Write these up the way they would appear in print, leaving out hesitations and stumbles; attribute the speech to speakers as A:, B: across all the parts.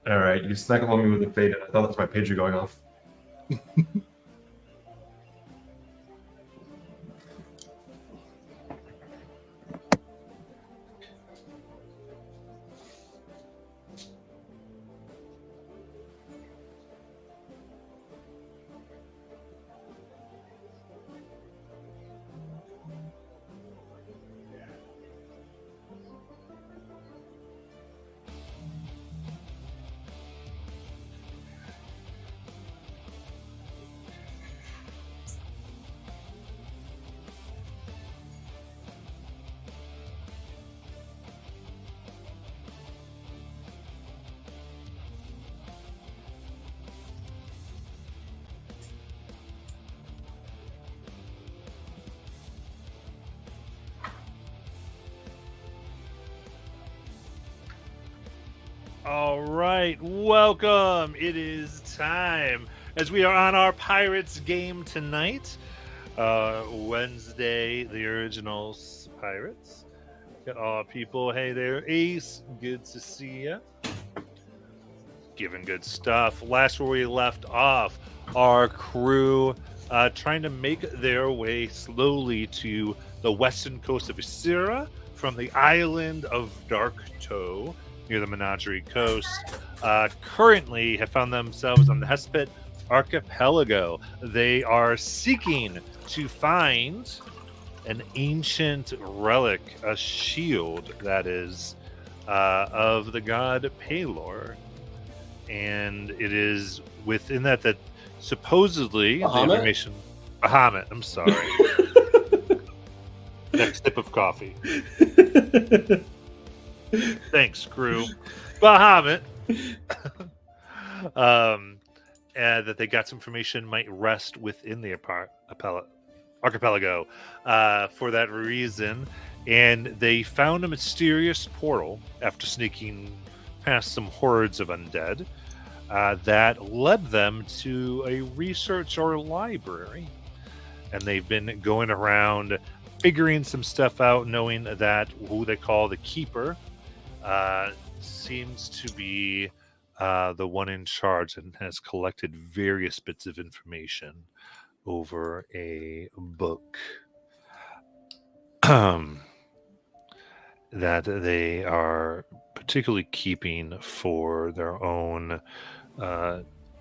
A: All right, you snuck up on me with a fade. I thought that's my pager going off.
B: All right, welcome. It is time as we are on our Pirates game tonight. Wednesday, the originals Pirates. Got all people. Hey there, Ace. Good to see you. Giving good stuff. Last where we left off, our crew trying to make their way slowly to the western coast of Isira from the island of Dark Toe near the Menagerie Coast. Currently have found themselves on the Hespit Archipelago. They are seeking to find an ancient relic, a shield that is of the god Palor. And it is within that supposedly
C: Bahamut?
B: the information. Bahamut, I'm sorry. Next sip of coffee. Thanks, crew. Bahamut. And that they got some information might rest within the archipelago for that reason. And they found a mysterious portal after sneaking past some hordes of undead that led them to a research or library. And they've been going around figuring some stuff out, knowing that who they call the Keeper seems to be the one in charge and has collected various bits of information over a book that they are particularly keeping for their own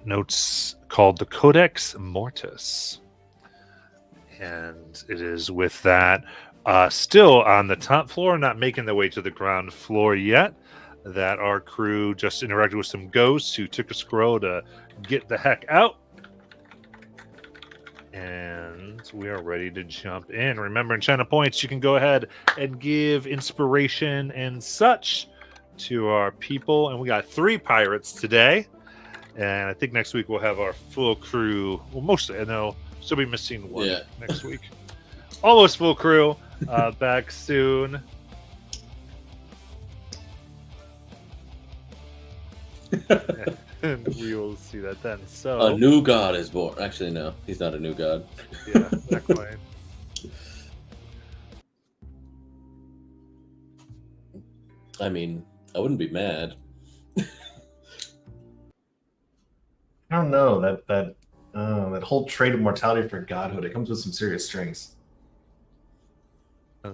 B: notes called the Codex Mortis. And it is with that still on the top floor, not making their way to the ground floor yet, that our crew just interacted with some ghosts who took a scroll to get the heck out. And we are ready to jump in. Remember, in China Points, you can go ahead and give inspiration and such to our people. And we got 3 pirates today. And I think next week we'll have our full crew. Well, mostly, I know, still be missing one next week. Almost full crew. Back soon. And we will see that then. So
C: a new god is born. Actually, no, he's not a new god.
B: Yeah, not quite.
C: I mean, I wouldn't be mad.
A: I don't know that whole trait of mortality for godhood. It comes with some serious strings.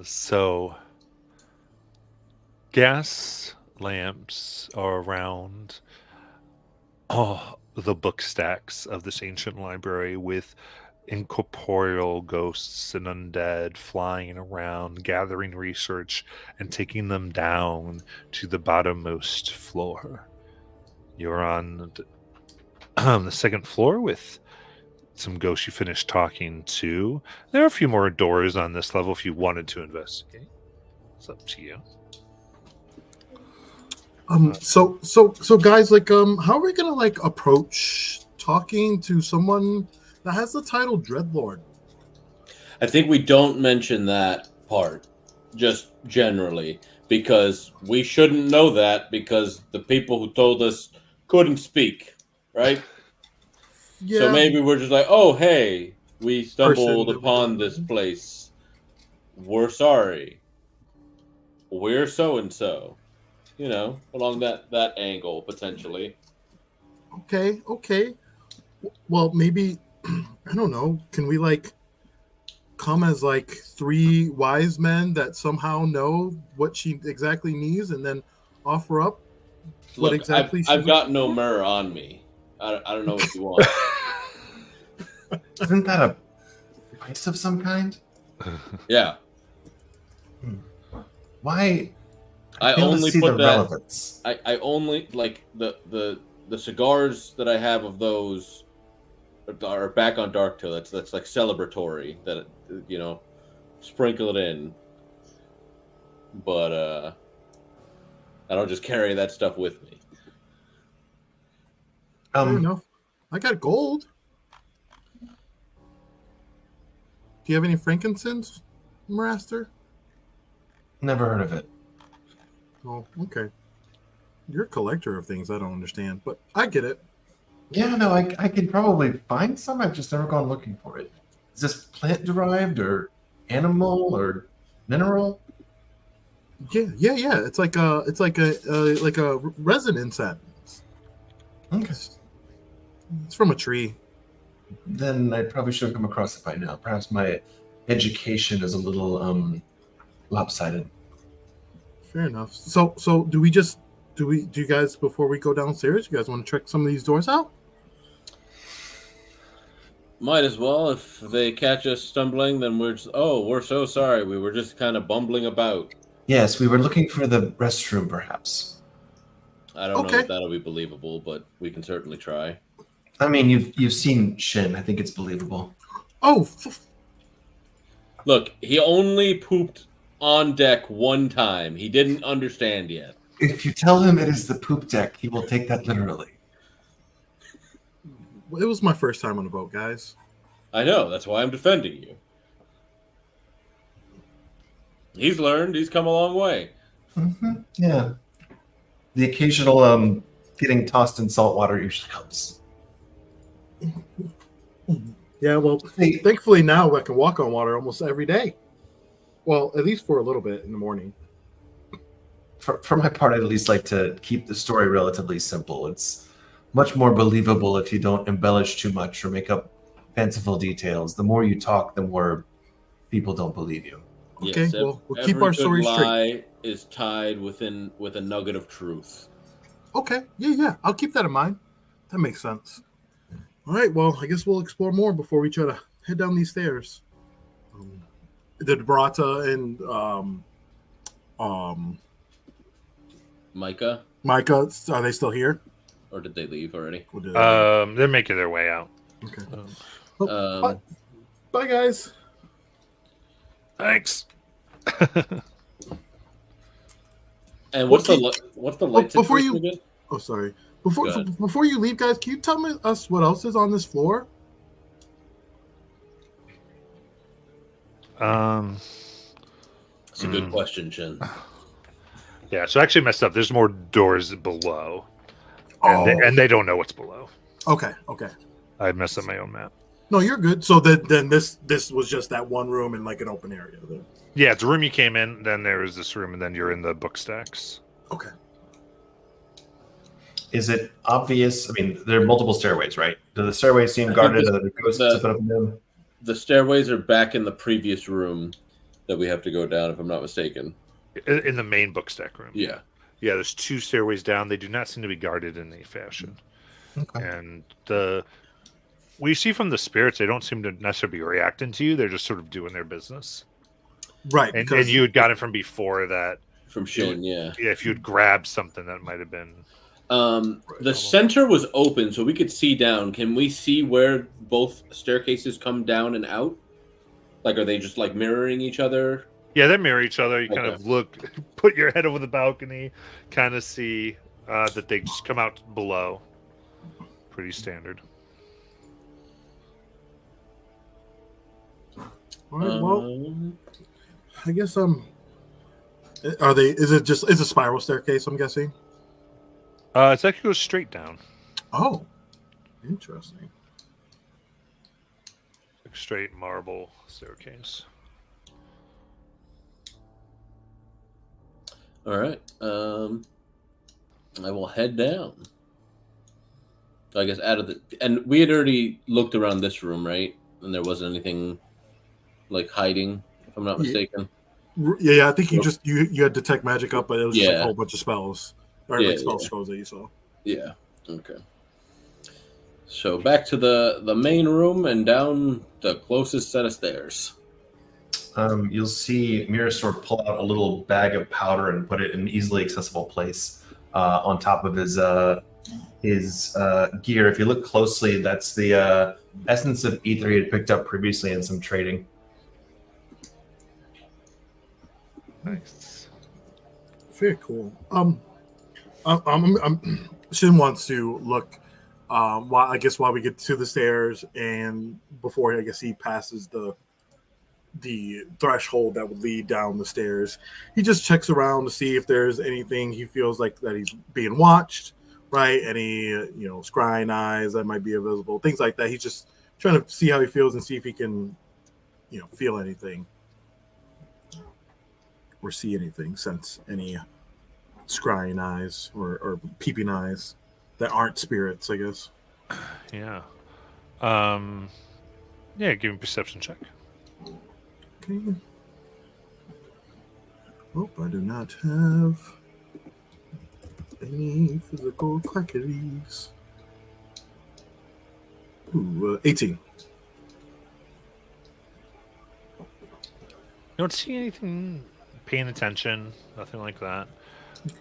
B: So, gas lamps are around the book stacks of this ancient library with incorporeal ghosts and undead flying around, gathering research and taking them down to the bottommost floor. You're on the second floor with some ghosts you finished talking to. There are a few more doors on this level if you wanted to investigate. It's up to you.
D: So guys, like, how are we gonna like approach talking to someone that has the title Dreadlord?
C: I think we don't mention that part, just generally, because we shouldn't know that because the people who told us couldn't speak, right?
D: Yeah.
C: So maybe we're just like, oh, hey, we stumbled upon this place. We're sorry. We're so-and-so. along that angle potentially.
D: Okay. Well, maybe I don't know. Can we like come as like three wise men that somehow know what she exactly needs, and then offer up what
C: Look,
D: exactly she's
C: I've got
D: looking
C: no
D: for?
C: myrrh on me. I don't know what you want.
A: Isn't that a vice of some kind?
C: Yeah,
A: Why? I
C: I
A: fail to
C: only
A: see the
C: put that.
A: relevance.
C: I only like the cigars that I have of those are back on Darktail. That's like celebratory. That sprinkle it in, but I don't just carry that stuff with me.
D: Fair enough. I got gold. Do you have any frankincense, Master?
A: Never heard of it.
D: Oh, okay. You're a collector of things I don't understand, but I get it.
A: Yeah, no, I could probably find some. I've just never gone looking for it. Is this plant derived or animal or mineral?
D: Yeah. It's like a resin incense.
A: Okay.
D: It's from a tree.
A: Then I probably should have come across it by now. Perhaps my education is a little lopsided.
D: Fair enough. So do you guys, before we go downstairs, you guys want to check some of these doors out?
C: Might as well. If they catch us stumbling, then we're so sorry. We were just kind of bumbling about.
A: Yes, we were looking for the restroom, perhaps.
C: I don't know
D: Okay.
C: if that'll be believable, but we can certainly try.
A: I mean, you've seen Shin. I think it's believable.
D: Oh,
C: Look, he only pooped on deck one time. He didn't understand yet.
A: If you tell him it is the poop deck, he will take that literally.
D: it was my first time on a boat, guys.
C: I know. That's why I'm defending you. He's learned. He's come a long way.
A: Yeah. The occasional getting tossed in salt water usually helps.
D: Yeah, well,
A: Hey,
D: thankfully now I can walk on water almost every day. Well, at least for a little bit in the morning.
A: for my part, I'd at least like to keep the story relatively simple. It's much more believable if you don't embellish too much or make up fanciful details. The more you talk, the more people don't believe you.
D: Okay,
C: Yes,
D: well, we'll
C: every
D: keep our
C: good
D: story straight.
C: lie is tied with a nugget of truth.
D: Okay, yeah. I'll keep that in mind. That makes sense. All right, well, I guess we'll explore more before we try to head down these stairs. Did Barata and
C: Micah,
D: Micah, are they still here?
C: or did they leave already?
D: Or did they-
B: They're making their way out.
D: okay.
C: Um,
D: Bye, guys.
B: Thanks.
C: and what's
D: Okay.
C: the light
D: Before
C: situation
D: you-
C: again?
D: Oh, sorry.
C: Go ahead.
D: Before you leave, guys, can you tell us what else is on this floor?
C: It's a good question, Chin.
B: Yeah, so I actually messed up. There's more doors below, and they don't know what's below.
D: Okay.
B: I messed up my own map.
D: No, you're good. So then this was just that one room in like an open area. Then.
B: Yeah, it's a room you came in, then there was this room, and then you're in the book stacks.
D: Okay.
A: Is it obvious? I mean, there are multiple stairways, right? Do the stairways seem guarded? Are there ghosts up in them?
C: The stairways are back in the previous room that we have to go down, if I'm not mistaken.
B: In the main book stack room.
C: Yeah.
B: Yeah, there's 2 stairways down. They do not seem to be guarded in any fashion.
A: Okay.
B: And what you see from the spirits, they don't seem to necessarily be reacting to you. They're just sort of doing their business.
D: Right.
B: And you had got it from before that.
C: From Shin, yeah.
B: Yeah, if you had grabbed something that might have been.
C: The center was open, so we could see down. Can we see where both staircases come down and out? Like, are they just like mirroring each other?
B: Yeah, they mirror each other. You kind of look, put your head over the balcony, kind of see that they just come out below. Pretty standard.
D: All right. Well, I guess are they? Is it a spiral staircase? I'm guessing.
B: It's actually goes straight down.
D: Oh, interesting.
B: Like straight marble staircase.
C: All right. I will head down. I guess out of the, and we had already looked around this room, right? And there wasn't anything like hiding, if I'm not
D: Yeah.
C: mistaken.
D: Yeah, I think you had detect magic up, but it was just like a
C: Yeah.
D: whole bunch of spells or
C: Yeah,
D: like spell
C: yeah.
D: scrolls that you saw.
C: Yeah. Okay. So back to the main room and down the closest set of stairs.
A: You'll see Mirasor pull out a little bag of powder and put it in an easily accessible place on top of his gear. If you look closely, that's the essence of ether he had picked up previously in some trading.
B: Nice.
D: Very cool. Shin wants to look. While we get to the stairs and before I guess he passes the threshold that would lead down the stairs, he just checks around to see if there's anything he feels like that he's being watched, right? Any scrying eyes that might be invisible, things like that. He's just trying to see how he feels and see if he can feel anything or see anything, sense any scrying eyes or peeping eyes that aren't spirits, I guess.
B: Yeah. Yeah, give me a perception check.
D: Okay. Oh, I do not have any physical quackeries. Ooh, 18.
B: You don't see anything paying attention, nothing like that.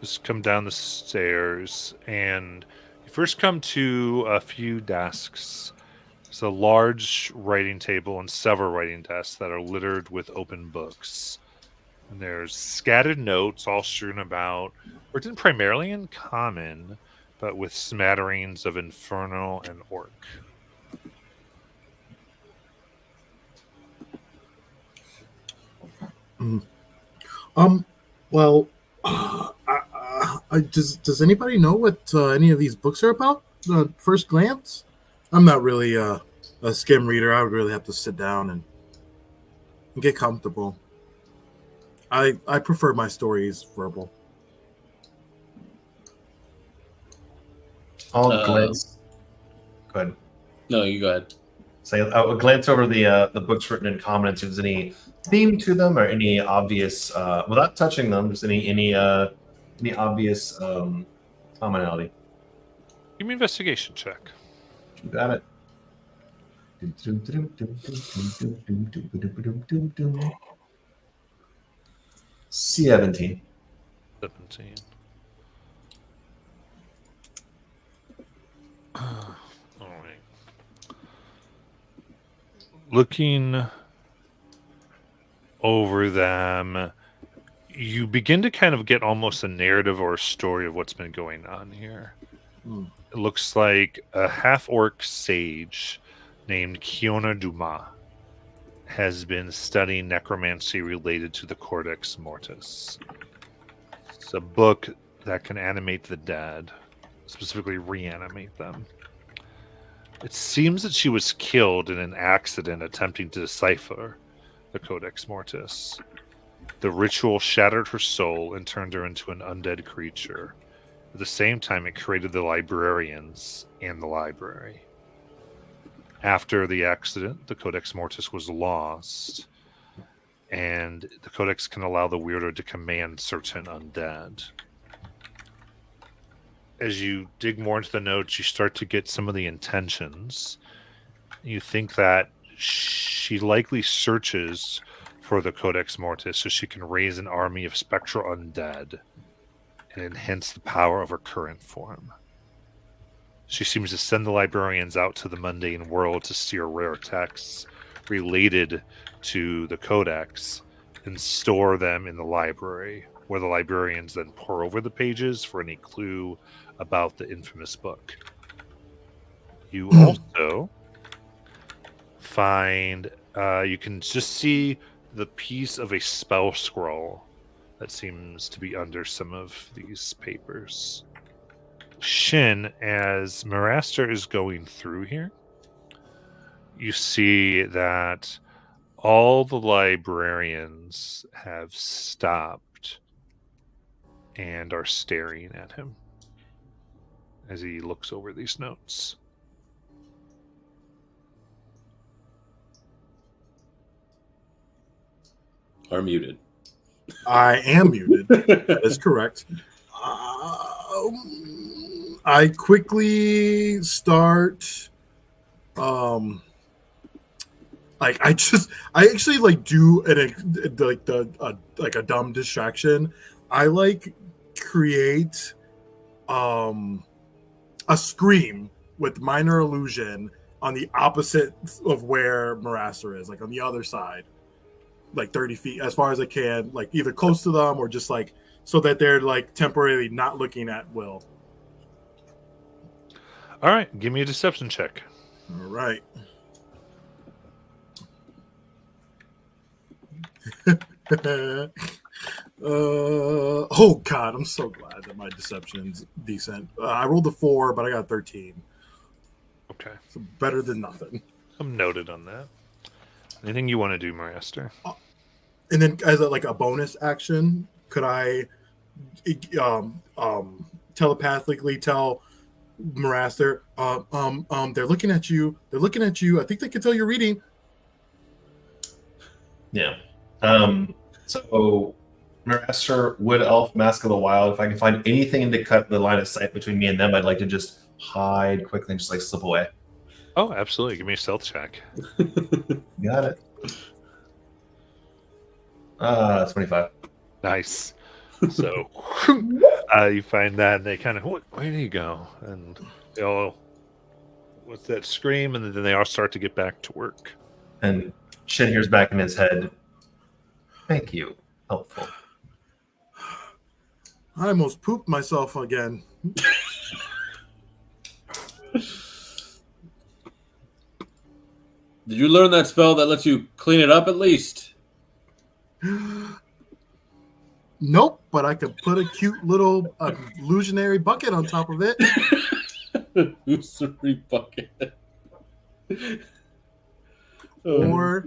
B: Just come down the stairs, and you first come to a few desks. There's a large writing table and several writing desks that are littered with open books. And there's scattered notes all strewn about, written primarily in common, but with smatterings of infernal and orc.
D: Well, does anybody know what any of these books are about? First glance, I'm not really a skim reader. I would really have to sit down and get comfortable. I prefer my stories verbal.
A: I'll glance. Go ahead.
C: No, you go ahead.
A: So I'll glance over the books written in common and see if there's any theme to them or any obvious, without touching them, just any obvious commonality.
B: Give me an investigation check.
A: You got it. 17.
B: 17. All right. Looking over them, you begin to kind of get almost a narrative or a story of what's been going on here. It looks like a half-orc sage named Kiona Duma has been studying necromancy related to the Codex Mortis. It's a book that can animate the dead, specifically reanimate them. It seems that she was killed in an accident attempting to decipher the Codex Mortis. The ritual shattered her soul and turned her into an undead creature. At the same time, it created the librarians and the library. After the accident, the Codex Mortis was lost, and the Codex can allow the wielder to command certain undead. As you dig more into the notes, you start to get some of the intentions. You think that she likely searches for the Codex Mortis so she can raise an army of spectral undead and enhance the power of her current form. She seems to send the librarians out to the mundane world to steal rare texts related to the Codex and store them in the library, where the librarians then pore over the pages for any clue about the infamous book. You also find, you can just see the piece of a spell scroll that seems to be under some of these papers. Shin, as Maraster is going through here, you see that all the librarians have stopped and are staring at him. as he looks over these notes.
C: Are muted.
D: I am muted. That's correct. I quickly start. Like I actually like do like a dumb distraction. I like create a scream with minor illusion on the opposite of where Marasser is, like on the other side, like 30 feet as far as I can, like either close to them or just like so that they're like temporarily not looking at Will.
B: All right, give me a deception check.
D: All right. Oh God, I'm so glad that my deception's decent. I rolled a 4, but I got 13.
B: Okay,
D: So better than nothing.
B: I'm noted on that. Anything you want to do, Mariaster?
D: And then as like a bonus action, could I telepathically tell Maraster, they're looking at you. They're looking at you. I think they can tell you're reading.
A: Yeah. So, Marasser, Wood Elf, Mask of the Wild, if I can find anything to cut the line of sight between me and them, I'd like to just hide quickly and just like slip away.
B: Oh, absolutely. Give me a stealth check.
A: Got it. 25.
B: Nice. So you find that, and they kind of, where do you go? And they all, what's that scream? And then they all start to get back to work.
A: And Shin hears back in his head, thank you. Helpful.
D: I almost pooped myself again.
C: Did you learn that spell that lets you clean it up at least?
D: Nope, but I could put a cute little illusionary bucket on top of it.
C: Illusory bucket.
D: Or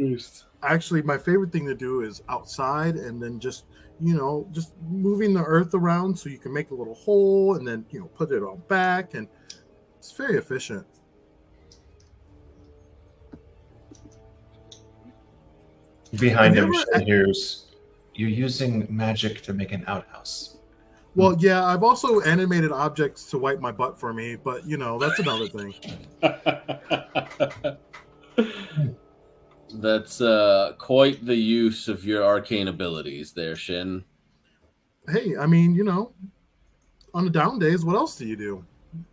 D: actually, my favorite thing to do is outside and then just moving the earth around so you can make a little hole and then, put it on back. And it's very efficient.
A: Behind
D: Have
A: him,
D: you ever-
A: Shin hears, you're using magic to make an outhouse.
D: Well, yeah, I've also animated objects to wipe my butt for me, but, that's another thing.
C: That's quite the use of your arcane abilities there, Shin.
D: Hey, I mean, on the down days, what else do you do?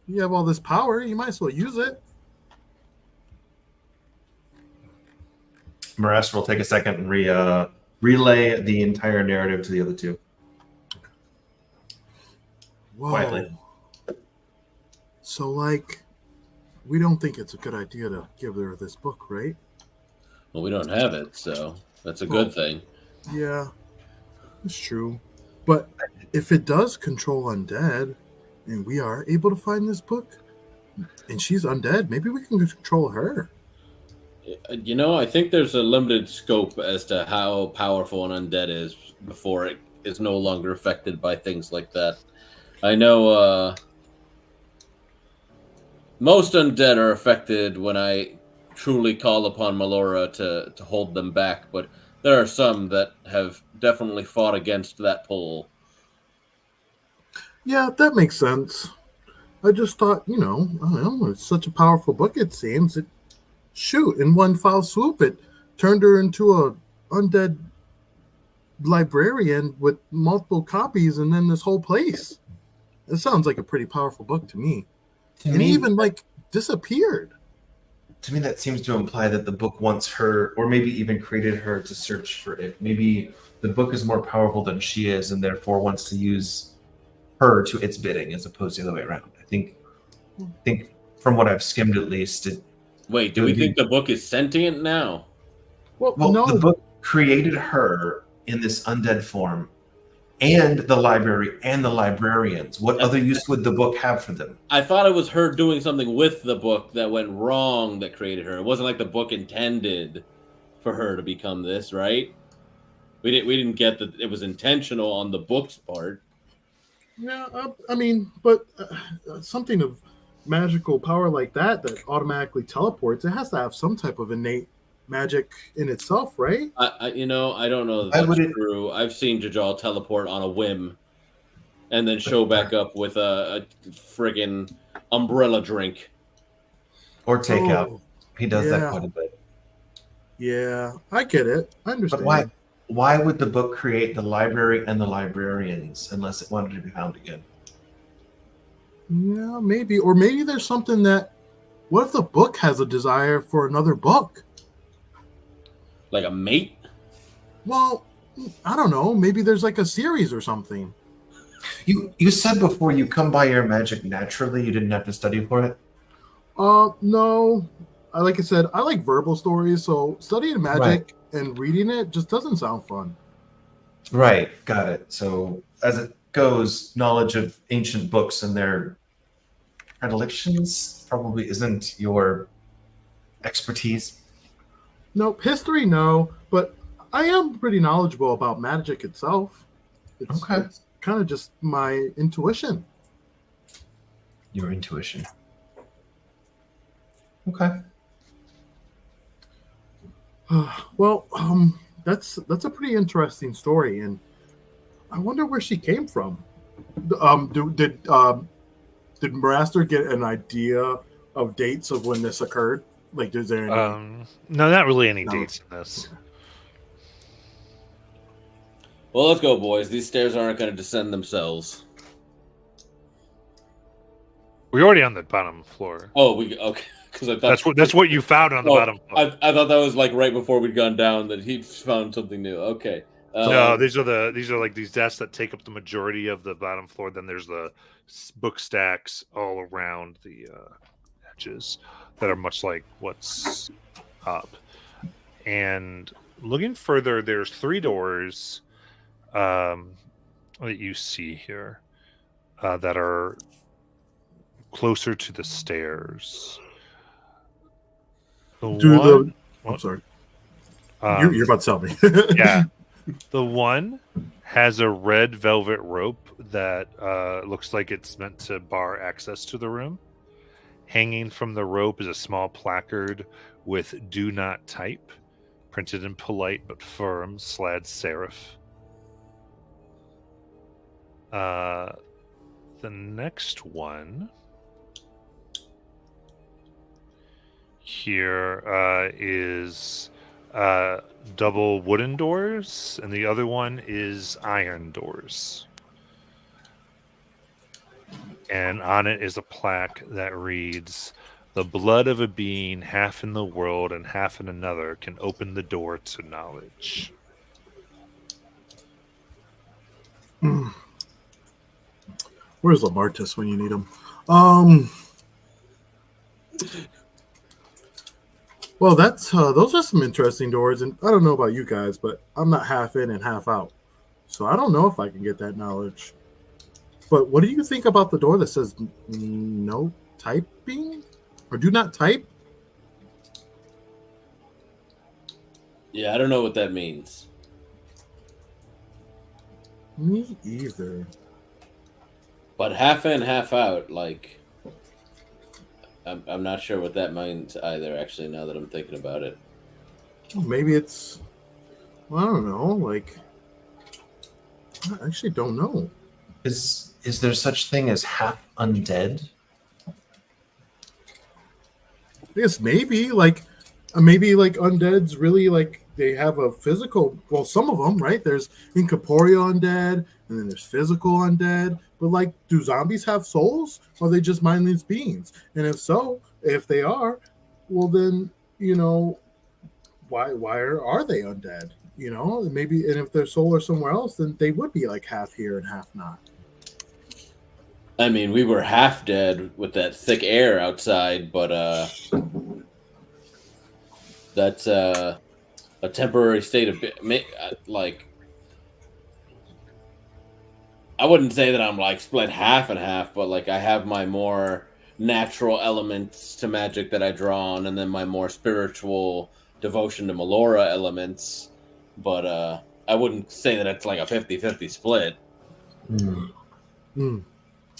D: You have all this power, you might as well use it.
A: Marasser will take a second and relay the entire narrative to the other two.
D: Whoa.
A: Quietly.
D: So, we don't think it's a good idea to give her this book, right?
C: Well, we don't have it, so that's a good thing.
D: Yeah, it's true. But if it does control undead, and we are able to find this book, and she's undead, maybe we can control her.
C: I think there's a limited scope as to how powerful an undead is before it is no longer affected by things like that. I know most undead are affected when I truly call upon Melora to hold them back, but there are some that have definitely fought against that pull.
D: Yeah, that makes sense. I just thought, I don't know, it's such a powerful book, it seems. In one foul swoop, it turned her into a undead librarian with multiple copies and then this whole place. It sounds like a pretty powerful book to me. And he even, disappeared.
A: To me, that seems to imply that the book wants her, or maybe even created her to search for it. Maybe the book is more powerful than she is, and therefore wants to use her to its bidding, as opposed to the other way around. I think from what I've skimmed, at least,
C: Wait, do we think the book is sentient now?
D: Well,
A: the book created her in this undead form, and the library and the librarians. What other use would the book have for them?
C: I thought it was her doing something with the book that went wrong that created her. It wasn't like the book intended for her to become this, right? We didn't get that it was intentional on the book's part.
D: Yeah, I mean, but something of magical power like that automatically teleports, it has to have some type of innate magic in itself, right?
C: I don't know that
A: Why would
C: that's
A: it?
C: true. I've seen Jajal teleport on a whim and then show back up with a friggin' umbrella drink.
A: Or takeout.
D: Oh,
A: He does that
D: yeah,
A: quite a bit.
D: yeah, I get it. I
A: But why?
D: understand.
A: Why would the book create the library and the librarians unless it wanted to be found again?
D: Yeah, maybe, or maybe there's something that. What if the book has a desire for another book?
C: Like a mate?
D: Well, I don't know. Maybe there's like a series or something.
A: You said before you come by your magic naturally. You didn't have to study for it.
D: No. Like I said, I like verbal stories, so studying
A: Right.
D: magic and reading it just doesn't sound fun.
A: Right. Got it. So as it goes, knowledge of ancient books and their predilections probably isn't your expertise.
D: Nope, history, no, but I am pretty knowledgeable about magic itself. It's
A: Okay.
D: it's kind of just my intuition.
A: Your intuition. Okay.
D: Well, that's a pretty interesting story, and I wonder where she came from. Did Maraster get an idea of dates of when this occurred? Like, is there any?
B: No, not really any
D: No.
B: dates in this.
C: Well, let's go, boys. These stairs aren't going to descend themselves.
B: We're already on the bottom floor.
C: Oh, okay. Because I thought
B: That's what you found on the bottom floor.
C: I thought that was like right before we'd gone down that he found something new. Okay.
B: No, these are like these desks that take up the majority of the bottom floor. Then there's the book stacks all around the edges that are much like what's up. And looking further, there's 3 doors that you see here that are closer to the stairs.
D: I'm sorry. You're about to tell me.
B: Yeah. The one has a red velvet rope that looks like it's meant to bar access to the room. Hanging from the rope is a small placard with "Do not type," printed in polite but firm slad serif. The next one here is double wooden doors, and the other one is iron doors. And on it is a plaque that reads, "The blood of a being half in the world and half in another can open the door to knowledge."
D: Where's Lamartus when you need him? Well, that's those are some interesting doors, and I don't know about you guys, but I'm not half in and half out, so I don't know if I can get that knowledge. But what do you think about the door that says "No typing" or "Do not type"?
C: Yeah, I don't know what that means.
D: Me either.
C: But half in, half out, like I'm not sure what that means either. Actually, now that I'm thinking about it,
D: Well, maybe it's. Well, I don't know. Like, I actually don't know.
A: Is there such thing as half undead?
D: I guess maybe like undeads really like they have a physical. Well, some of them, right? There's incorporeal undead, and then there's physical undead. But like, do zombies have souls, or are they just mindless beings? And if so, if they are, well then why are they undead? Maybe, and if their soul are somewhere else, then they would be like half here and half not.
C: I mean, we were half dead with that thick air outside, but that's a temporary state of like. I wouldn't say that I'm like split half and half, but like I have my more natural elements to magic that I draw on, and then my more spiritual devotion to Melora elements. But I wouldn't say that it's like a 50-50 split.
D: Hmm.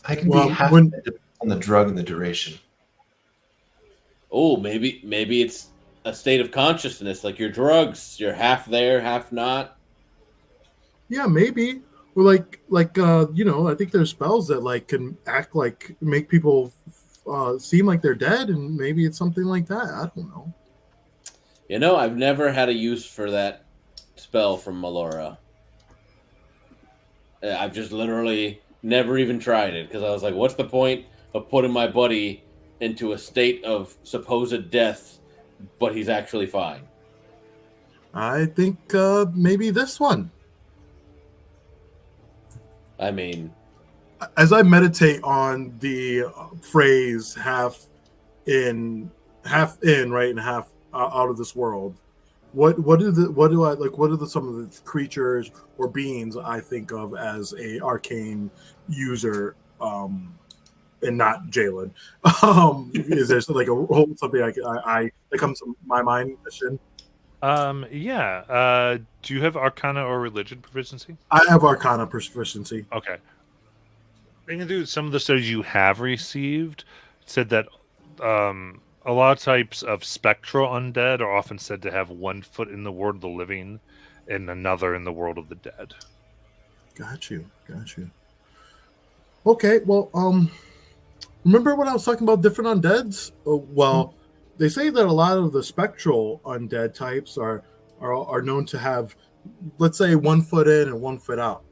A: I can
D: Well,
A: be half
D: when-
A: dead on the drug and the duration.
C: Oh, maybe it's a state of consciousness, like your drugs. You're half there, half not.
D: Yeah, maybe. Or I think there's spells that like can act like make people seem like they're dead, and maybe it's something like that. I don't know.
C: You know, I've never had a use for that spell from Melora. I've just literally never even tried it because I was like, what's the point of putting my buddy into a state of supposed death, but he's actually fine?
D: I think maybe this one.
C: I mean,
D: As I meditate on the phrase half in, right, and half out of this world, what do I like? What are some of the creatures or beings I think of as a arcane user, and not Jalen? Is there like a whole something I that comes to my mind? Shin?
B: Yeah. Do you have Arcana or Religion proficiency?
D: I have Arcana proficiency.
B: Okay. Thinking through some of the studies you have received, said that a lot of types of spectral undead are often said to have one foot in the world of the living and another in the world of the dead.
D: Got you. Okay, well, remember when I was talking about different undeads? Well, they say that a lot of the spectral undead types are known to have, let's say, 1 foot in and 1 foot out.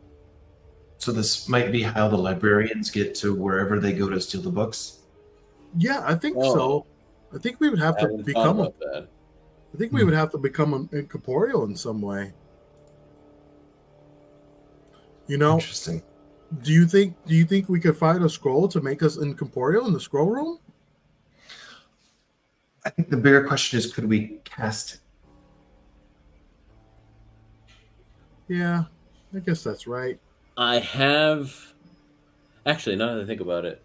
A: So this might be how the librarians get to wherever they go to steal the books.
D: Yeah, I think
C: Oh.
D: so. I think we would have
C: I
D: to
C: hadn't thought
D: become.
C: about that.
D: I think we would have to become incorporeal in some way. You know,
A: Interesting.
D: do you think we could find a scroll to make us incorporeal in the scroll room?
A: I think the bigger question is, could we cast it?
D: Yeah, I guess that's right.
C: I have. Actually, now that I think about it,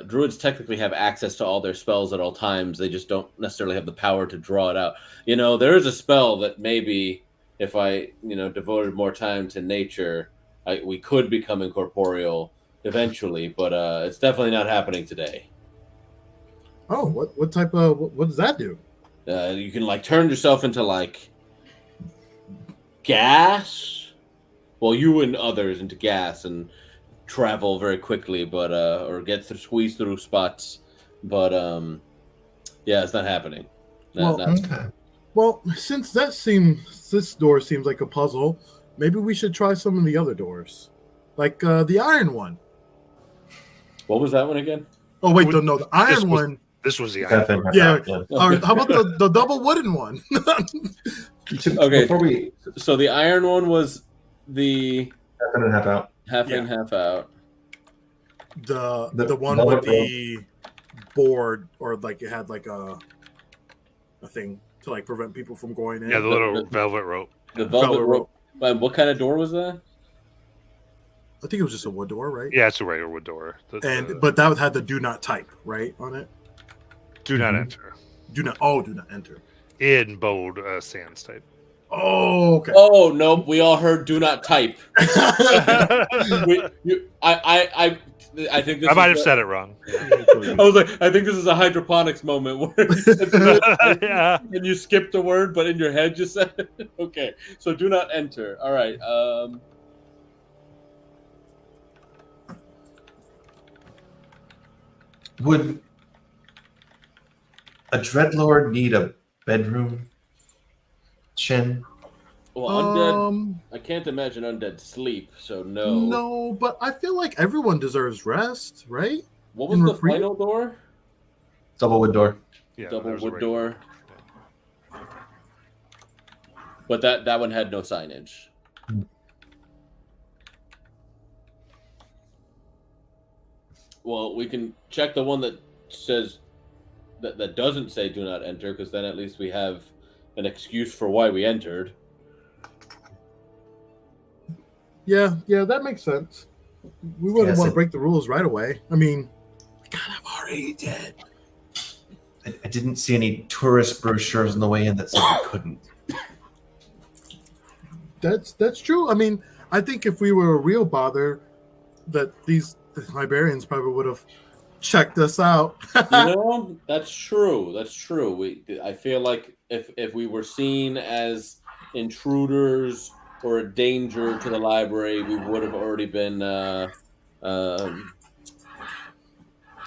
C: druids technically have access to all their spells at all times. They just don't necessarily have the power to draw it out. You know, there is a spell that maybe if I, devoted more time to nature, we could become incorporeal eventually, but it's definitely not happening today.
D: Oh, what type of what does that do?
C: You can turn yourself into gas. Well, you and others into gas and travel very quickly, but or squeeze through spots. But yeah, it's not happening.
A: Okay.
D: Well, since this door seems like a puzzle, maybe we should try some of the other doors, like the iron one.
C: What was that one again?
D: Oh wait, no, the iron
B: was-
D: one.
B: This was the
A: Half in,
B: iron.
A: half
D: Yeah.
A: out,
D: Or how about the double wooden one?
C: Okay.
A: Before we
C: So the iron one was the
A: half in and half out.
C: half in, half out.
D: The one
A: velvet
D: with the board, or it had a thing to prevent people from going in.
B: Yeah, the little velvet rope.
C: The velvet
D: Velvet
C: rope. What kind of door was that?
D: I think it was just a wood door, right?
B: Yeah, it's a regular wood door.
D: But that had the do not type right on it.
B: do not
A: Mhm.
B: enter.
D: Do not enter.
B: In bold sans type.
D: Oh, okay.
C: Oh nope, we all heard "do not type." I think this
B: I might
C: is
B: have said it wrong.
C: I was like, I think this is a hydroponics moment where you said "do not type,"
B: Yeah.
C: and you skipped a word, but in your head you said it. Okay, so do not enter. All right.
A: Would a dreadlord need a bedroom? Shin?
C: Well, undead.
D: Um,
C: I can't imagine undead sleep, so no.
D: no, but I feel like everyone deserves rest, right?
C: What was
D: In
C: the
D: Refreed?
C: final door?
A: Double wood door.
B: Yeah,
C: Double
B: there's a
C: wood
B: regular-
C: door. But that one had no signage. Well, we can check the one that says that doesn't say "do not enter," because then at least we have an excuse for why we entered.
D: Yeah, that makes sense. We wouldn't
A: Yes,
D: want
A: it-
D: to break the rules right away. I mean, we kind of already did.
A: I didn't see any tourist brochures on the way in that said we couldn't.
D: That's true. I mean, I think if we were a real bother, that these librarians probably would have checked us out.
C: That's true. That's true. I feel like if we were seen as intruders or a danger to the library, we would have already been um,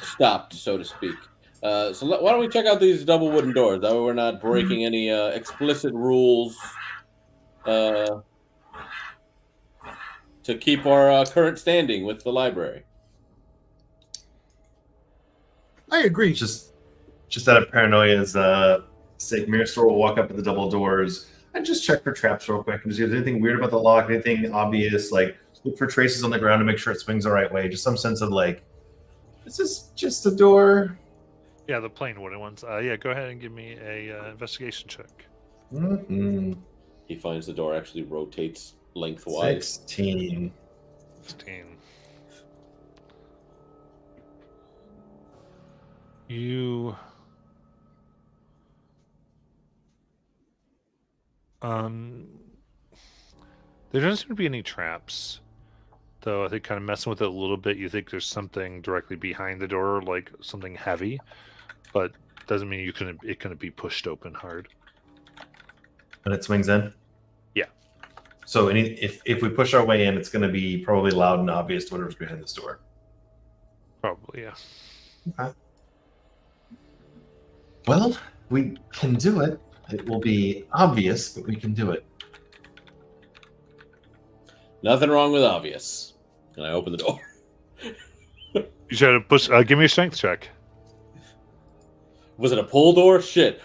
C: stopped, so to speak. Why don't we check out these double wooden doors? That way we're not breaking any explicit rules to keep our current standing with the library.
D: I agree.
A: Just out of paranoia's sake, Mirror will walk up to the double doors and just check for traps real quick and see if there's anything weird about the lock, anything obvious, like look for traces on the ground to make sure it swings the right way. Just some sense of like, is this just a door?
B: Yeah, the plain wooden ones. Yeah, go ahead and give me a investigation check.
A: Mm-hmm.
C: He finds the door actually rotates lengthwise.
A: 16.
B: 16. You there doesn't seem to be any traps, though. I think kind of messing with it a little bit, you think there's something directly behind the door, like something heavy, but doesn't mean it couldn't be pushed open hard.
A: And it swings in?
B: Yeah.
A: So if we push our way in, it's going to be probably loud and obvious to whatever's behind this door.
B: Probably, yeah.
A: Okay. Well, we can do it. It will be obvious, but we can do it.
C: Nothing wrong with obvious. And I open the door.
B: You try to push. Give me a strength check.
C: Was it a pull door? Shit.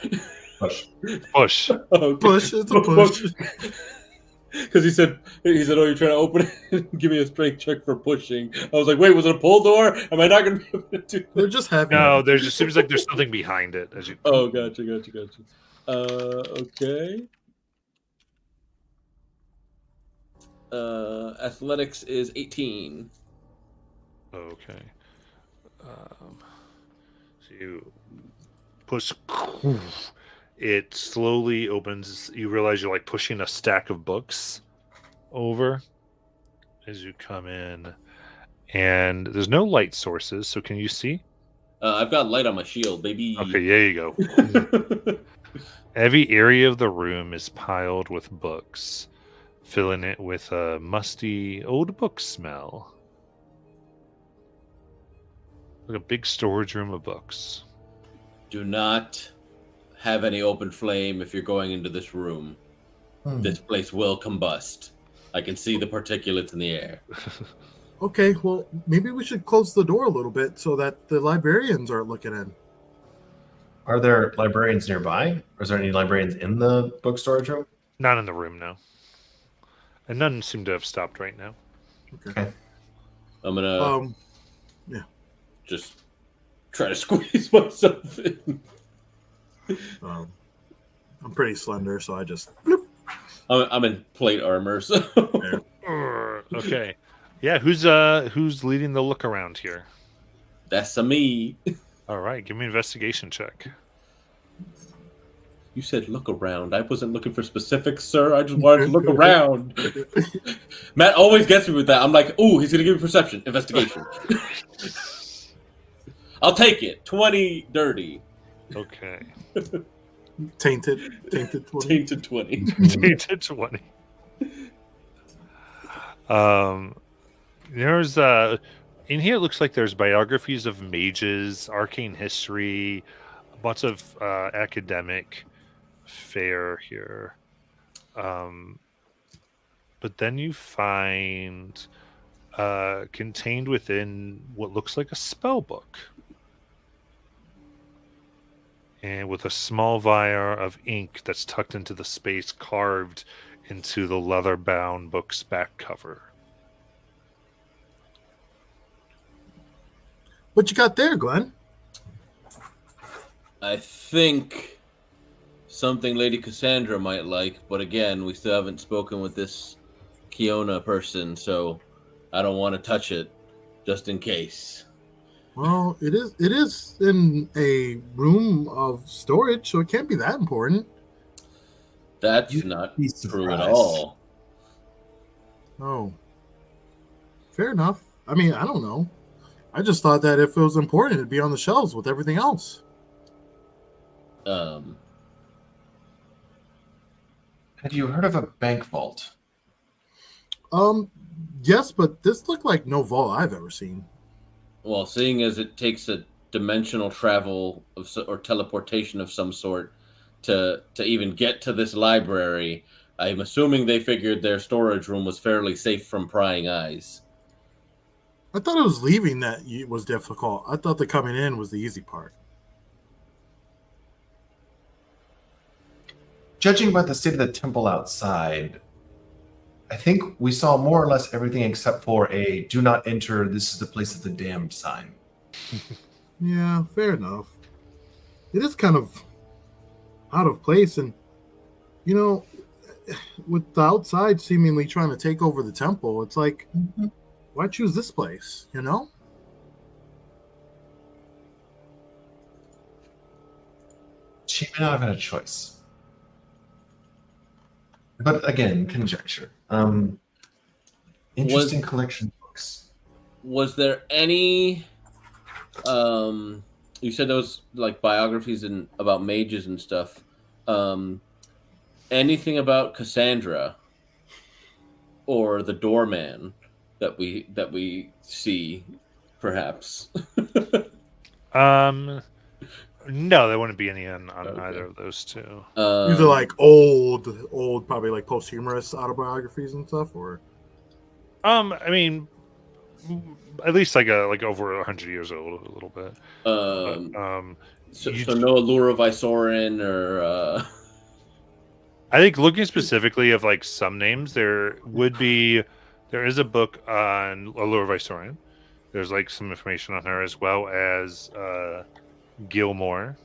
A: Push.
B: Push.
C: Okay.
D: Push, it's a push.
C: Because he said, "Oh, you're trying to open it. Give me a strength check for pushing." I was like, "Wait, was it a pull door? Am I not going to be able to do that?"
D: They're just heavy.
B: No, there just seems like there's something behind it. As you.
C: Oh, gotcha. Okay. Athletics is 18.
B: Okay. So you push. It slowly opens. You realize you're like pushing a stack of books over as you come in, and there's no light sources. So can you see?
C: I've got light on my shield, baby.
B: Okay, there you go. Every area of the room is piled with books, filling it with a musty old book smell. Like a big storage room of books.
C: Do not have any open flame if you're going into this room. This place will combust. I can see the particulates in the air.
D: Okay, well, maybe we should close the door a little bit so that the librarians aren't looking in.
A: Are there librarians nearby? Or is there any librarians in the book storage room?
B: Not in the room, no. And none seem to have stopped right now.
A: Okay.
C: I'm gonna
D: yeah.
C: just try to squeeze myself in.
D: I'm pretty slender, so I just bloop.
C: I'm in plate armor, so
B: Okay. Yeah, who's leading the look around here?
C: that's a me.
B: All right, give me an investigation check.
C: You said look around. I wasn't looking for specifics, sir. I just wanted to look around. Matt always gets me with that. I'm like, ooh, he's gonna give me perception, investigation. I'll take it. 20 dirty.
B: Okay.
D: Tainted 20.
C: Tainted 20.
B: Tainted 20. There's in here it looks like there's biographies of mages, arcane history, a bunch of academic fare here. But then you find contained within what looks like a spell book. And with a small vial of ink that's tucked into the space carved into the leather-bound book's back cover.
D: What you got there, Glenn?
C: I think something Lady Cassandra might like, but again, we still haven't spoken with this Kiona person, so I don't want to touch it, just in case.
D: Well, it is in a room of storage, so it can't be that important.
C: That's
A: You'd
C: not
A: be
C: true at
A: surprised.
C: all.
D: Oh. Fair enough. I mean, I don't know. I just thought that if it was important, it'd be on the shelves with everything else.
C: Um,
A: Have you heard of a bank vault?
D: Um, yes, but this looked like no vault I've ever seen.
C: well, seeing as it takes a dimensional travel or teleportation of some sort to even get to this library, I'm assuming they figured their storage room was fairly safe from prying eyes.
D: I thought it was leaving that was difficult. I thought the coming in was the easy part.
A: Judging by the state of the temple outside, I think we saw more or less everything except for a "Do not enter. This is the place of the damned" sign.
D: Yeah, fair enough. It is kind of out of place, and you know, with the outside seemingly trying to take over the temple, it's like, why choose this place? You know?
A: She may not have had a choice. But again, conjecture. Interesting collection of books.
C: Was there any? You said those like biographies and about mages and stuff. Anything about Cassandra or the doorman that we see, perhaps?
B: No, there wouldn't be any on
C: Okay.
B: either of those two.
D: These are like old, probably like posthumous autobiographies and stuff, or
B: I mean, at least like over 100 years old, a little bit.
C: So
B: you-
C: no Allure of Isorin or
B: I think looking specifically of like some names, there is a book on Allure of Isorian. There's like some information on her as well as Gilmore.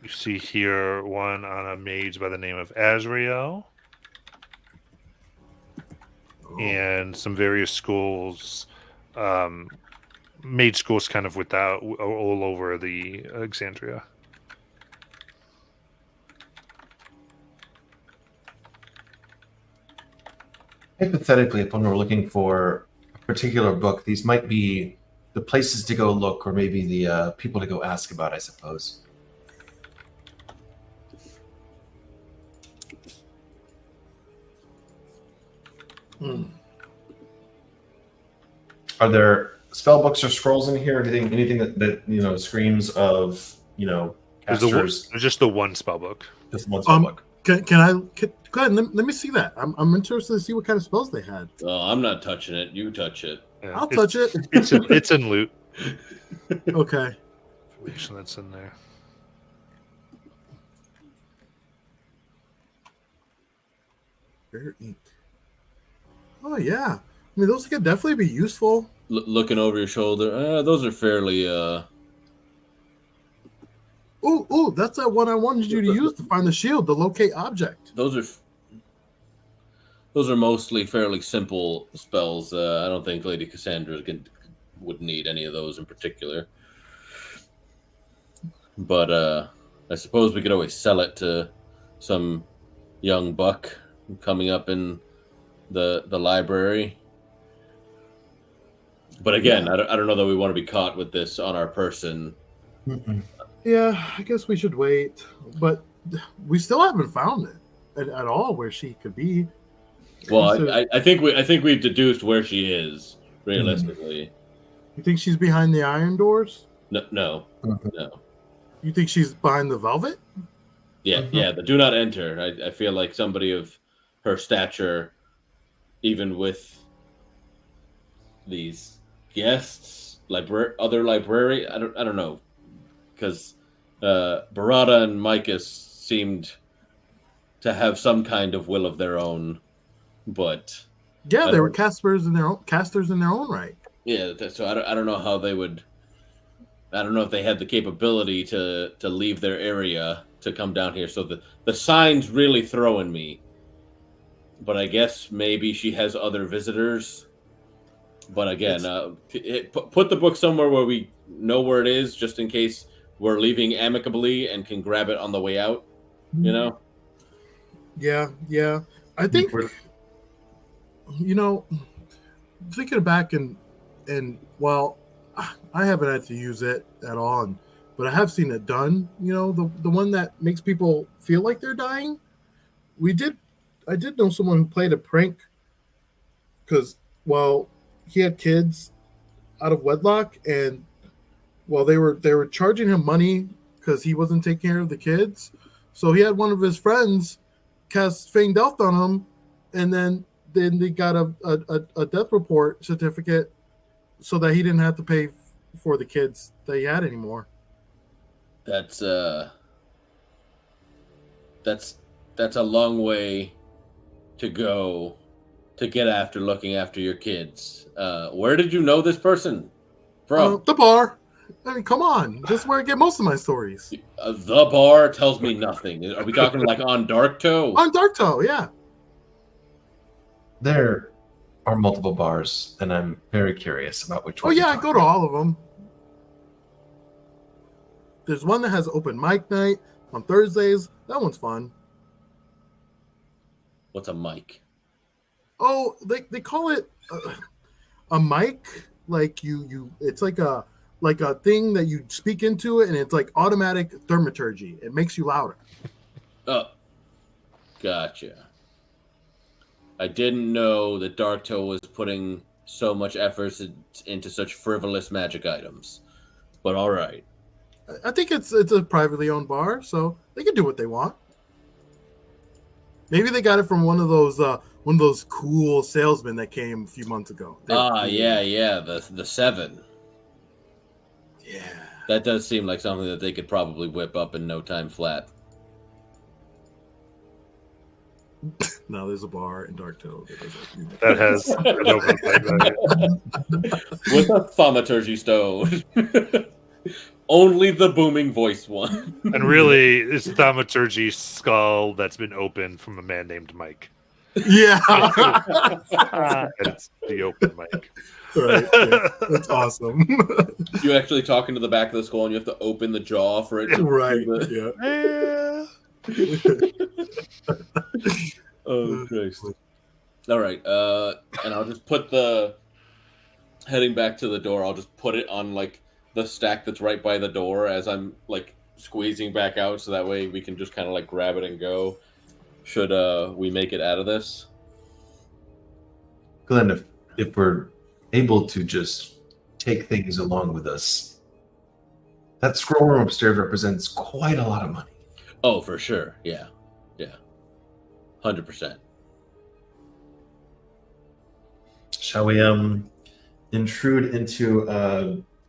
B: You see here one on a mage by the name of Azrael, and some various schools, mage schools, kind of without all over the Alexandria.
A: Hypothetically, if one were looking for a particular book, these might be the places to go look, or maybe the people to go ask about, I suppose. Are there spell books or scrolls in here? Anything that screams of
B: There's
A: casters?
B: there's just the one spell book.
A: Just one spell book.
D: Can go ahead? Let me see that. I'm interested to see what kind of spells they had.
C: Oh, I'm not touching it. You touch it.
B: Yeah,
D: I'll touch it.
B: It's in loot
D: Okay.
B: information that's in there.
D: Rare ink. Oh yeah. I mean, those could definitely be useful.
C: Looking over your shoulder. Those are fairly.
D: Oh, that's that one I wanted you to use to find the shield, the locate object.
C: Those are mostly fairly simple spells. I don't think Lady Cassandra would need any of those in particular. But I suppose we could always sell it to some young buck coming up in the library. But again, I don't know that we want to be caught with this on our person.
A: Mm-mm.
D: Yeah, I guess we should wait. But we still haven't found it at all where she could be.
C: Well,
D: So-
C: I think we've deduced where she is realistically.
D: You think she's behind the iron doors?
C: No.
D: You think she's behind the velvet?
C: Yeah, yeah. The do not enter. I feel like somebody of her stature, even with these guests, other library. I don't know, because Barada and Micus seemed to have some kind of will of their own, but
D: Yeah, they were casters in their own right.
C: yeah. So I don't know how they would. I don't know if they had the capability to leave their area to come down here. So the sign's really throwing me. But I guess maybe she has other visitors. But again, put the book somewhere where we know where it is, just in case we're leaving amicably and can grab it on the way out. You know?
D: Yeah. I think,
A: We're-
D: thinking back and well, I haven't had to use it at all, but I have seen it done. The one that makes people feel like they're dying. I did know someone who played a prank because, well, he had kids out of wedlock, and well, they were charging him money because he wasn't taking care of the kids. So he had one of his friends cast Fang Delft on him, and then they got a death report certificate so that he didn't have to pay for the kids that he had anymore.
C: That's a long way to go to get after looking after your kids. Where did you know this person from?
D: The bar. I mean, come on. This is where I get most of my stories.
C: The bar tells me nothing. Are we talking like on Dark Toe?
D: On Dark Toe, yeah.
A: There are multiple bars, and I'm very curious about which
D: Oh,
A: one.
D: yeah, I go to all of them. There's one that has open mic night on Thursdays. That one's fun.
C: What's a mic?
D: Oh, they call it a mic. Like it's like a thing that you speak into it, and it's like automatic thaumaturgy. It makes you louder.
C: Oh, gotcha. I didn't know that Dark Toe was putting so much effort into such frivolous magic items. But all right.
D: I think it's a privately owned bar, so they can do what they want. Maybe they got it from one of those cool salesmen that came a few months ago.
C: Yeah, the 7.
D: Yeah.
C: That does seem like something that they could probably whip up in no time flat.
D: No, there's a bar in Dark Toe
B: That has an open mic night.
C: With a thaumaturgy stone. Only the booming voice one.
B: And really, it's thaumaturgy skull that's been opened from a man named Mike.
D: Yeah.
B: And it's the open mic.
D: Right. Yeah. That's awesome.
C: You actually talk into the back of the skull and you have to open the jaw for it to
D: Right.
C: do
D: Yeah.
C: Oh, Christ. All right. And I'll just put heading back to the door, I'll just put it on, like, the stack that's right by the door as I'm, like, squeezing back out so that way we can just kind of, like, grab it and go. Should we make it out of this?
A: Glenn, if we're able to just take things along with us, that scroll room upstairs represents quite a lot of money.
C: Oh, for sure. Yeah. 100%.
A: Shall we intrude into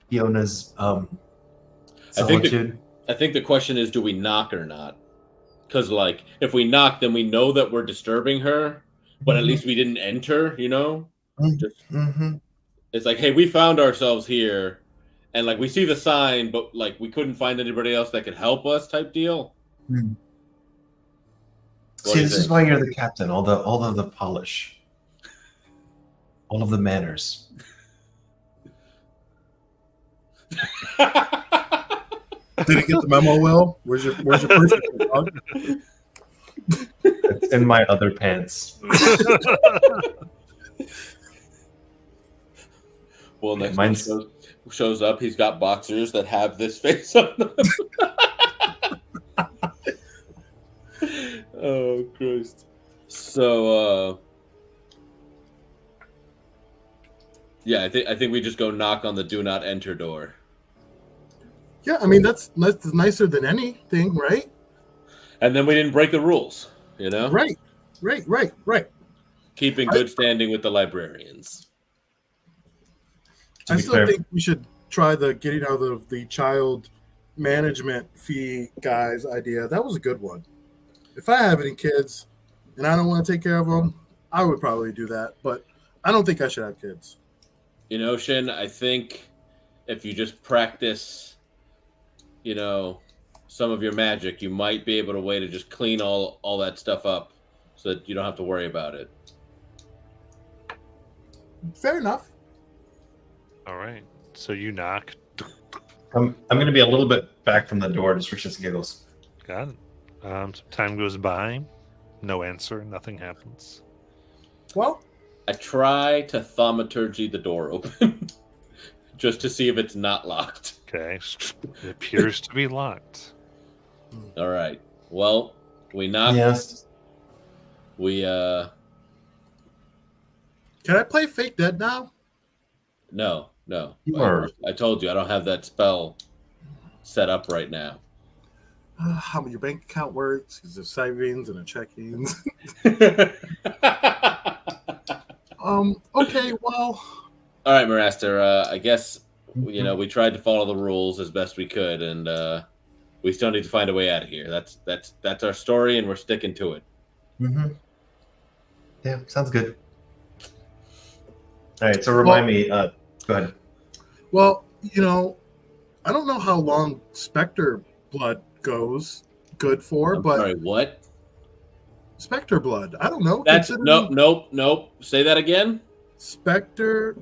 A: Fiona's solitude?
C: I think the question is, do we knock or not? Because, like, if we knock, then we know that we're disturbing her, but at least we didn't enter, you know?
A: Mm-hmm.
C: It's like, hey, we found ourselves here, and, like, we see the sign, but, like, we couldn't find anybody else that could help us type deal.
A: Mm.
C: What
A: See,
C: do you
A: this is
C: think?
A: why you're the captain. All of the polish, all of the manners.
D: Did you get the memo, Will? Where's your person, dog?
A: It's in my other pants.
C: Well, next
A: Mine's-
C: one shows up. He's got boxers that have this face on them. Oh, Christ. So, yeah, I think we just go knock on the do not enter door.
D: Yeah, I mean that's nicer than anything, right?
C: And then we didn't break the rules, you know?
D: Right.
C: Keeping good standing with the librarians.
A: To
D: I
A: be
D: still
A: clear,
D: think we should try the getting out of the child management fee guy's idea. That was a good one. If I have any kids and I don't want to take care of them, I would probably do that. But I don't think I should have kids.
C: You know, Shin, I think if you just practice, you know, some of your magic, you might be able to way to just clean all that stuff up so that you don't have to worry about it.
D: Fair enough.
B: All right. So you knock.
A: I'm going to be a little bit back from the door just for shits and giggles.
B: Got it. Some time goes by. No answer. Nothing happens.
D: Well,
C: I try to thaumaturgy the door open just to see if it's not locked.
B: Okay. It appears to be locked.
C: All right. Well, we knock.
A: Yes.
C: We
D: can I play Fake Dead now?
C: no.
A: You are.
C: I told you I don't have that spell set up right now.
D: How your bank account works? Is there savings and a checkings? Okay, well.
C: All right, Maraster. I guess we tried to follow the rules as best we could, and we still need to find a way out of here. That's our story, and we're sticking to it.
A: Mm-hmm. Yeah, sounds good. All right, so remind me. Go ahead.
D: Well, I don't know how long Spectre blood goes good for, but
C: Sorry, what?
D: Spectre blood. I don't know.
C: That's
D: considering
C: nope. Say that again.
D: Spectre.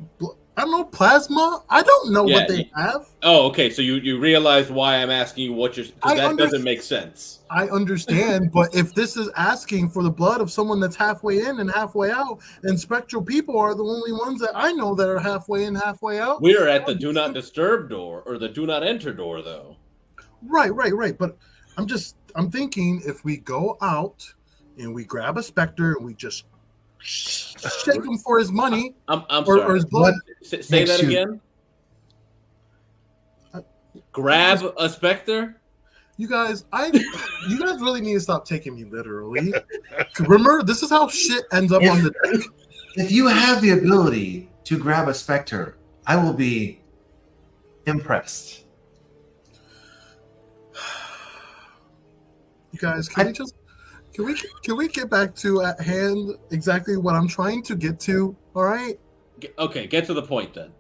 D: I don't know, plasma. I don't know what they have.
C: Oh, okay. So you realize why I'm asking you what you're. That doesn't make sense.
D: I understand, but if this is asking for the blood of someone that's halfway in and halfway out, and spectral people are the only ones that I know that are halfway in, halfway out.
C: We are at the do not disturb door or the do not enter door, though.
D: Right. But I'm thinking if we go out and we grab a specter and we just shake him for his money
C: I'm
D: or
C: sorry.
D: his blood.
C: Say that again. Grab a specter.
D: You guys really need to stop taking me literally. Remember, this is how shit ends up on the deck.
A: If you have the ability to grab a specter, I will be impressed.
D: You guys, can we get back to at hand exactly what I'm trying to get to? All right.
C: Okay, get to the point then.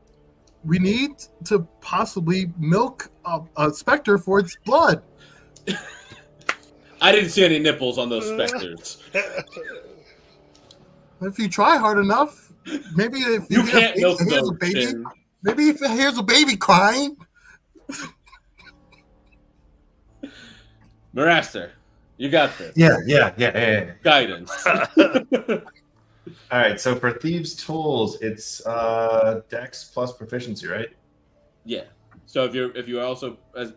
D: We need to possibly milk a specter for its blood.
C: I didn't see any nipples on those specters.
D: If you try hard enough, maybe if
C: You can't milk
D: here's a
C: those.
D: baby,
C: Finn.
D: maybe if here's a baby crying.
C: Maraster, you got this.
A: Yeah.
C: Guidance.
A: All right, so for Thieves' Tools, it's Dex plus proficiency, right?
C: Yeah. So if you're also did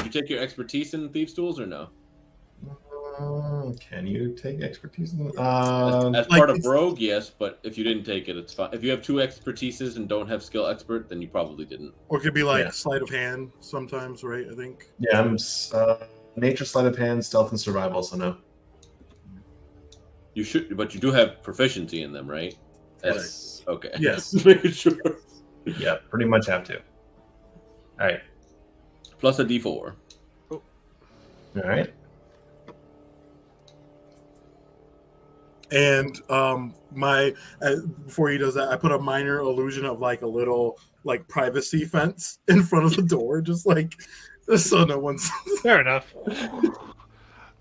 C: you take your expertise in Thieves' Tools or no?
A: Can you take expertise in
C: As part of Rogue, yes, but if you didn't take it, it's fine. If you have 2 expertises and don't have skill expert, then you probably didn't.
D: Or it could be like sleight of hand sometimes, right? I think.
A: Yeah, I'm nature, sleight of hand, stealth, and survival, so no.
C: You should, but you do have proficiency in them, right?
A: Yes.
C: Okay.
D: Yes.
C: Just making sure.
A: Yeah, pretty much have to. All right.
C: Plus a D4.
A: All right.
D: And before he does that, I put a minor illusion of like a little like privacy fence in front of the door, just like so no one's.
B: Fair enough.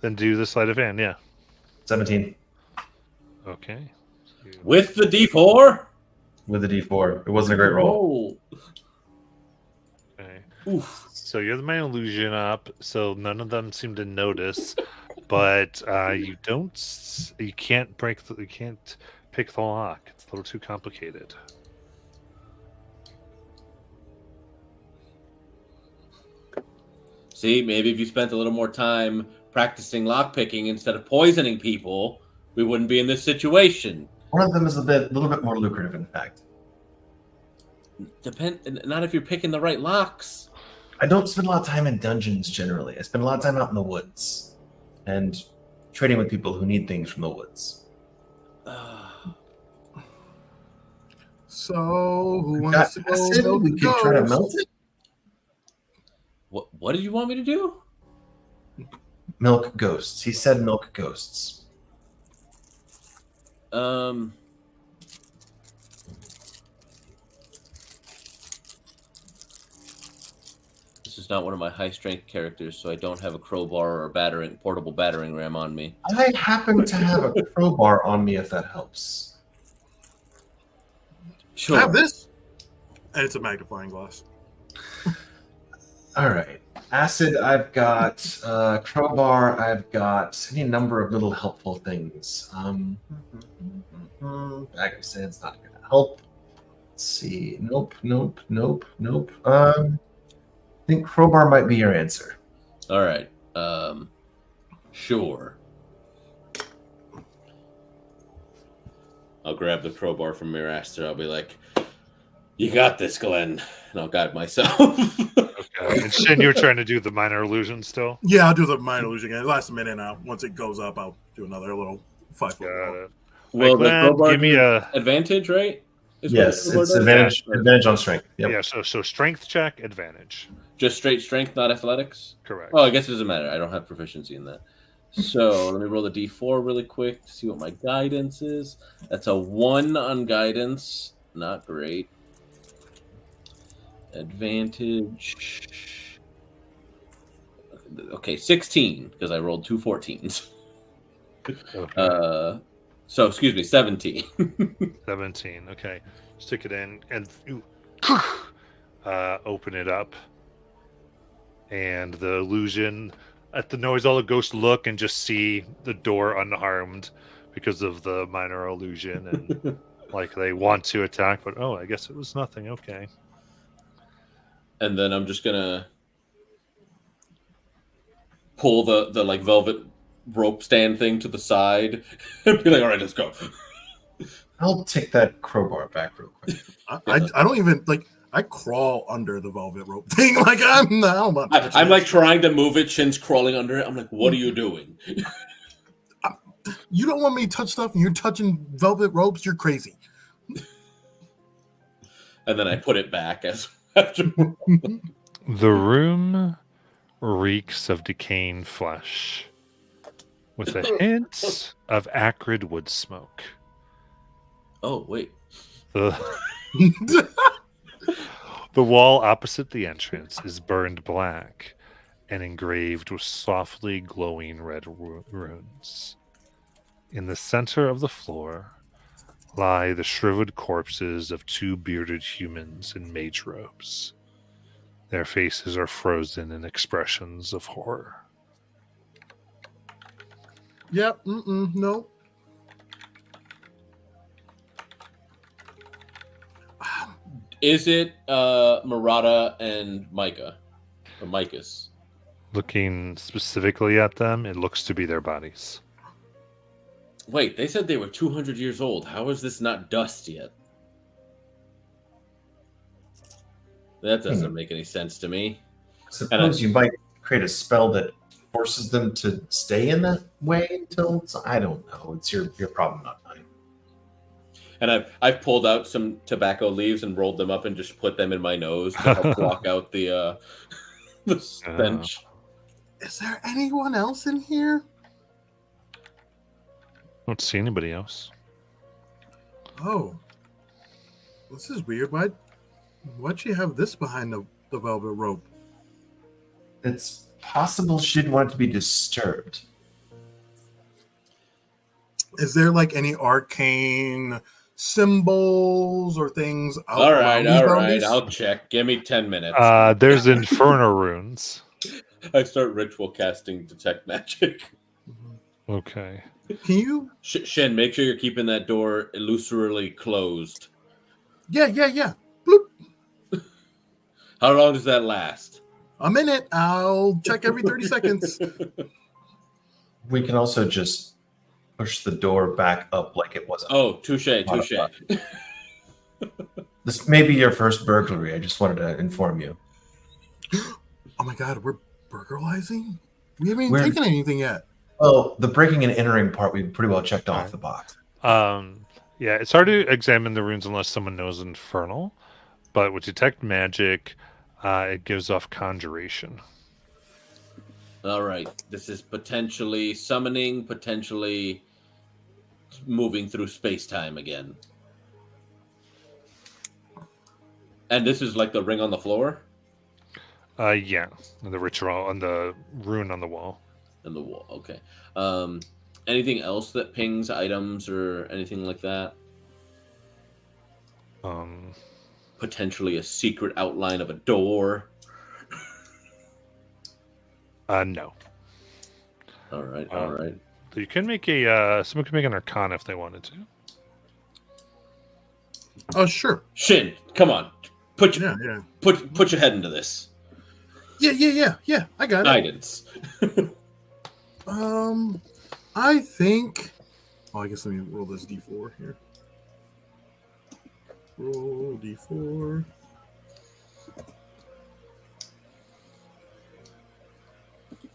B: Then do the sleight of hand, yeah.
A: 17
B: Okay.
C: With the D4?
A: with the D4. It wasn't a great roll.
C: Oh.
B: Okay.
C: Oof.
B: So you have the minor illusion up, so none of them seem to notice, but you can't pick the lock. It's a little too complicated.
C: See, maybe if you spent a little more time practicing lockpicking instead of poisoning people, we wouldn't be in this situation.
A: One of them is a little bit more lucrative, in fact.
C: Not if you're picking the right locks.
A: I don't spend a lot of time in dungeons generally. I spend a lot of time out in the woods and trading with people who need things from the woods.
D: So who wants to go?
A: Acid? We could try to melt it.
C: What did you want me to do?
A: Milk ghosts. He said milk ghosts.
C: This is not one of my high strength characters, so I don't have a crowbar or a portable battering ram on me.
A: I happen to have a crowbar on me, if that helps.
C: Sure.
D: I have this, and it's a magnifying glass.
A: All right. Acid, I've got crowbar. I've got any number of little helpful things. Bag of sand's not going to help. Let's see. Nope. I think crowbar might be your answer.
C: All right. Sure. I'll grab the crowbar from Miraster. I'll be like, "You got this, Glenn," and I'll guide myself.
B: Okay. And Shin, you're trying to do the minor illusion still?
D: Yeah, I'll do the minor illusion again. Last minute now. Once it goes up, I'll do another little 5 foot.
B: Got it.
C: Well, the
B: Glenn,
C: crowbar
B: give me a
C: advantage, right? Is what
A: Yes,
C: the crowbar
A: it's
C: does?
A: advantage.
C: Yeah.
A: Advantage on strength. Yep.
B: yeah. So strength check advantage.
C: Just straight strength, not athletics.
B: Correct.
C: Oh, I guess it doesn't matter. I don't have proficiency in that. So let me roll the d4 really quick to see what my guidance is. That's a 1 on guidance. Not great. Advantage. Okay, 16 because I rolled 2 14s.
B: Okay.
C: So excuse me, 17.
B: 17. Okay. Stick it in and you open it up. And the illusion, at the noise, all the ghosts look and just see the door unharmed because of the minor illusion. And like they want to attack, but oh, I guess it was nothing. Okay.
C: And then I'm just gonna pull the like velvet rope stand thing to the side and be like, all right, let's go.
A: I'll take that crowbar back real quick.
D: I don't even like. I crawl under the velvet rope thing. Like I'm now.
C: I'm like trying to move it. Shin's crawling under it. I'm like, what are you doing?
D: You don't want me to touch stuff, and you're touching velvet ropes. You're crazy.
C: And then I put it back as after.
B: The room reeks of decaying flesh with a hint of acrid wood smoke.
C: Oh wait.
B: The wall opposite the entrance is burned black and engraved with softly glowing red runes. In the center of the floor lie the shriveled corpses of 2 bearded humans in mage robes. Their faces are frozen in expressions of horror.
D: Yep. No.
C: Is it Murata and Micah? Or Micus?
B: Looking specifically at them, it looks to be their bodies.
C: Wait, they said they were 200 years old. How is this not dust yet? That doesn't make any sense to me.
A: Suppose you might create a spell that forces them to stay in that way until I don't know. It's your problem, not mine.
C: And I've pulled out some tobacco leaves and rolled them up and just put them in my nose to help block out the stench.
D: Is there anyone else in here?
B: Don't see anybody else.
D: Oh, this is weird. Why'd she have this behind the velvet rope?
A: It's possible she didn't want it to be disturbed.
D: Is there like any arcane symbols or things?
C: All right.
D: boundaries?
C: I'll check. Give me 10 minutes.
B: There's Inferno runes.
C: I start ritual casting detect magic.
B: Okay.
D: Can you?
C: Shen, make sure you're keeping that door illusorily closed.
D: Yeah. Bloop.
C: How long does that last?
D: A minute. I'll check every 30 seconds.
A: We can also just push the door back up like it was.
C: Oh, touche.
A: This may be your first burglary. I just wanted to inform you.
D: Oh my God, we're burglarizing? We haven't even taken anything yet.
A: Oh, the breaking and entering part we pretty well checked off the box.
B: Yeah, it's hard to examine the runes unless someone knows Infernal, but with detect magic, it gives off conjuration.
C: All right. This is potentially summoning, potentially moving through space-time again. And this is like the ring on the floor?
B: Yeah, the ritual on the rune on the wall.
C: And the wall, okay. Anything else that pings items or anything like that?
B: Um,
C: Potentially a secret outline of a door.
B: No.
C: All right, all right.
B: You can make a someone can make an Arcana if they wanted to.
D: Oh, sure.
C: Shin, come on, put your
D: Yeah.
C: put your head into this.
D: Yeah. I got it.
C: Guidance.
D: I think. Oh, I guess let me roll this d4 here. Roll d4.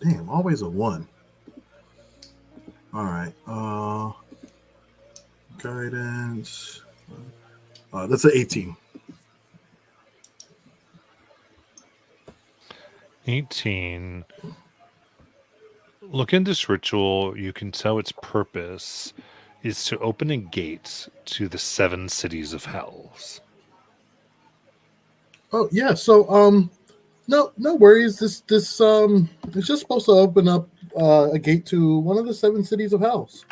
D: Damn, always a 1. All right. Guidance. That's an 18.
B: 18. Look in this ritual. You can tell its purpose is to open a gate to the 7 cities of hells.
D: Oh yeah. So no worries. This it's just supposed to open up a gate to one of the 7 cities of hells.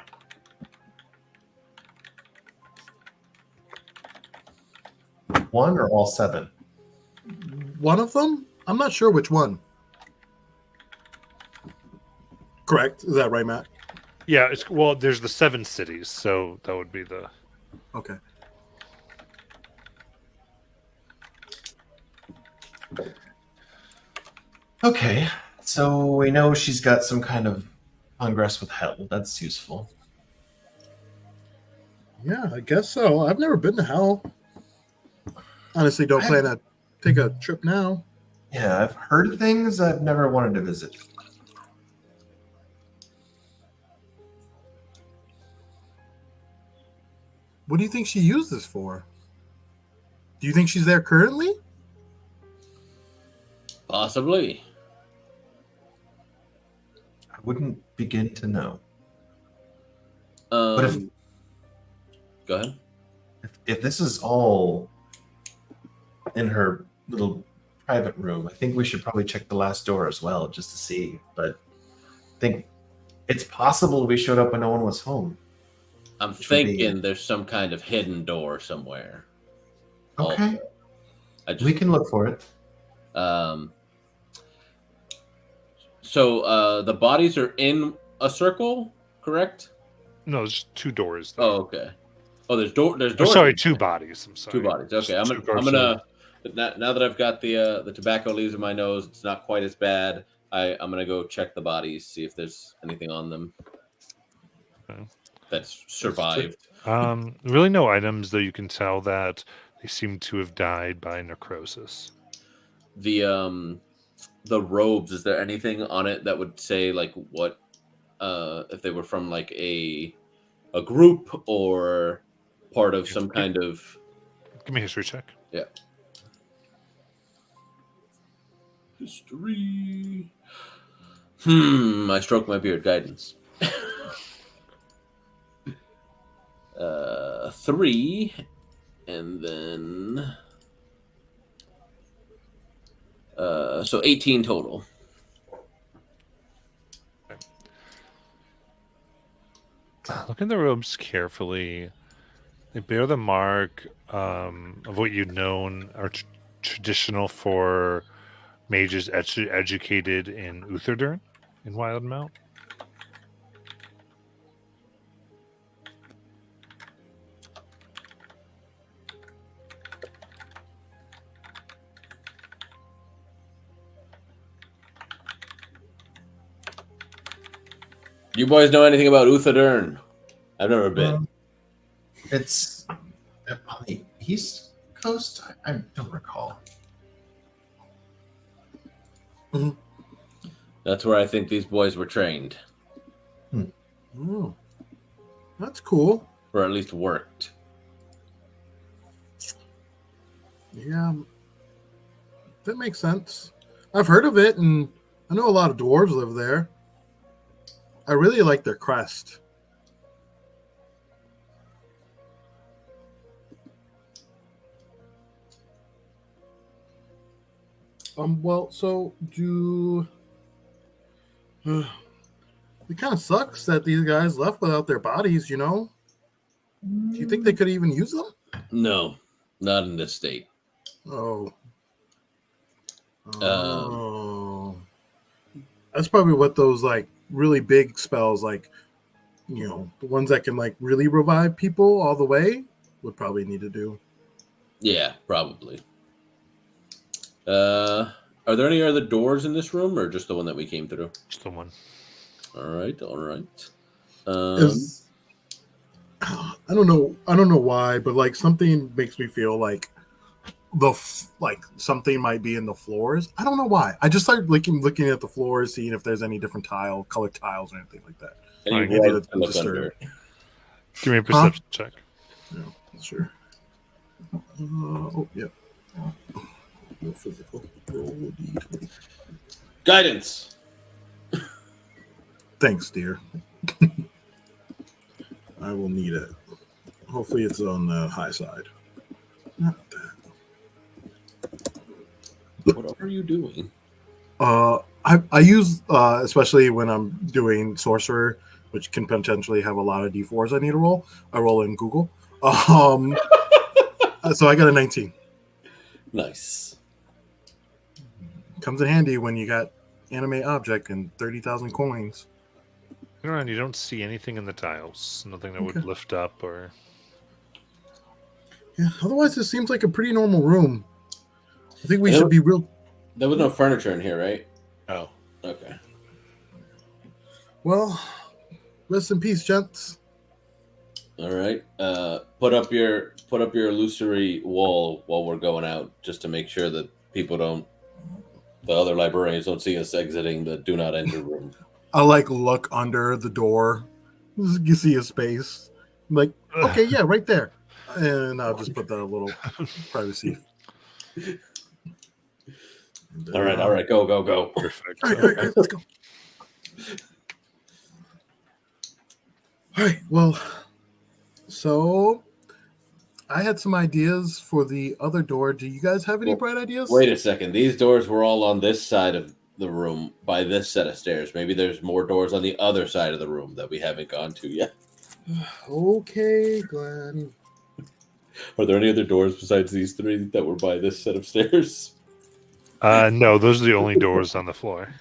A: One or all 7?
D: One of them? I'm not sure which one. Correct. Is that right, Matt?
B: Yeah, there's the 7 cities, so that would be the.
D: Okay.
A: Okay, so we know she's got some kind of congress with hell. That's useful.
D: Yeah, I guess so. I've never been to hell. Honestly, don't plan to take a trip now.
A: Yeah, I've heard things I've never wanted to visit.
D: What do you think she used this for? Do you think she's there currently?
C: Possibly.
A: I wouldn't begin to know.
C: But
A: if-
C: go ahead.
A: If this is all in her little private room, I think we should probably check the last door as well, just to see. But I think it's possible we showed up when no one was home.
C: I'm
A: Which would be-
C: thinking there's some kind of hidden door somewhere.
A: Okay,
C: Also.
A: we can look for it.
C: So the bodies are in a circle, correct?
B: No, there's 2 doors. There.
C: Oh, okay. Oh, there's doors.
B: Oh, sorry, 2 bodies. I'm sorry.
C: 2 bodies. Okay,
B: Just
C: I'm
B: 2 doors
C: gonna now that I've got the tobacco leaves in my nose, it's not quite as bad. I'm gonna go check the bodies, see if there's anything on them
B: Okay.
C: that's survived.
B: Really no items, though you can tell that they seem to have died by necrosis.
C: The robes, is there anything on it that would say like what if they were from like a group or part of some kind of
B: Give me a history check.
C: history? I stroked my beard. Guidance. 3, and then so 18 total.
B: Look at the robes carefully. They bear the mark of what you've known are traditional for mages educated in Utherdurn, in Wildmount.
C: You boys know anything about Utherdurn? I've never been.
A: It's on the East Coast? I don't recall.
C: That's where I think these boys were trained,
D: Oh, that's cool.
C: or at least worked.
D: Yeah, that makes sense. I've heard of it, and I know a lot of dwarves live there. I really like their crest. Well, so do it kind of sucks that these guys left without their bodies, you know? Do you think they could even use them?
C: No, not in this state.
D: Oh. Oh. That's probably what those like really big spells, like the ones that can like really revive people all the way, would probably need to do.
C: Yeah, probably. Are there any other doors in this room, or just the one that we came through?
B: Just the one.
C: All right, all right.
D: Is I don't know why, but like something makes me feel like like something might be in the floors. I don't know why. I just started looking at the floors, seeing if there's any different colored tiles or anything like that.
C: Any
B: Alright,
C: red
D: that's
C: to look
D: disturbed.
C: under?
B: Give me a perception check.
D: Yeah, sure. Oh, yeah. No physical. Roll D20.
C: Guidance.
D: Thanks, dear. I will need it. Hopefully, it's on the high side. Not that.
C: What are you doing?
D: I use especially when I'm doing sorcerer, which can potentially have a lot of d4s I need to roll. I roll in Google. So I got a 19.
C: Nice.
D: Comes in handy when you got animate object and 30,000 coins.
B: Around, you don't see anything in the tiles. Nothing that would
D: Okay.
B: lift up or.
D: Yeah. Otherwise, this seems like a pretty normal room. I think we should be real.
C: There was no furniture in here, right?
B: Oh.
C: Okay.
D: Well, rest in peace, gents.
C: All right. Put up your illusory wall while we're going out, just to make sure that the other librarians don't see us exiting the do not enter room.
D: I like look under the door. You see a space. I'm like, okay, yeah, right there. And I'll just put that little privacy.
C: All right. Go.
B: Perfect.
D: All right, let's go. All right, well, so I had some ideas for the other door. Do you guys have any bright ideas?
C: Wait a second. These doors were all on this side of the room by this set of stairs. Maybe there's more doors on the other side of the room that we haven't gone to yet.
D: Okay, Glenn.
C: Are there any other doors besides these three that were by this set of stairs?
B: No, those are the only doors on the floor.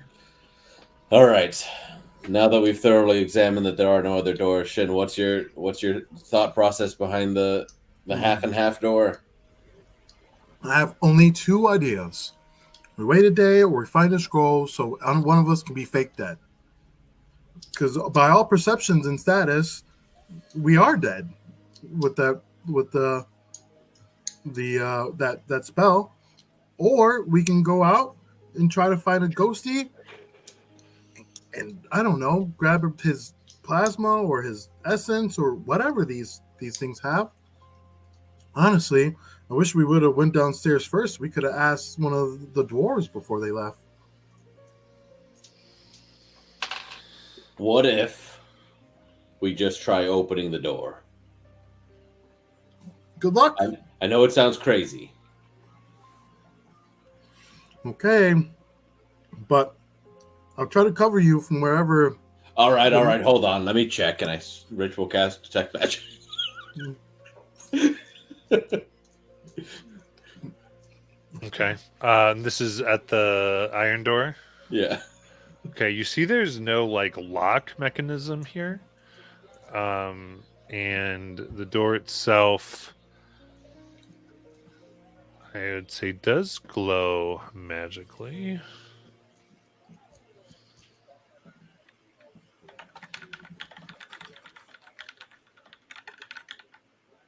C: All right. Now that we've thoroughly examined that there are no other doors, Shin, what's your thought process behind the half and half door?
D: I have only two ideas. We wait a day or we find a scroll so one of us can be fake dead. Because by all perceptions and status, we are dead with that spell. Or we can go out and try to find a ghosty and I don't know, grab his plasma or his essence or whatever these things have. Honestly, I wish we would have went downstairs first. We could have asked one of the dwarves before they left.
C: What if we just try opening the door?
D: Good luck.
C: I know it sounds crazy.
D: Okay, but I'll try to cover you from wherever.
C: All right. Hold on. Let me check. Can I ritual cast detect magic?
B: Okay. This is at the iron door.
C: Yeah.
B: Okay, you see there's no like lock mechanism here. And the door itself, I would say, does glow magically.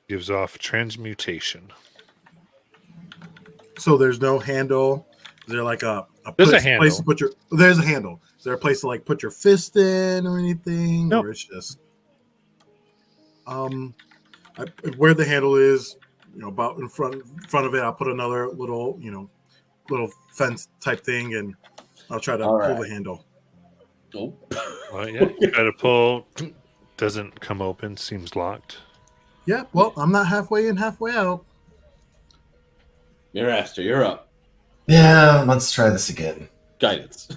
B: Gives off transmutation.
D: So there's no handle. Is there like a
B: There's a
D: place
B: handle.
D: to put your? There's a handle. Is there a place to like put your fist in or anything?
B: Nope.
D: Or it's just where the handle is, about in front of it. I'll put another little fence type thing, and I'll try to
C: All
D: pull
C: right.
D: the handle.
C: Oh.
B: Well, yeah, you try to pull. Doesn't come open. Seems locked.
D: Yeah. Well, I'm not halfway in, halfway out.
C: Miraster, you're up.
A: Yeah, let's try this again.
C: Guidance.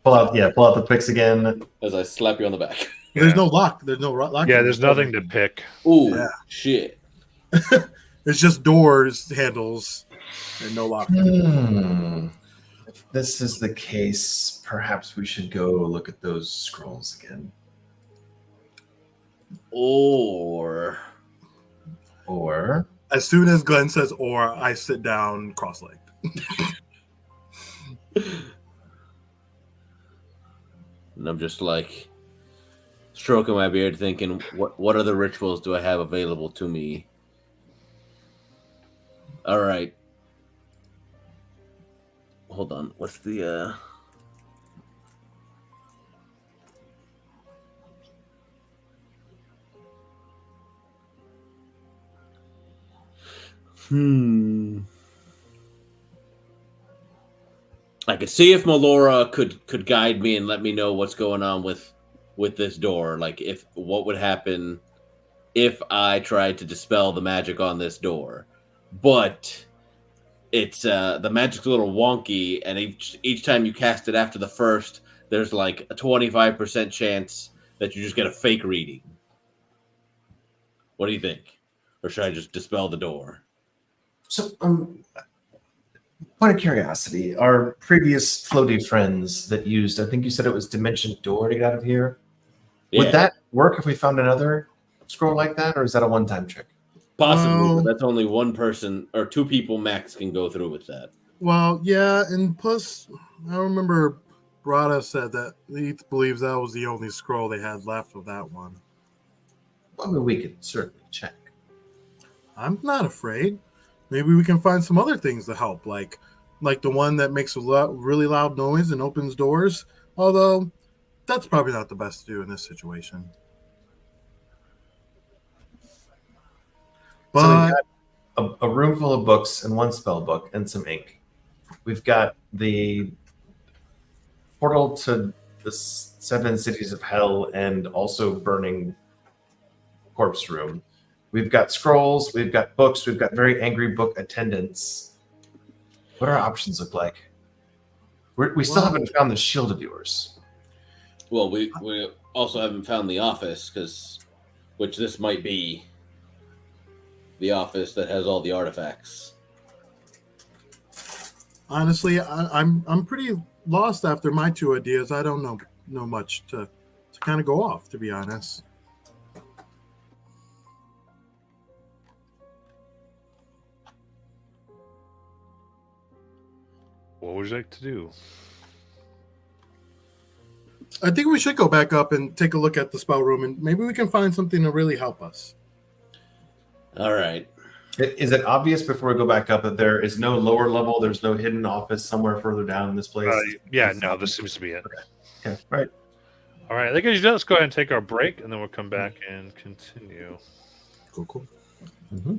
A: Pull out the picks again.
C: As I slap you on the back.
D: There's
B: Yeah.
D: no lock. There's no lock.
B: Yeah, there's nothing to pick.
C: Ooh,
D: Yeah.
C: shit.
D: It's just doors, handles, and no lock.
A: this is the case, perhaps we should go look at those scrolls again.
C: Or
D: As soon as Glenn says "or," I sit down cross-legged.
C: and I'm just like stroking my beard, thinking, what other rituals do I have available to me? All right. Hold on. What's the I could see if Melora could guide me and let me know what's going on with this door. Like, if what would happen if I tried to dispel the magic on this door. But it's the magic's a little wonky, and each time you cast it after the first, there's like a 25% chance that you just get a fake reading. What do you think? Or should I just dispel the door?
A: So, point of curiosity, our previous floaty friends that used, I think you said it was Dimension Door to get out of here.
C: Yeah,
A: Would that work if we found another scroll like that, or is that a one-time trick?
C: possibly,
D: Well-
C: but that's only one person or two people max can go through with that.
D: Well, yeah, and plus, I remember Brada said that he believes that was the only scroll they had left of that one.
A: Well, I mean, we could certainly check.
D: I'm not afraid. Maybe we can find some other things to help, like the one that makes a really loud noise and opens doors. Although that's probably not the best to do in this situation.
A: So
D: But
A: we've got a room full of books and one spell book and some ink. We've got the portal to the seven cities of hell and also burning corpse room. We've got scrolls, we've got books, we've got very angry book attendants. What do our options look like? We still
D: Well-
A: haven't found the shield of yours.
C: Well, we also haven't found the office, which this might be the office that has all the artifacts.
D: honestly, I'm pretty lost after my two ideas. I don't know much to kind of go off, to be honest.
B: What would you like to do?
D: I think we should go back up and take a look at the spell room, and maybe we can find something to really help us.
C: All right.
A: Is it obvious before we go back up that there is no lower level, there's no hidden office somewhere further down in this place?
B: Yeah, no, this seems to be it.
A: Okay, right.
B: All right, I think let's go ahead and take our break, and then we'll come back and continue.
D: Cool.
A: Mm-hmm.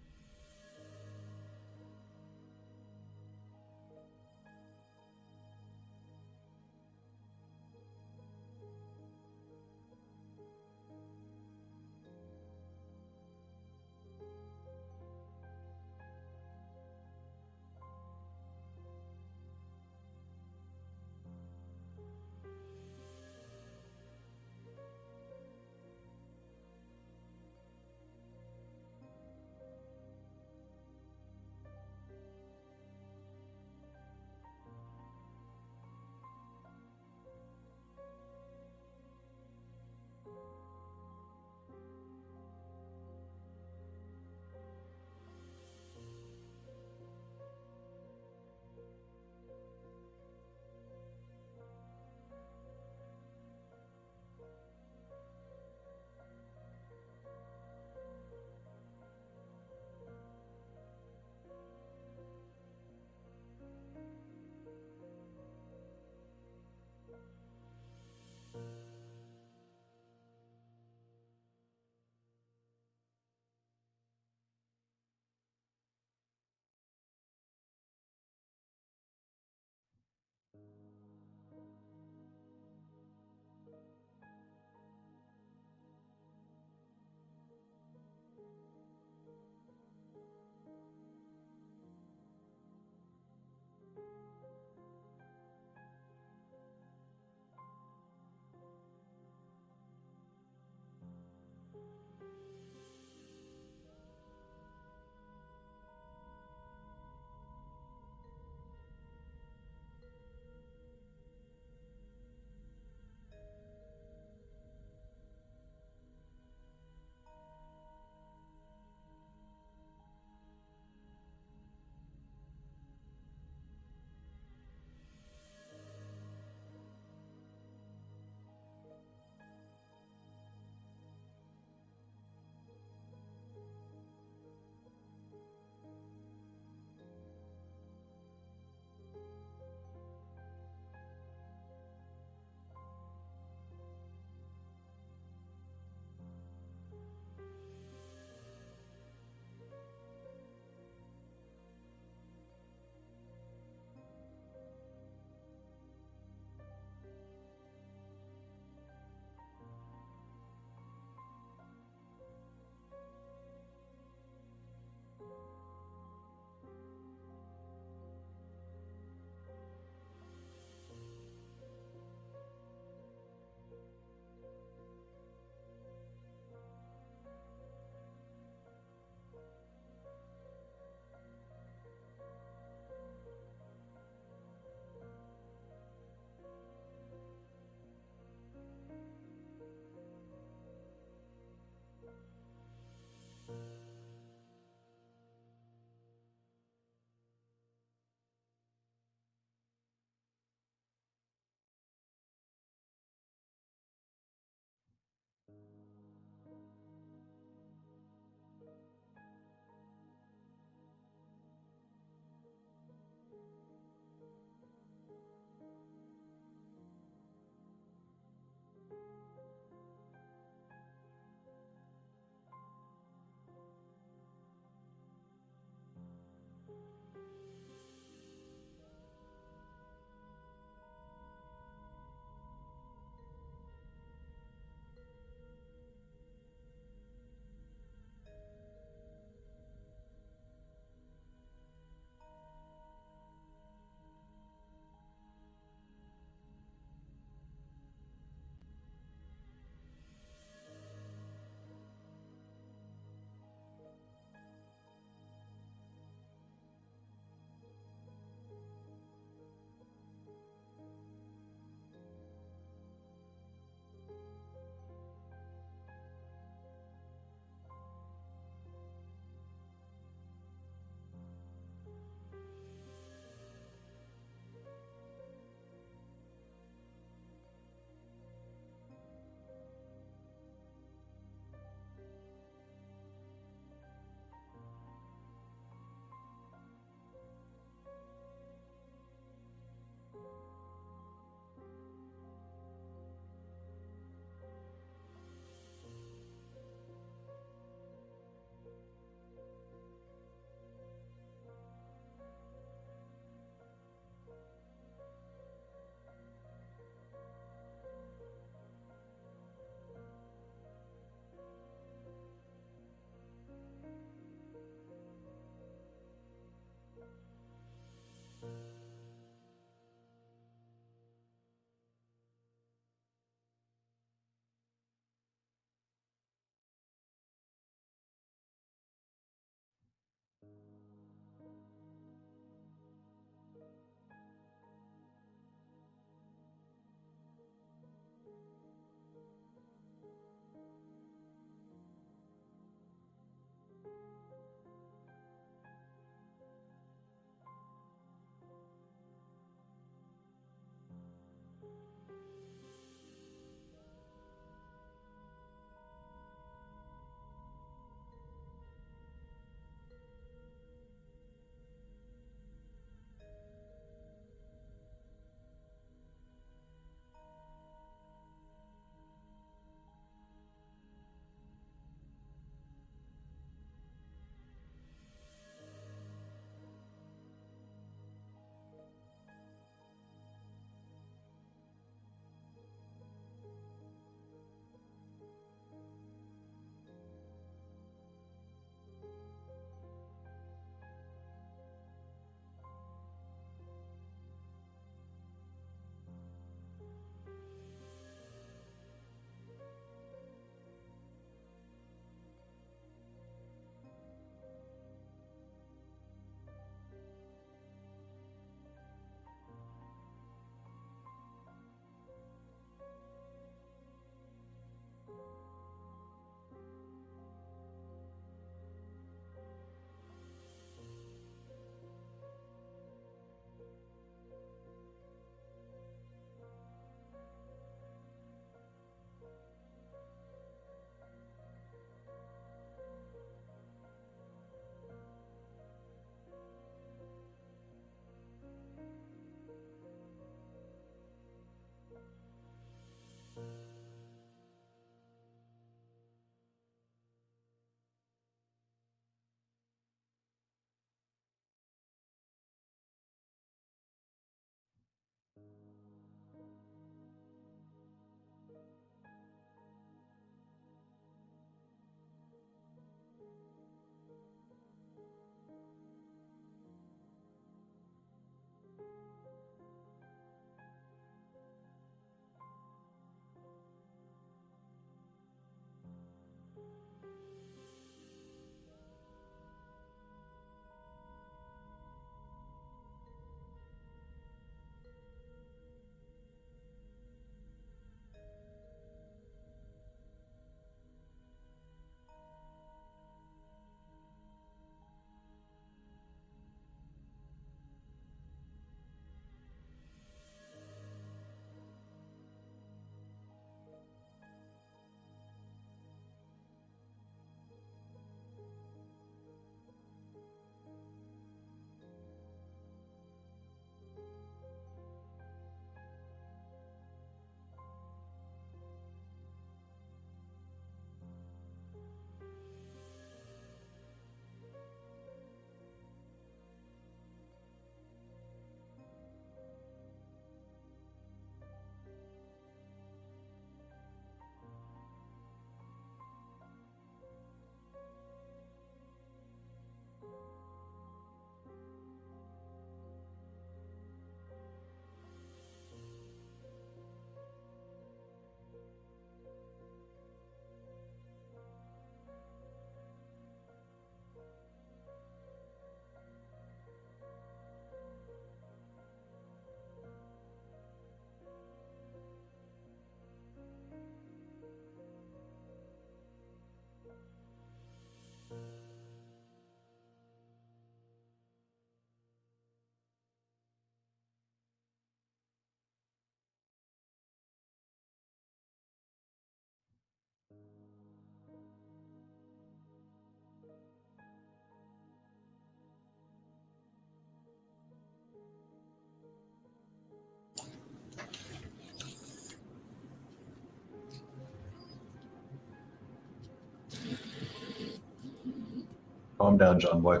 A: Calm down, John boy.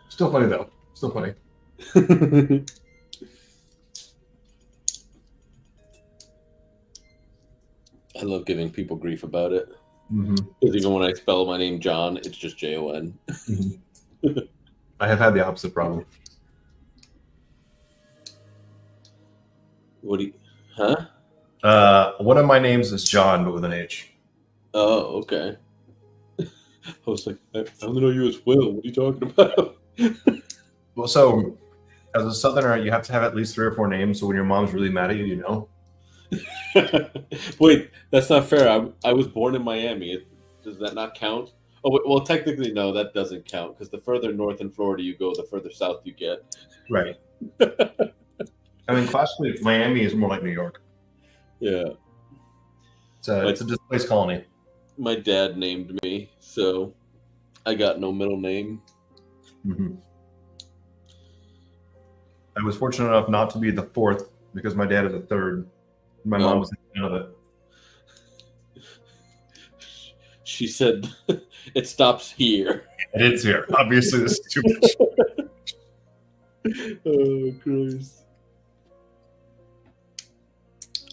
A: Still funny though. Still funny.
C: I love giving people grief about it.
A: Mm-hmm.
C: Because even when I spell my name John, it's just Jon.
A: Mm-hmm. I have had the opposite problem.
C: What do you? Huh?
A: One of my names is John, but with an H.
C: Oh, okay. I was like, I only know you as Will. What are you talking about?
A: Well, so as a Southerner, you have to have at least 3 or 4 names. So when your mom's really mad at you, you know.
C: Wait, that's not fair. I was born in Miami. Does that not count? Oh, wait, well, technically, no, that doesn't count because the further north in Florida you go, the further south you get.
A: Right. I mean, classically, Miami is more like New York.
C: Yeah.
A: It's a displaced colony.
C: My dad named me, so I got no middle name.
A: Mm-hmm. I was fortunate enough not to be the 4th because my dad is the 3rd. My mom was none of it.
C: She said, "It stops here."
A: It is here. Obviously, this is too much.
C: Oh, Christ.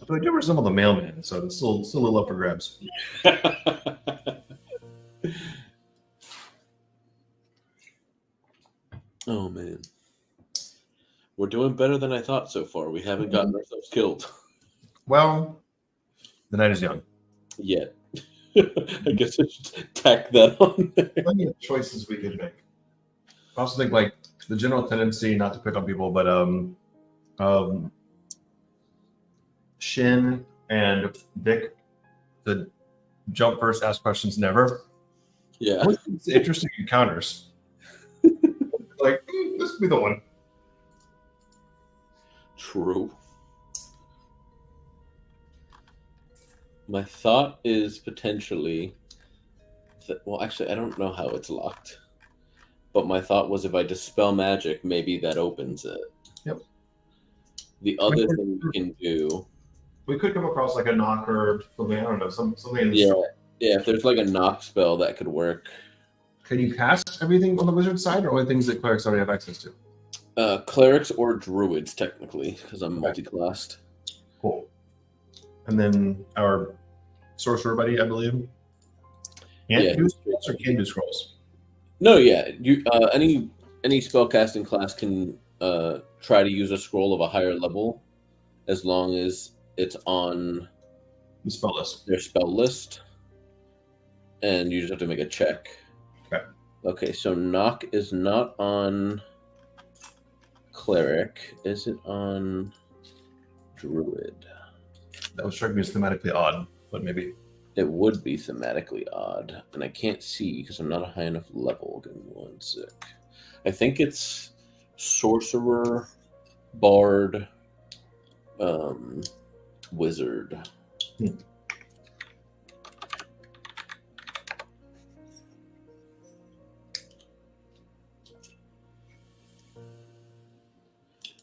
A: But I do resemble the mailman, so it's still a little up for grabs.
C: Oh, man. We're doing better than I thought so far. We haven't gotten ourselves killed.
A: Well, the night is young.
C: Yet. I guess I should tack that on there.
A: Plenty of choices we could make. I also think, like, the general tendency, not to pick on people, but Shin and Dick, the jump first, ask questions never.
C: Yeah.
A: It's interesting encounters. Like, this would be the one.
C: True. My thought is potentially that, well, actually, I don't know how it's locked. But my thought was if I dispel magic, maybe that opens it.
A: Yep.
C: The other thing we can do.
A: We could come across like a knock or something. I don't know. Something in the
C: Yeah.
A: store.
C: Yeah, if there's like a knock spell, that could work.
A: Can you cast everything on the wizard side or only things that clerics already have access to?
C: Clerics or druids, technically, because I'm multi-classed.
A: Cool. And then our sorcerer buddy, I believe. Can't do scrolls or can do scrolls?
C: No, yeah. You any spellcasting class can try to use a scroll of a higher level as long as it's on
A: The spell list.
C: their spell list. And you just have to make a check.
A: Okay.
C: Okay, so knock is not on cleric. Is it on druid?
A: That would strike me as thematically odd, but maybe.
C: It would be thematically odd, and I can't see because I'm not a high enough level. Give me 1 sec. I think it's sorcerer, bard, wizard.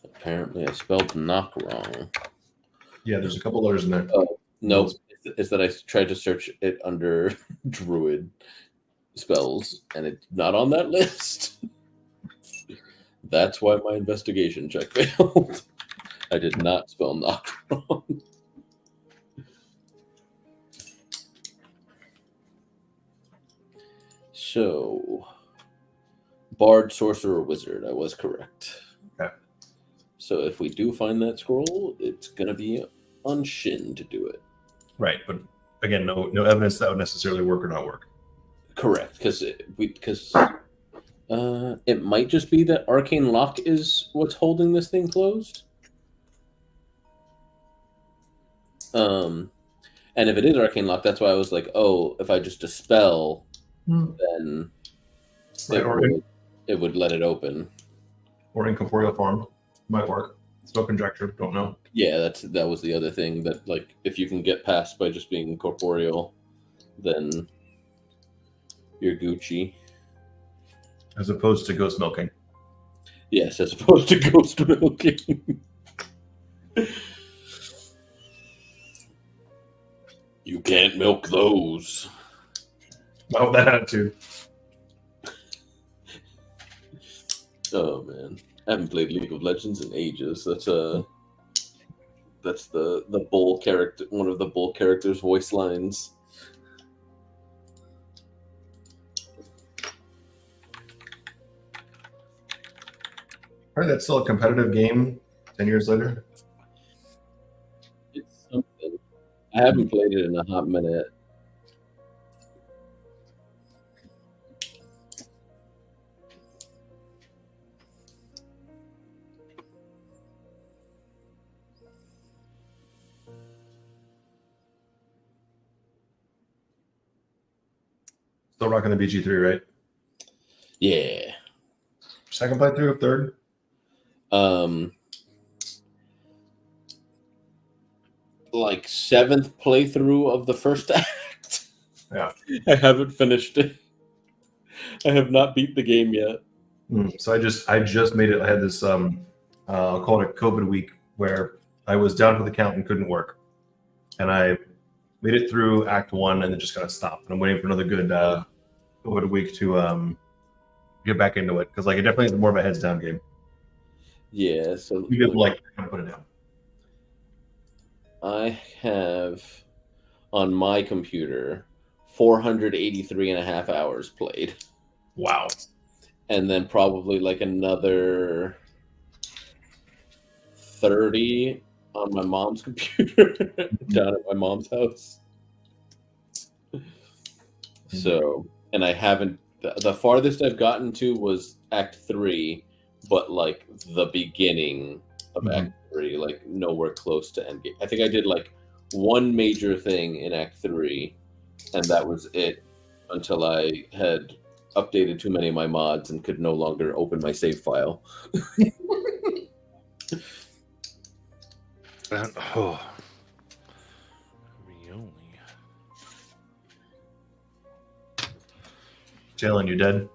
C: Apparently, I spelled knock wrong.
A: Yeah, there's a couple letters in there.
C: Oh, no. It's that I tried to search it under druid spells, and it's not on that list. That's why my investigation check failed. I did not spell knock wrong. So, bard, sorcerer, wizard. I was correct.
A: Okay.
C: So if we do find that scroll, it's going to be on Shin to do it.
A: Right, but again, no evidence that would necessarily work or not work.
C: Correct, because it might just be that arcane lock is what's holding this thing closed. And if it is arcane lock, that's why I was like, oh, if I just dispel, then it would let it open.
A: Or incorporeal form might work. Still conjecture, don't know.
C: Yeah, that was the other thing that, like, if you can get past by just being corporeal, then you're Gucci.
A: As opposed to ghost milking.
C: Yes, as opposed to ghost milking. You can't milk those.
A: Oh, that attitude.
C: Oh man, I haven't played League of Legends in ages. That's the bull character, one of the bull characters' voice lines.
A: Right, that's still a competitive game 10 years later.
C: It's something. I haven't played it in a hot minute.
A: Still rocking the BG3, right?
C: Yeah.
A: Second playthrough, third?
C: Like 7th playthrough of the first act.
A: Yeah.
C: I haven't finished it. I have not beat the game yet.
A: So I just made it. I had this I'll call it a COVID week where I was down for the count and couldn't work, and I made it through Act 1 and then just kind of stopped. And I'm waiting for another good COVID week to get back into it, because like it definitely is more of a heads down game.
C: Yeah, so
A: You get like put it down.
C: I have on my computer 483 and a half hours played.
A: Wow.
C: And then probably like another 30 on my mom's computer down at my mom's house. So, and I haven't, the farthest I've gotten to was Act 3, but like the beginning of Act 3, like nowhere close to Endgame. I think I did like one major thing in Act 3, and that was it until I had updated too many of my mods and could no longer open my save file.
A: Jalen, you dead?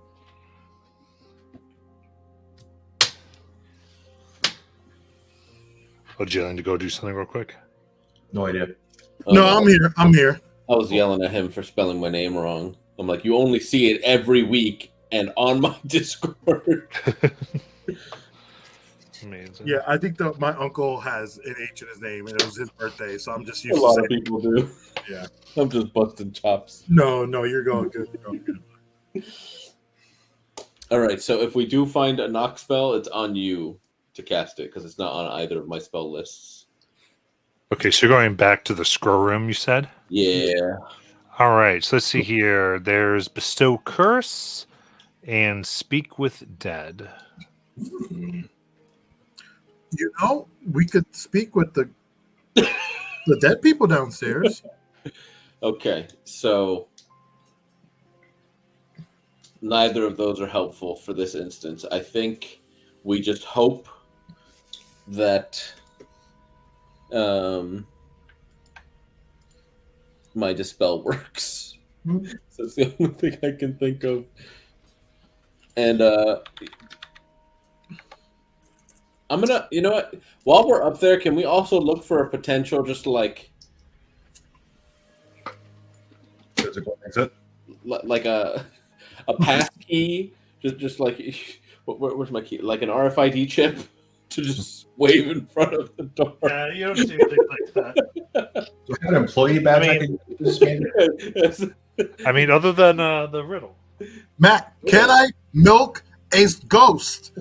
B: Oh, Jalen, to go do something real quick.
A: No idea.
D: No, I'm here. I'm here.
C: I was yelling at him for spelling my name wrong. I'm like, you only see it every week and on my Discord.
B: Amazing.
D: Yeah, I think that my uncle has an H in his name, and it was his birthday, so I'm just
C: A
D: used to
C: lot
D: saying.
C: of people do.
D: Yeah.
C: I'm just busting chops.
D: No, you're going good. You're going good.
C: All right, so if we do find a knock spell, it's on you to cast it because it's not on either of my spell lists.
B: Okay, so you're going back to the scroll room, you said?
C: Yeah.
B: All right, so let's see here. There's Bestow Curse and Speak with Dead.
D: You know, we could speak with the dead people downstairs.
C: Okay, so neither of those are helpful for this instance. I think we just hope that my dispel works. So that's the only thing I can think of. And I'm gonna, you know what? While we're up there, can we also look for a potential, just like
A: Physical exit.
C: like a pass key, just like where's my key? Like an RFID chip to just wave in front of the door.
B: Yeah, you don't do things like that.
A: So I got an employee badge.
B: I
A: I can use this game?
B: I mean, other than the riddle.
D: Matt, can I milk a ghost?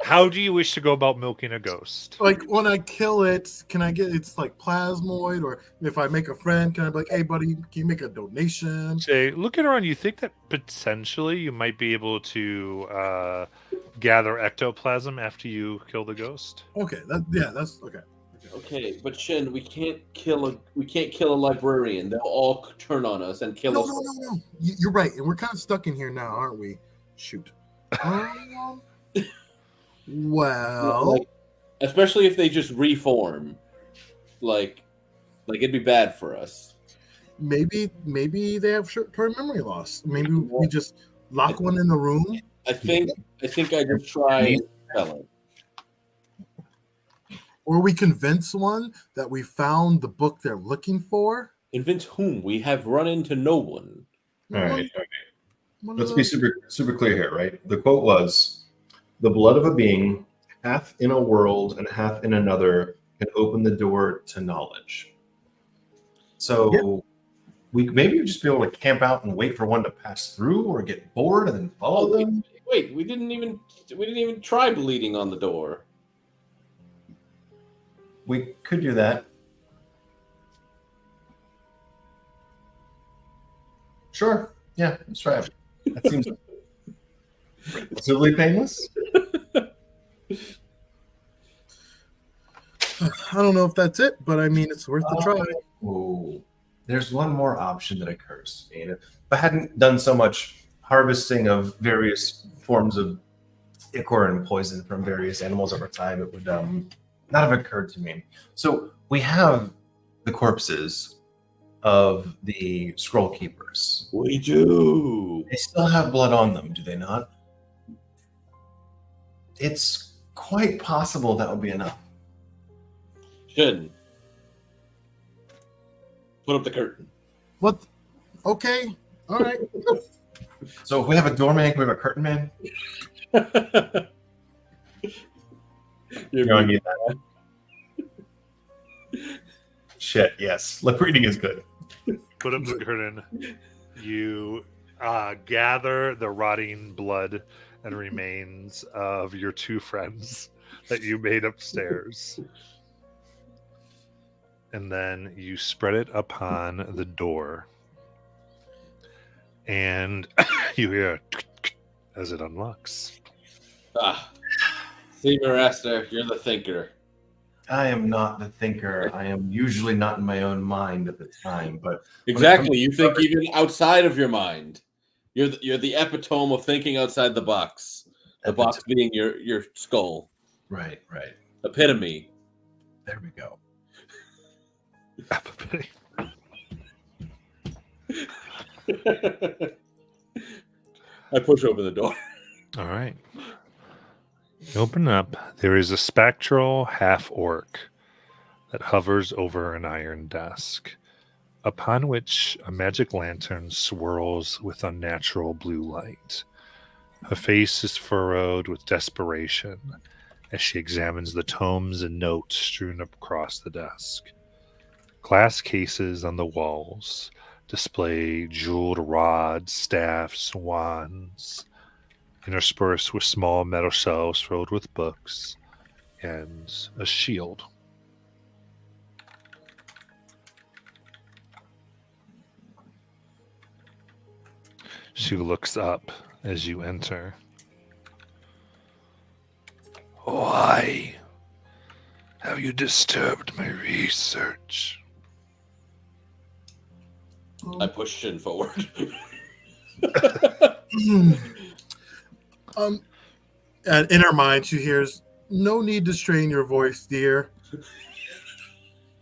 B: How do you wish to go about milking a ghost?
D: Like when I kill it, can I get it's like plasmoid, or if I make a friend, can I be like, hey buddy, can you make a donation?
B: Say, looking around, you think that potentially you might be able to gather ectoplasm after you kill the ghost?
D: Okay, that's okay.
C: Okay, but Shin, we can't kill a librarian. They'll all turn on us and kill us.
D: No. You're right, and we're kind of stuck in here now, aren't we? Shoot. Well,
C: Like, especially if they just reform, like it'd be bad for us.
D: maybe they have short-term memory loss. Maybe we just lock one in the room.
C: I think I just try and tell him.
D: Or we convince one that we found the book they're looking for.
C: Convince whom? We have run into no one.
A: All right.
D: One
A: Let's
D: of
A: be
D: the-
A: super clear here, right? The quote was, "The blood of a being, half in a world and half in another, can open the door to knowledge." So we maybe just be able to camp out and wait for one to pass through, or get bored and then follow them.
C: Wait, we didn't even try bleeding on the door.
A: We could do that. Sure. Yeah, let's try it. That seems relatively painless.
D: I don't know if that's it, but I mean, it's worth a try.
A: Oh, there's one more option that occurs to me. And if I hadn't done so much harvesting of various forms of ichor and poison from various animals over time, it would not have occurred to me. So we have the corpses of the scroll keepers.
C: We do.
A: They still have blood on them, do they not? It's quite possible that would be enough.
C: Shouldn't. Put up the curtain.
D: What? Okay. All right.
A: So if we have a doorman, can we have a curtain man?
C: You're
A: No, I need that. Shit, yes. Lip reading is good.
B: Put up the curtain. You gather the rotting blood and remains of your two friends that you made upstairs. And then you spread it upon the door. And you hear as it unlocks.
C: See, Marester, you're the thinker.
A: I am not the thinker. I am usually not in my own mind at the time, but
C: Exactly. You think even outside of your mind. You're the epitome of thinking outside the box. The box being your skull.
A: right.
C: Epitome.
A: There we go.
C: I push open the door.
B: All right. You open up. There is a spectral half-orc that hovers over an iron desk, upon which a magic lantern swirls with unnatural blue light. Her face is furrowed with desperation as she examines the tomes and notes strewn across the desk. Glass cases on the walls display jeweled rods, staffs, wands, interspersed with small metal shelves filled with books and a shield. She looks up as you enter. Why have you disturbed my research?
C: I push Shin forward.
D: And in her mind, she hears, "No need to strain your voice, dear.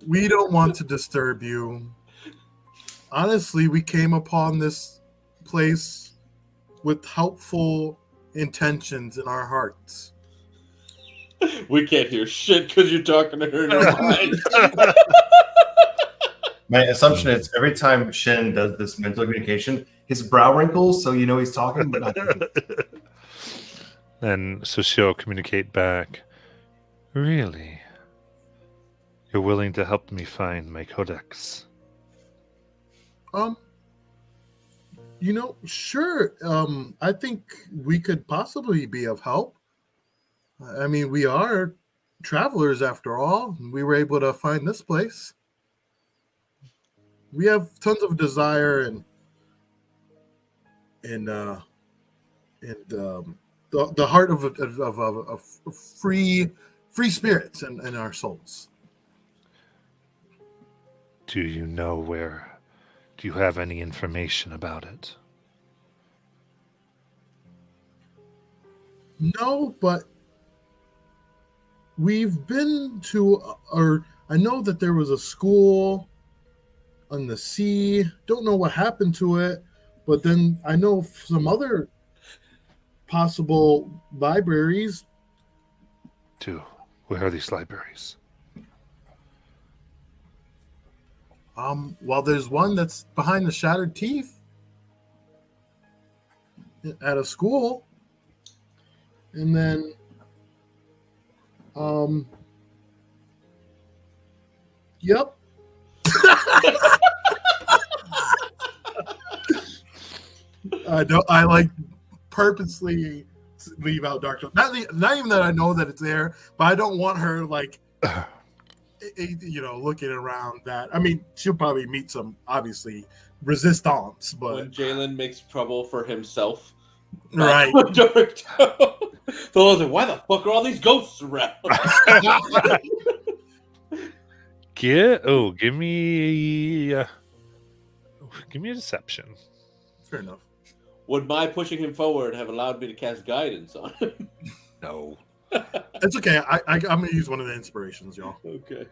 D: We don't want to disturb you. Honestly, we came upon this place with helpful intentions in our hearts."
C: We can't hear shit because you're talking to her in her mind.
A: My assumption is every time Shin does this mental communication, his brow wrinkles, so you know he's talking, but not thinking.
B: And so she'll communicate back. Really? You're willing to help me find my codex?
D: Sure. I think we could possibly be of help. I mean, we are travelers after all. We were able to find this place. We have tons of desire and the heart of free spirits in our souls.
B: Do you know where? Do you have any information about it?
D: No, but we've been to, or I know that there was a school on the sea. Don't know what happened to it, but then I know some other possible libraries.
B: Where are these libraries?
D: Well, there's one that's behind the shattered teeth at a school, and then yep. I don't. I like purposely leave out Dark Tome. Not even that I know that it's there, but I don't want her like, looking around that. I mean, she'll probably meet some obviously resistance, but
C: When Jalen makes trouble for himself.
D: right.
C: Dark Tome. So I was like, why the fuck are all these ghosts around?
B: Give me a deception.
D: Fair enough.
C: Would my pushing him forward have allowed me to cast guidance on him?
B: No.
D: It's okay. I'm gonna use one of the inspirations, y'all.
C: Okay.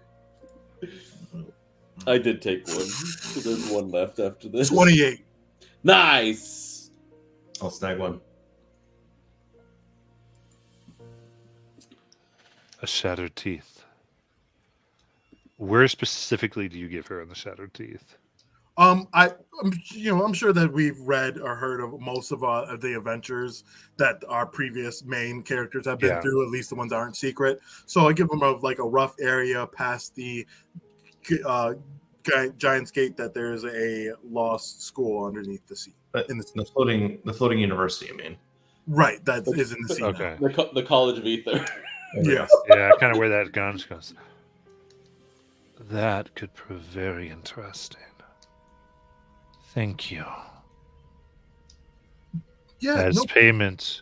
C: I did take one. So there's one left after this.
D: 28.
C: Nice.
A: I'll snag one.
B: A shattered teeth. Where specifically do you give her on the shattered teeth?
D: I'm sure that we've read or heard of most of the adventures that our previous main characters have been through. At least the ones that aren't secret. So I give them a rough area past the Giant's Gate that there's a lost school underneath the sea. In
A: The floating university, you mean?
D: Right, that is in the sea.
B: Okay.
C: The College of Ether.
D: Yes.
B: Yeah, kind of where that gun goes. That could prove very interesting. Thank you.
D: Yeah.
B: As payment,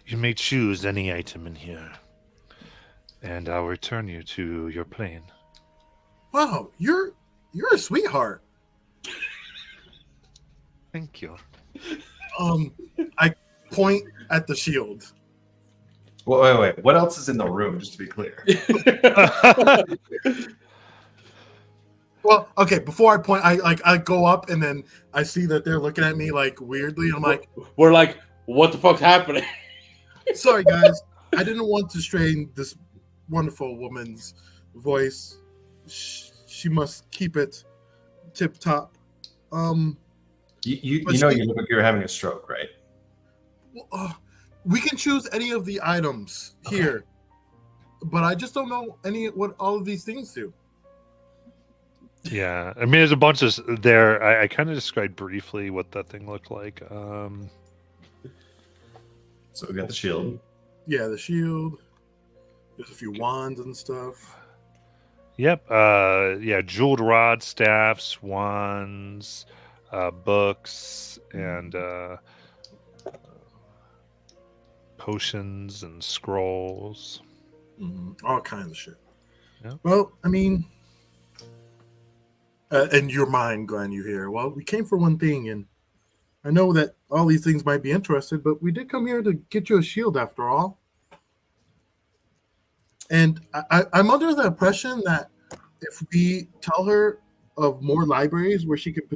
B: you may choose any item in here, and I'll return you to your plane.
D: Wow, you're a sweetheart.
B: Thank you.
D: I point at the shield.
A: Wait. What else is in the room? Just to be clear.
D: Well, okay. Before I point, I go up and then I see that they're looking at me like weirdly. I'm like,
C: we're like, what the fuck's happening?
D: sorry guys, I didn't want to strain this wonderful woman's voice. She must keep it tip top.
A: You look like you're having a stroke, right?
D: We can choose any of the items here, but I just don't know what all of these things do.
B: Yeah, I mean, there's a bunch of there. I kind of described briefly what that thing looked like.
A: So we got the shield.
D: Yeah, the shield. There's a few wands and stuff.
B: Yep. Jeweled rod, staffs, wands, books, and potions and scrolls.
D: All kinds of shit.
B: Yeah.
D: Well, I mean, and your mind, Glenn, you hear. Well, we came for one thing, and I know that all these things might be interested, but we did come here to get you a shield after all. And I'm under the impression that if we tell her of more libraries where she could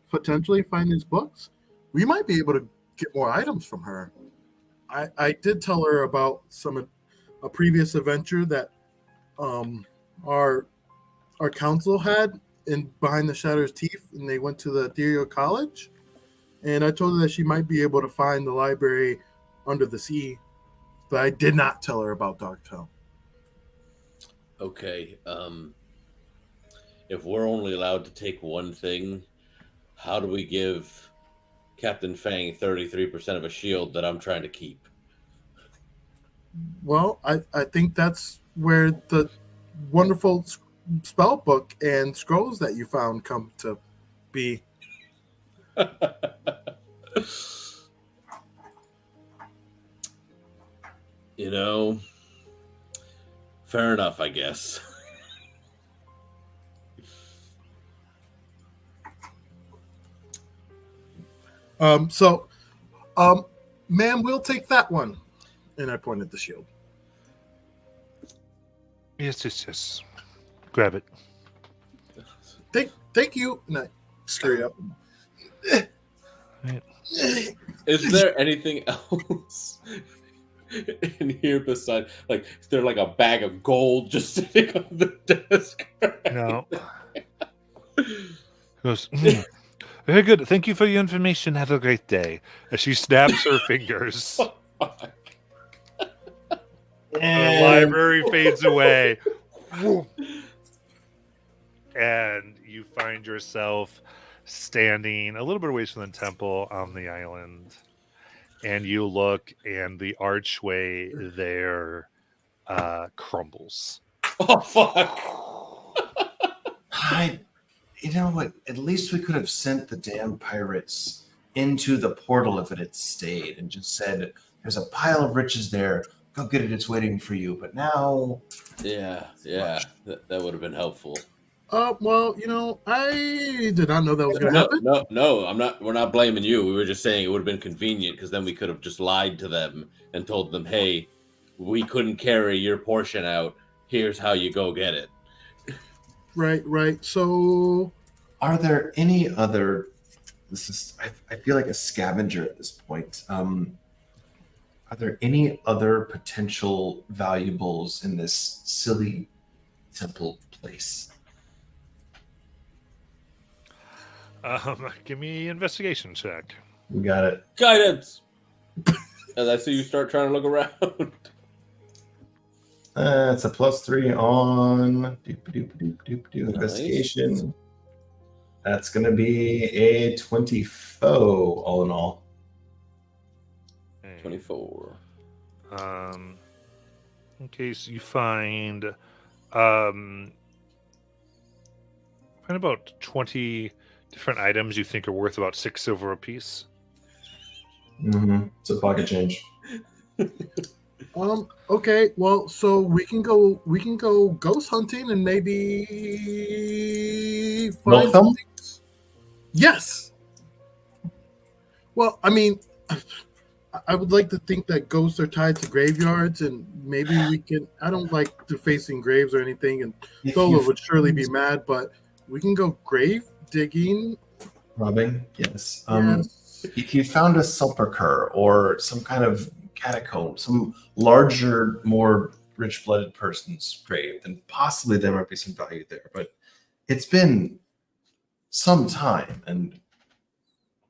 D: potentially find these books, we might be able to get more items from her. I did tell her about a previous adventure that our council had behind the Shatter's Teeth, and they went to the Ethereal College. And I told her that she might be able to find the library under the sea, but I did not tell her about Dark Tome.
C: Okay. If we're only allowed to take one thing, how do we give Captain Fang 33% of a shield that I'm trying to keep?
D: Well, I think that's where the wonderful spell book and scrolls that you found come to be.
C: Fair enough, I guess.
D: Ma'am, we'll take that one. And I pointed the shield.
B: Yes. Grab it.
D: Thank you. And I scurry up.
B: Right.
C: Is there anything else in here besides, is there a bag of gold just sitting on the desk?
B: No. Goes, very good. Thank you for your information. Have a great day. As she snaps her fingers. The library fades away. And you find yourself standing a little bit away from the temple on the island. And you look, and the archway there crumbles.
C: Oh, fuck.
A: You know what? At least we could have sent the damn pirates into the portal if it had stayed and just said, there's a pile of riches there. Go get it. It's waiting for you. But now...
C: Yeah. That would have been helpful.
D: Well, I did not know that was going to happen.
C: No, I'm not. We're not blaming you. We were just saying it would have been convenient because then we could have just lied to them and told them, "Hey, we couldn't carry your portion out. Here's how you go get it."
D: Right. So,
A: are there any other? I feel like a scavenger at this point. Are there any other potential valuables in this silly temple place?
B: Give me an investigation check.
A: We got it.
C: Guidance. As I see you start trying to look around.
A: It's a +3 on investigation.
C: Nice.
A: That's going to be a 24 all in all.
C: 24.
B: Okay, so you find about 20 different items you think are worth about 6 silver apiece.
A: Mm-hmm. It's a pocket change.
D: Okay, well, so we can go ghost hunting and maybe
A: Milk them?
D: Yes. Well, I mean, I would like to think that ghosts are tied to graveyards, and maybe we can. I don't like defacing graves or anything, and Solo would surely be mad, but we can go grave digging.
A: Robbing? Yes.
D: Yes.
A: If you found a sepulcher or some kind of catacomb, some larger, more rich-blooded person's grave, then possibly there might be some value there. But it's been some time, and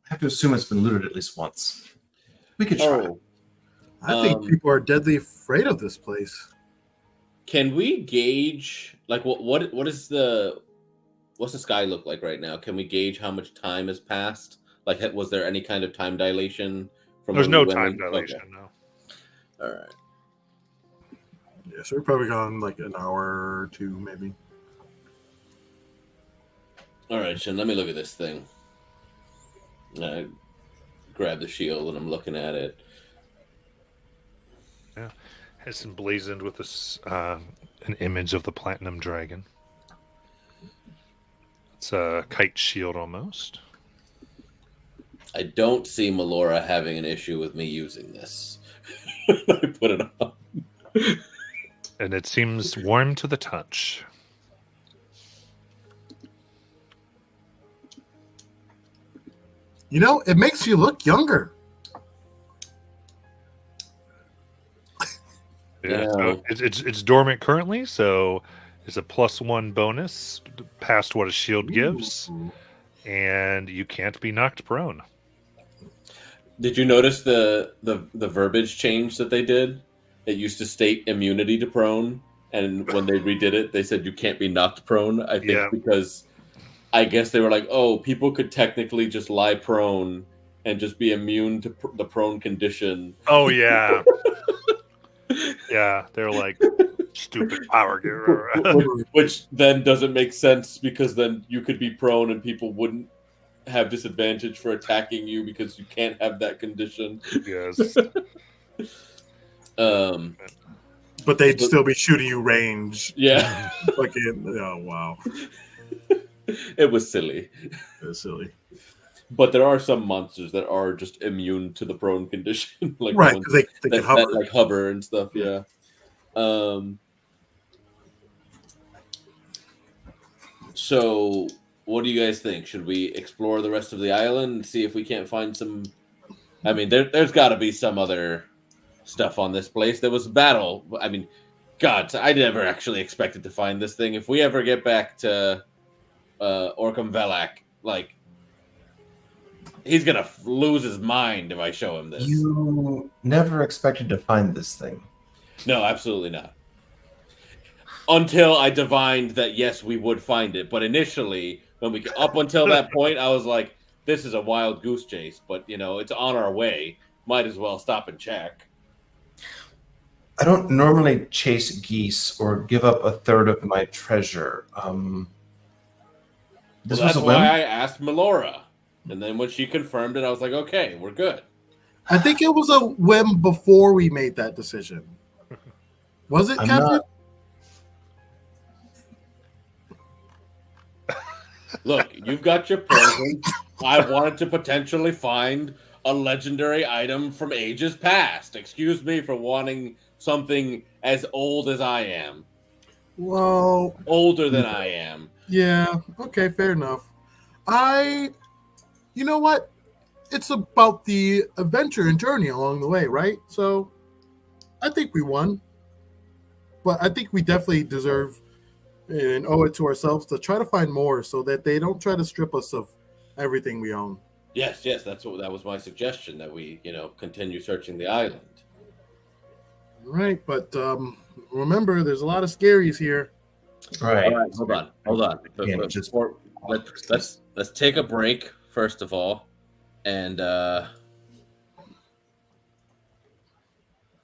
A: I have to assume it's been looted at least once. We could try.
D: I think people are deadly afraid of this place.
C: Can we gauge what's the sky look like right now? Can we gauge how much time has passed? Like, was there any kind of time dilation?
B: There's no time dilation, no.
C: All right.
D: Yeah, so we're probably gone like an hour or two, maybe.
C: All right, so let me look at this thing. I grab the shield and I'm looking at it.
B: Yeah, it's emblazoned with this an image of the platinum dragon. It's a kite shield almost.
C: I don't see Melora having an issue with me using this. I put it on.
B: And it seems warm to the touch.
D: It makes you look younger.
B: Yeah, so it's dormant currently, so it's a +1 bonus past what a shield gives, and you can't be knocked prone.
C: Did you notice the verbiage change that they did? It used to state immunity to prone, and when they redid it, they said you can't be knocked prone. I think because I guess they were like, oh, people could technically just lie prone and just be immune to the prone condition.
B: Oh yeah, yeah. They're like stupid power giver,
C: which then doesn't make sense because then you could be prone and people wouldn't have disadvantage for attacking you because you can't have that condition.
B: Yes.
D: But they'd still be shooting you range.
C: Yeah.
D: Oh wow.
C: It was silly.
D: It was silly.
C: But there are some monsters that are just immune to the prone condition, like
D: right? Because they can hover,
C: like hover and stuff. Yeah. So, what do you guys think? Should we explore the rest of the island and see if we can't find some? I mean, there's got to be some other stuff on this place. There was a battle. I mean, God, I never actually expected to find this thing. If we ever get back to Orcam Velak, like he's gonna lose his mind if I show him this.
A: You never expected to find this thing.
C: No, absolutely not. Until I divined that yes, we would find it. But initially, up until that point, I was like, "This is a wild goose chase." But it's on our way. Might as well stop and check.
A: I don't normally chase geese or give up a third of my treasure. This
C: Well,
A: was
C: that's
A: a
C: why
A: whim.
C: I asked Melora, and then when she confirmed it, I was like, "Okay, we're good."
D: I think it was a whim before we made that decision. Was it,
A: I'm
D: Captain?
A: not.
C: Look, you've got your present. I wanted to potentially find a legendary item from ages past. Excuse me for wanting something as old as I am.
D: Well,
C: Older than I am.
D: yeah. Okay, fair enough. You know what? It's about the adventure and journey along the way, right? So, I think we won. But I think we definitely deserve and owe it to ourselves to try to find more so that they don't try to strip us of everything we own.
C: Yes, that was my suggestion, that we, continue searching the island.
D: Right, but remember, there's a lot of scaries here.
A: Right.
C: All right, hold on.
A: Yeah,
C: But
A: just-
C: before, let's take a break first of all, and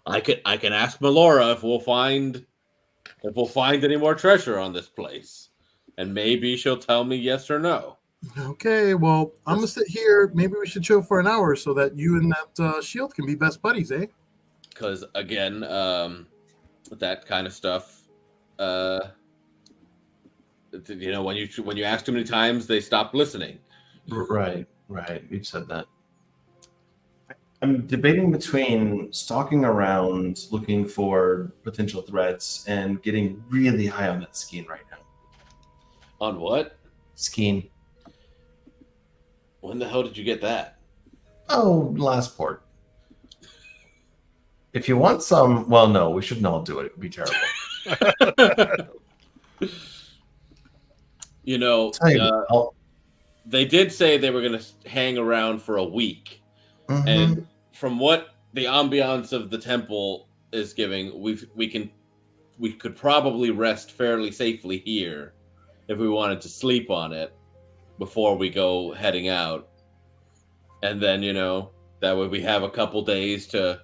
C: I can ask Melora if we'll find any more treasure on this place, and maybe she'll tell me yes or no.
D: Okay, well, I'm gonna sit here. Maybe we should chill for an hour so that you and that shield can be best buddies, eh?
C: Because again, that kind of stuff, when you ask too many times, they stop listening.
A: Right. You've said that. I'm debating between stalking around, looking for potential threats, and getting really high on that skein right now.
C: On what?
A: Skein.
C: When the hell did you get that?
A: Oh, last port. If you want some, well, no, we shouldn't all do it. It would be terrible. Tell you what, I'll-
C: They did say they were going to hang around for a week.
A: Mhm.
C: And from what the ambiance of the temple is giving, we could probably rest fairly safely here if we wanted to sleep on it before we go heading out. And then, that way we have a couple days to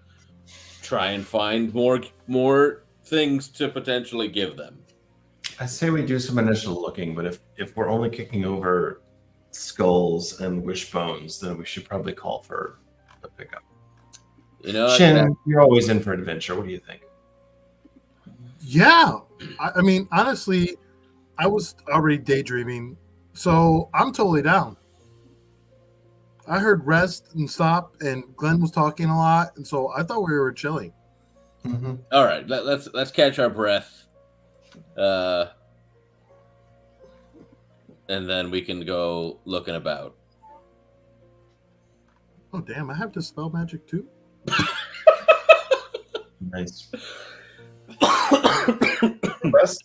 C: try and find more things to potentially give them.
A: I say we do some initial looking, but if we're only kicking over skulls and wishbones, then we should probably call for a pickup. Shin, you're always in for adventure. What do you think?
D: Yeah, I mean, honestly, I was already daydreaming, so I'm totally down. I heard rest and stop, and Glenn was talking a lot, and so I thought we were chilling.
A: Mm-hmm.
C: All right, let's catch our breath, and then we can go looking about.
D: Oh damn! I have to spell magic too.
A: Nice. Rest?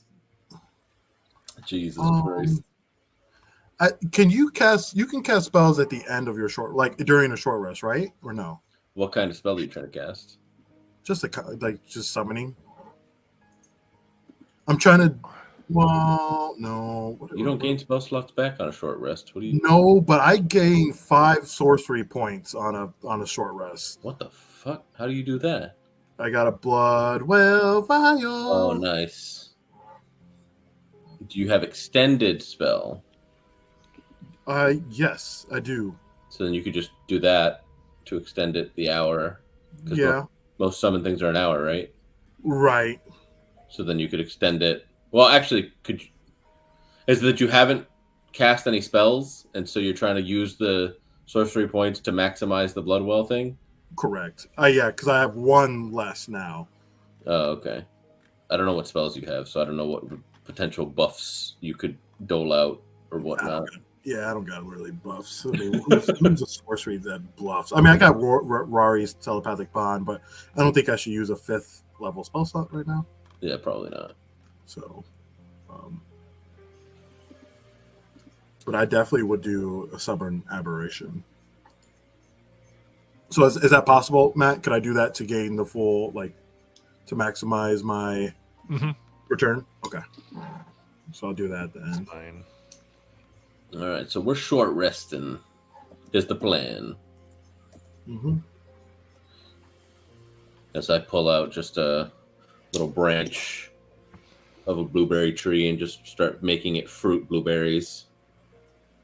C: Jesus Christ!
D: Can you cast? You can cast spells at the end of your short, like during a short rest, right? Or no?
C: What kind of spell are you trying to cast?
D: Just just summoning. I'm trying to. Well, no.
C: You don't gain spell slots back on a short rest. What do you?
D: No, but I gain 5 sorcery points on a short rest.
C: What the fuck? How do you do that?
D: I got a blood well vial.
C: Oh, nice. Do you have extended spell?
D: Yes, I do.
C: So then you could just do that to extend it the hour. 'Cause
D: Yeah.
C: Most summon things are an hour, right?
D: Right.
C: So then you could extend it. Well, actually, is it that you haven't cast any spells, and so you're trying to use the sorcery points to maximize the Bloodwell thing?
D: Correct. Yeah, because I have 1 less now.
C: Oh, okay. I don't know what spells you have, so I don't know what potential buffs you could dole out or whatnot.
D: Yeah, I don't got really buffs. I mean, who's a sorcery that bluffs? I mean, I got Rari's telepathic bond, but I don't think I should use a 5th level spell slot right now.
C: Yeah, probably not.
D: So, But I definitely would do a stubborn aberration. So is that possible, Matt? Could I do that to gain the full, like, to maximize my return? Okay. So I'll do that then.
B: Fine.
C: All right, so we're short resting. Is the plan.
D: Mm-hmm.
C: As I pull out just a little branch of a blueberry tree and just start making it fruit blueberries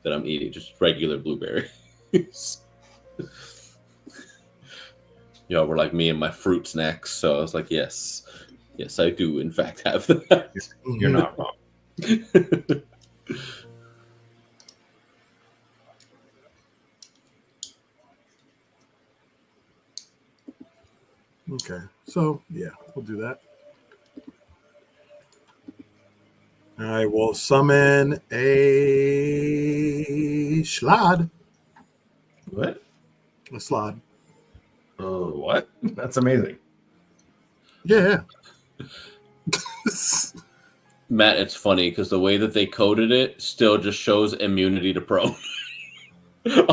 C: that I'm eating, just regular blueberries. Y'all were like me and my fruit snacks, so I was like, yes, I do in fact have that.
A: You're not wrong.
D: Okay. So, yeah, we'll do that. I will summon a Schlad.
A: What?
D: A Slod.
A: What? That's amazing.
D: Yeah.
C: Matt, it's funny because the way that they coded it still just shows immunity to prone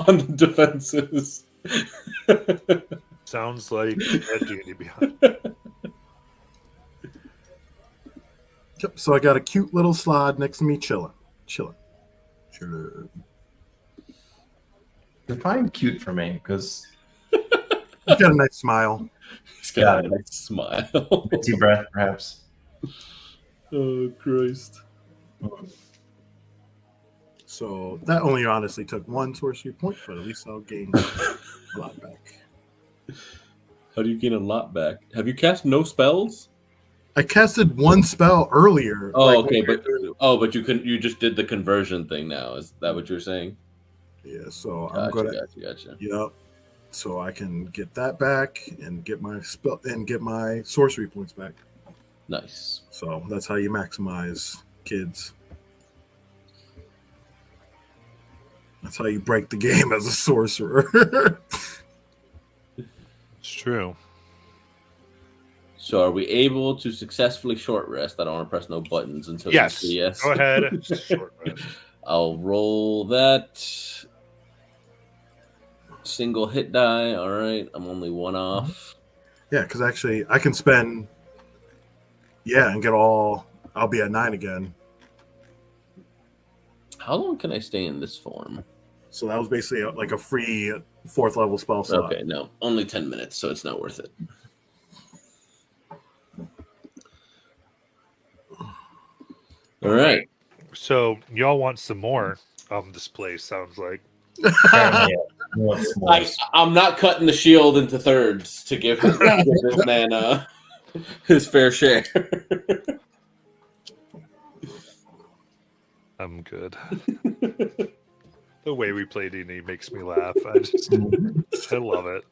C: on the defenses.
B: Sounds like a genie behind.
D: Yep. So I got a cute little Slod next to me, chilling.
A: Define cute for me, because
D: He's got a nice smile.
C: He's got a nice smile.
A: deep breath, perhaps.
C: Oh, Christ.
D: So that only honestly took one sorcery point, but at least I'll gain a lot back.
C: How do you gain a lot back? Have you cast no spells?
D: I casted one spell earlier.
C: Oh,
D: like,
C: okay, but you couldn't. You just did the conversion thing now. Is that what you're saying?
D: yeah. So
C: Gotcha,
D: I'm gonna.
C: Gotcha.
D: Yep. So I can get that back and get my spell and get my sorcery points back.
C: Nice.
D: So that's how you maximize, kids. That's how you break the game as a sorcerer.
B: It's true.
C: So are we able to successfully short rest? I don't want to press no buttons until
B: Yes.
C: you say yes.
B: Go ahead. Short rest.
C: I'll roll that single hit die. All right, I'm only one off.
D: Yeah, because actually I can spend. Yeah, and get all. I'll be at 9 again.
C: How long can I stay in this form?
D: So that was basically like a free 4th level spell slot.
C: Okay, no, only 10 minutes, so it's not worth it. All right.
B: So y'all want some more of this place? Sounds like.
A: Apparently, yeah. What's more?
C: I'm not cutting the shield into thirds to give this man his fair share.
B: I'm good. The way we play D&D makes me laugh. I love it.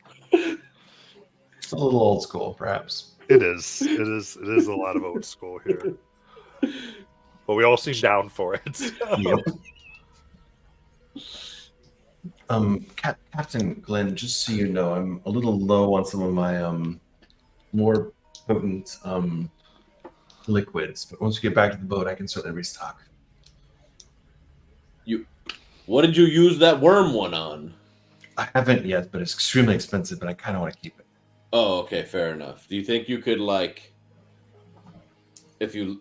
A: It's a little old school, perhaps.
B: It is. It is a lot of old school here. But we all seem down for it. So.
A: Yep. Captain Glenn, just so you know, I'm a little low on some of my more potent liquids, but once we get back to the boat, I can certainly restock.
C: What did you use that worm one on?
A: I haven't yet, but it's extremely expensive, but I kind of want to keep it.
C: Oh, okay, fair enough. Do you think you could if you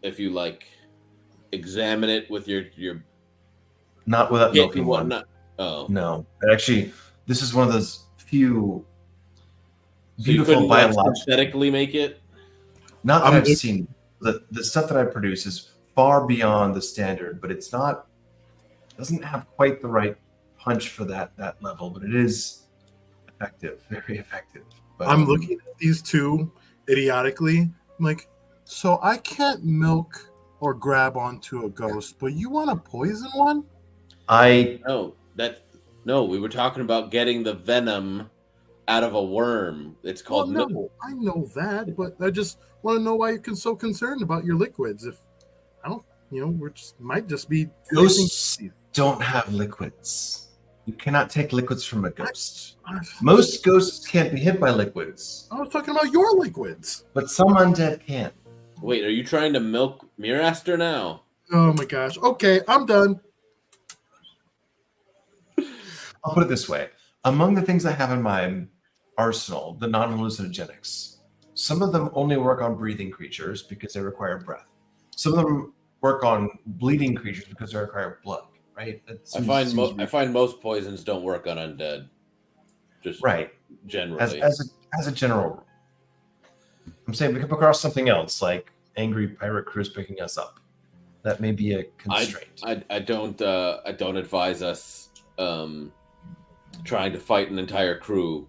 C: examine it with your
A: Not without milking one.
C: whatnot? Oh,
A: No, actually, this is one of those few
C: so you
A: beautiful
C: couldn't
A: biological.
C: synthetically make it?
A: Not that
D: I'm
A: I've
D: just-
A: seen. The stuff that I produce is far beyond the standard, but it's not. Doesn't have quite the right punch for that level, but it is effective, very effective. But,
D: I'm looking at these two idiotically. I'm like, so I can't milk or grab onto a ghost, but you want to poison one?
C: No, we were talking about getting the venom out of a worm. It's called milk.
D: no, I know that, but I just want to know why you're so concerned about your liquids. If I don't, might just be
A: Ghosts don't have liquids. You cannot take liquids from a ghost. Most ghosts can't be hit by liquids,
D: I was talking about your liquids.
A: but some undead can.
C: Wait, are you trying to milk Miraster now?
D: Oh my gosh. Okay, I'm done.
A: I'll put it this way: among the things I have in my arsenal, the non-hallucinogenics, some of them only work on breathing creatures because they require breath. Some of them work on bleeding creatures because they require blood. Right? That
C: I
A: seems
C: find most poisons don't work on undead. Just
A: right.
C: generally.
A: As a general rule, I'm saying we come across something else like angry pirate crews picking us up. That may be a constraint.
C: I don't advise us trying to fight an entire crew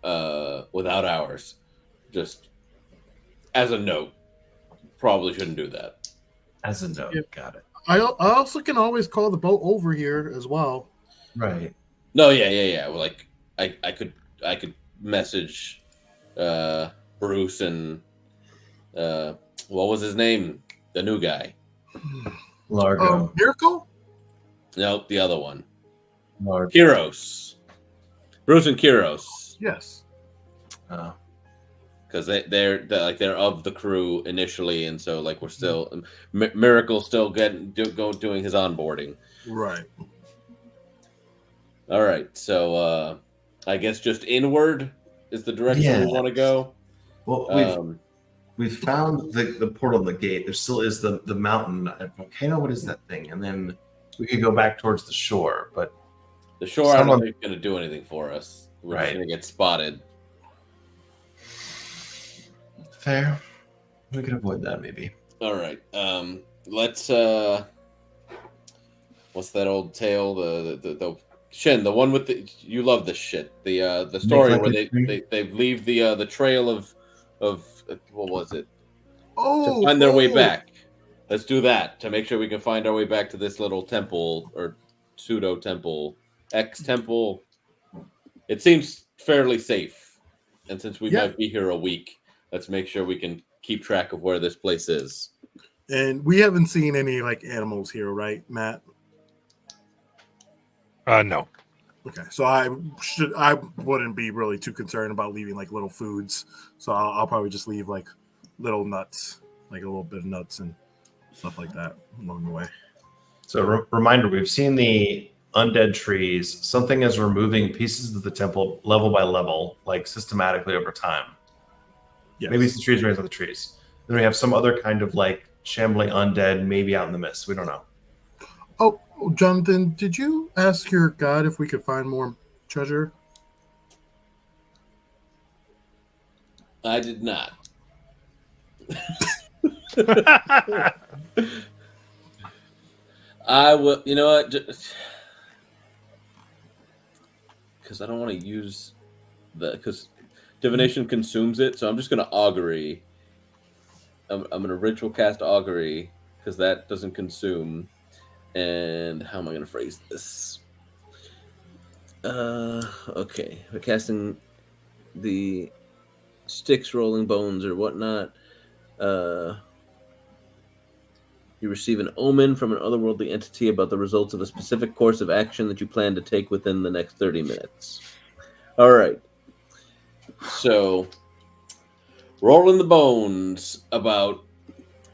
C: without ours. Just as a note, probably shouldn't do that.
A: As a note,
D: Yeah.
A: got it.
D: I also can always call the boat over here as well.
A: Right.
C: No, yeah. Well, like I could message Bruce and what was his name? The new guy.
A: Largo.
D: Miracle?
C: No, the other one.
A: Largo.
C: Kiros. Bruce and Kiros.
D: Yes.
C: Because they're of the crew initially, and so like we're still Miracle still doing his onboarding.
D: Right.
C: All right, so I guess just inward is the direction we want to go.
A: Well, we've found the portal, the gate. There still is the mountain volcano. What is that thing? And then we could go back towards the shore, but
C: the shore I don't think is going to do anything for us. We're just going to get spotted.
A: Fair. We could avoid that maybe.
C: All right. Let's what's that old tale? The Shin, the one with you love this shit. The story where they leave the trail of what was it? To find their way back. Let's do that to make sure we can find our way back to this little temple or pseudo temple, X temple. It seems fairly safe, and since we might be here a week, let's make sure we can keep track of where this place is.
D: And we haven't seen any like animals here, right, Matt?
B: No.
D: Okay, so I wouldn't be really too concerned about leaving like little foods. So I'll probably just leave like little nuts, like a little bit of nuts and stuff like that along the way.
A: So reminder, we've seen the undead trees. Something is removing pieces of the temple level by level, like systematically over time.
D: Yes.
A: Maybe it's the trees raising the trees. Then we have some other kind of like shambling undead, maybe out in the mist. We don't know.
D: Oh, Jonathan, did you ask your god if we could find more treasure?
C: I did not. I will. You know what? Because I don't want to use because divination consumes it, so I'm just going to augury. I'm going to ritual cast augury because that doesn't consume. And how am I going to phrase this? Okay, we're casting the sticks, rolling bones, or whatnot. You receive an omen from an otherworldly entity about the results of a specific course of action that you plan to take within the next 30 minutes. All right. So, rolling the bones about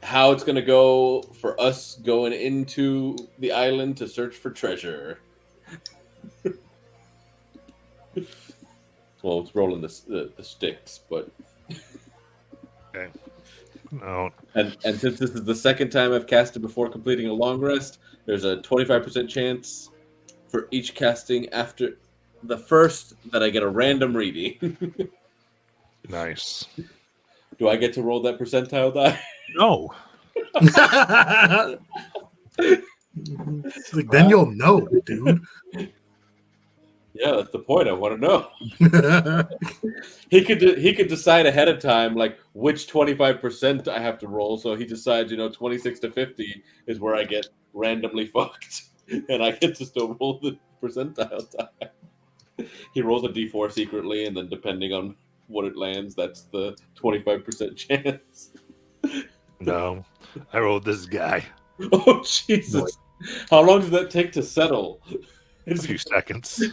C: how it's going to go for us going into the island to search for treasure. Well, it's rolling the sticks, but...
B: Okay. No.
C: And since this is the second time I've casted before completing a long rest, there's a 25% chance for each casting after the first that I get a random reading.
B: Nice.
C: Do I get to roll that percentile die?
B: No.
D: Like, then you'll know, dude.
C: Yeah, that's the point. I want to know. He could decide ahead of time like which 25% I have to roll. So he decides, 26 to 50 is where I get randomly fucked, and I get to still roll the percentile die. He rolls a d4 secretly, and then depending on what it lands, that's the 25% chance.
B: No. I rolled this guy.
C: Oh Jesus! How long does that take to settle?
B: A few seconds.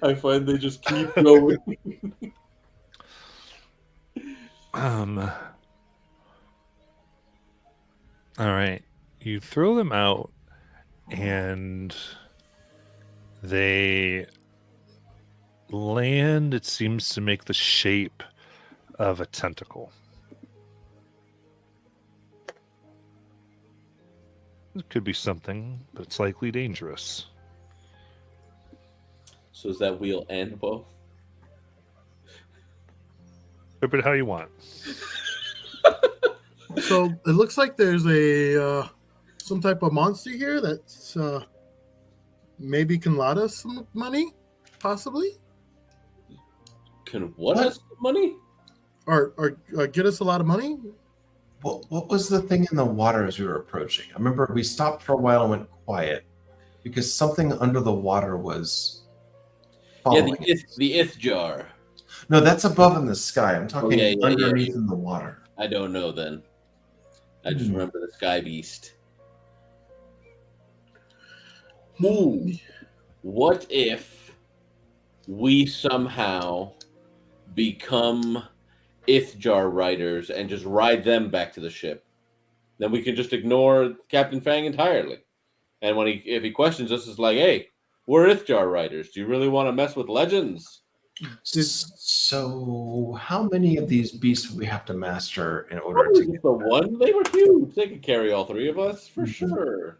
C: I find they just keep going.
B: All right. You throw them out, and They land, it seems to make the shape of a tentacle. It could be something, but it's likely dangerous.
C: So is that wheel and bow?
B: Flip it how you want.
D: So it looks like there's a some type of monster here that's maybe can lot us some money, possibly,
C: Can what us money?
D: or get us a lot of money.
A: What was the thing in the water as we were approaching? I remember we stopped for a while and went quiet because something under the water was following us.
C: The ith jar.
A: No, that's above in the sky. I'm talking
C: yeah,
A: underneath in the water.
C: I don't know then. I just remember the sky beast. Ooh. What if we somehow become ith jar riders and just ride them back to the ship? Then we can just ignore Captain Fang entirely. And if he questions us, it's like, hey, we're ith jar riders. Do you really want to mess with legends?
A: So, how many of these beasts would we have to master in order
C: Probably
A: to
C: just the one. They were huge. They could carry all three of us for sure.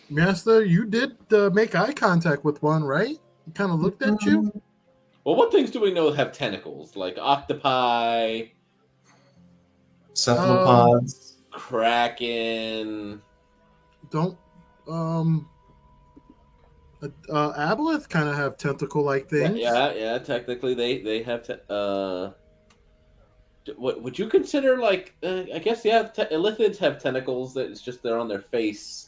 D: Master, you did make eye contact with one, right? He kind of looked at you.
C: Well, what things do we know have tentacles? Like octopi,
A: cephalopods?
C: kraken.
D: Don't aboleth kind of have tentacle-like things.
C: Yeah. Technically, they have. What would you consider like? I guess illithids have tentacles. That it's just they're on their face.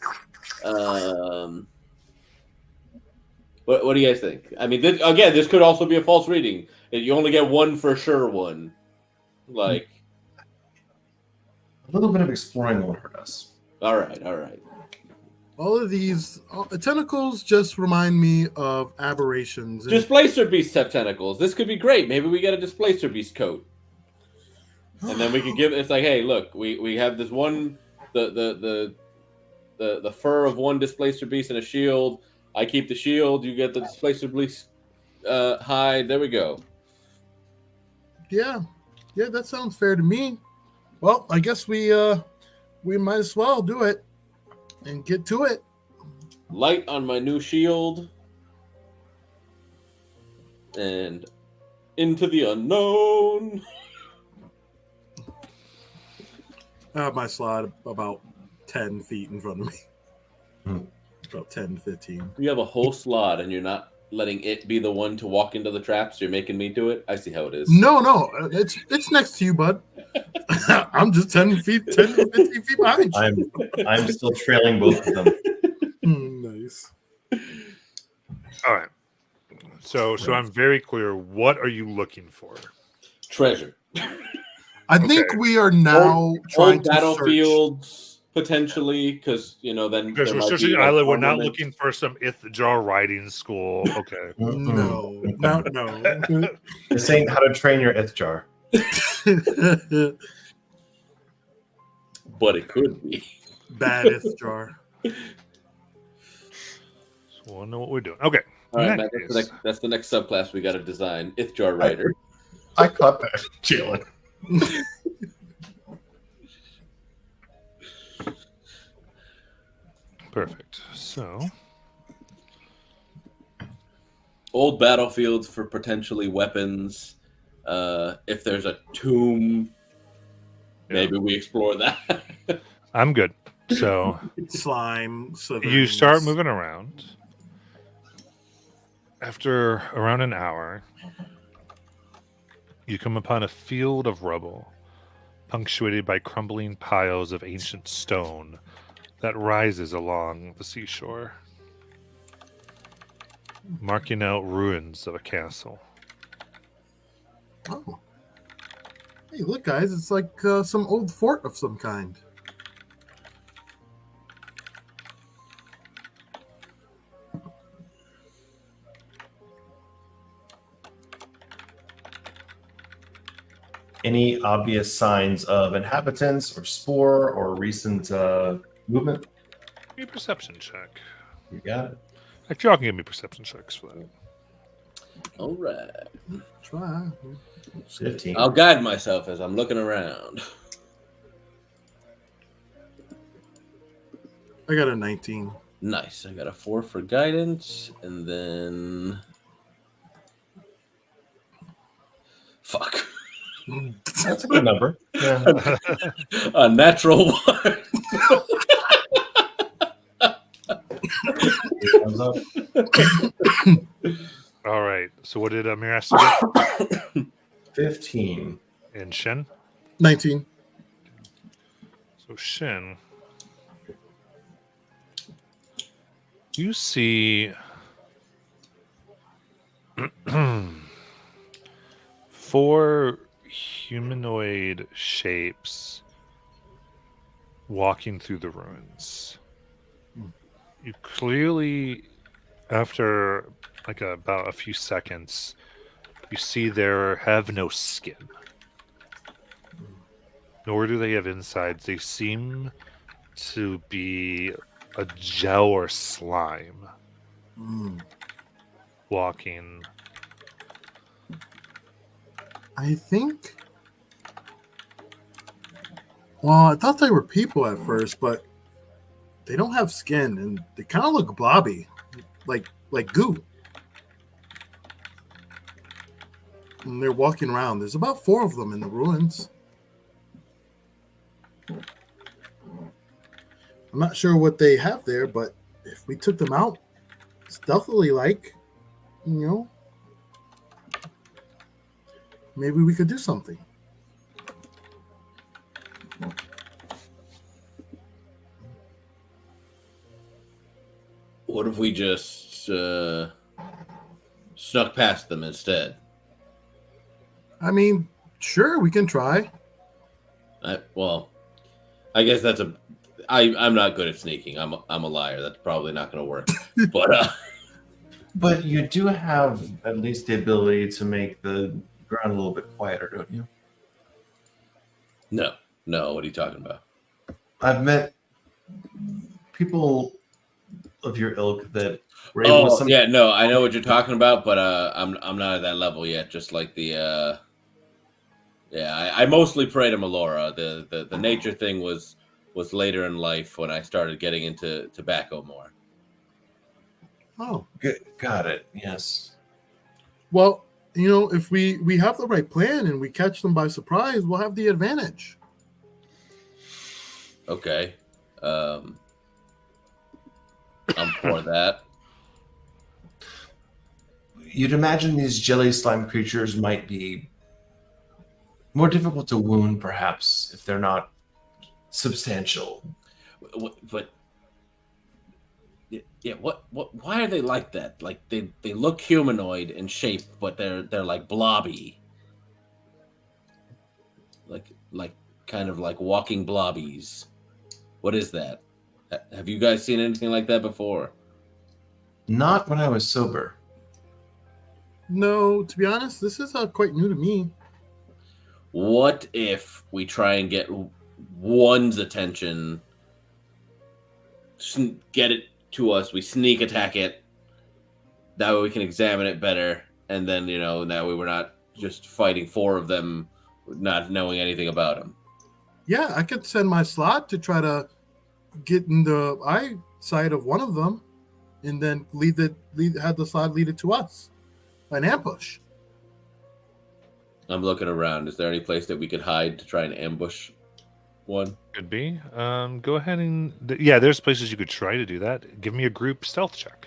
C: What do you guys think? I mean, this could also be a false reading. You only get one for sure. One, like
A: A little bit of exploring won't hurt us.
C: all right.
D: All of these tentacles just remind me of aberrations.
C: Displacer beasts have tentacles. This could be great. Maybe we get a displacer beast coat, and then we could give. It's like, hey, look, we have this one, the fur of one displacer beast and a shield. I keep the shield. You get the displacer beast hide. There we go.
D: Yeah, that sounds fair to me. Well, I guess we might as well do it and get to it.
C: Light on my new shield, and into the unknown.
D: I have my slot about 10 feet in front of me. About 10, 15.
C: You have a whole slot, and you're not letting it be the one to walk into the traps. You're making me do it. I see how it is.
D: No, it's next to you, bud. I'm just 10 to 15 feet behind you.
A: I'm still trailing both of them.
D: Nice.
B: All right. So I'm very clear. What are you looking for?
C: Treasure.
D: I think we are now trying
C: old
D: to
C: battlefields. Potentially, because then
B: Because we're searching the island. We're not looking for some ith-jar riding school. Okay.
D: No.
A: This ain't how to train your ith-jar.
C: But it could be.
D: Bad jar.
B: So we'll know what we're doing. Okay.
C: All right, Matt, that's the next subclass we got to design. ith-jar rider.
A: I caught that, Jalen.
B: Perfect. So,
C: Old battlefields for potentially weapons. If there's a tomb, maybe we explore that.
B: I'm good. So,
D: Slime.
B: you start moving around. After around an hour, you come upon a field of rubble, punctuated by crumbling piles of ancient stone that rises along the seashore, marking out ruins of a castle.
D: Oh. Hey, look, guys. It's like some old fort of some kind.
A: Any obvious signs of inhabitants or spore or recent movement?
B: me a perception check.
A: You got it.
B: Actually, y'all can give me perception checks for that.
C: All right.
D: Try.
A: 15.
C: I'll guide myself as I'm looking around.
D: I got a 19.
C: Nice. I got a 4 for guidance, and then fuck.
A: That's a good number. Yeah.
C: A natural 1.
A: Thumbs up.
B: All right. So what did Miraster get?
A: 15.
B: And Shin?
D: 19.
B: So Shin, you see 4 humanoid shapes walking through the ruins. You clearly, after like about a few seconds, you see they have no skin. Nor do they have insides. They seem to be a gel or slime walking.
D: I think. Well, I thought they were people at first, but they don't have skin and they kind of look blobby, like goo. And they're walking around. There's about 4 of them in the ruins. I'm not sure what they have there, but if we took them out stealthily, maybe we could do something.
C: What if we just snuck past them instead?
D: I mean, sure, we can try.
C: I guess that's I'm not good at sneaking. I'm a liar. That's probably not going to work.
A: But you do have at least the ability to make the ground a little bit quieter, don't you?
C: No. What are you talking about?
A: I've met people of your ilk that were able to.
C: Yeah, no, I know what you're talking about, but I'm not at that level yet. Just like the I mostly pray to Melora. The nature thing was later in life when I started getting into tobacco more.
D: Oh,
A: Got it. Yes.
D: well, if we have the right plan and we catch them by surprise, we'll have the advantage.
C: Okay. I'm for that.
A: You'd imagine these jelly slime creatures might be more difficult to wound, perhaps, if they're not substantial.
C: But yeah, what? Why are they like that? Like they look humanoid in shape, but they're like blobby, like kind of like walking blobbies. What is that? Have you guys seen anything like that before?
A: Not when I was sober.
D: No, to be honest, this is quite new to me.
C: What if we try and get one's attention, get it to us, we sneak attack it, that way we can examine it better, and then, that way we're not just fighting 4 of them, not knowing anything about them.
D: Yeah, I could send my slot to try to get in the eyesight of one of them, and then have the slot lead it to us, an ambush.
C: I'm looking around. Is there any place that we could hide to try and ambush one?
B: Could be. Go ahead and there's places you could try to do that. Give me a group stealth check.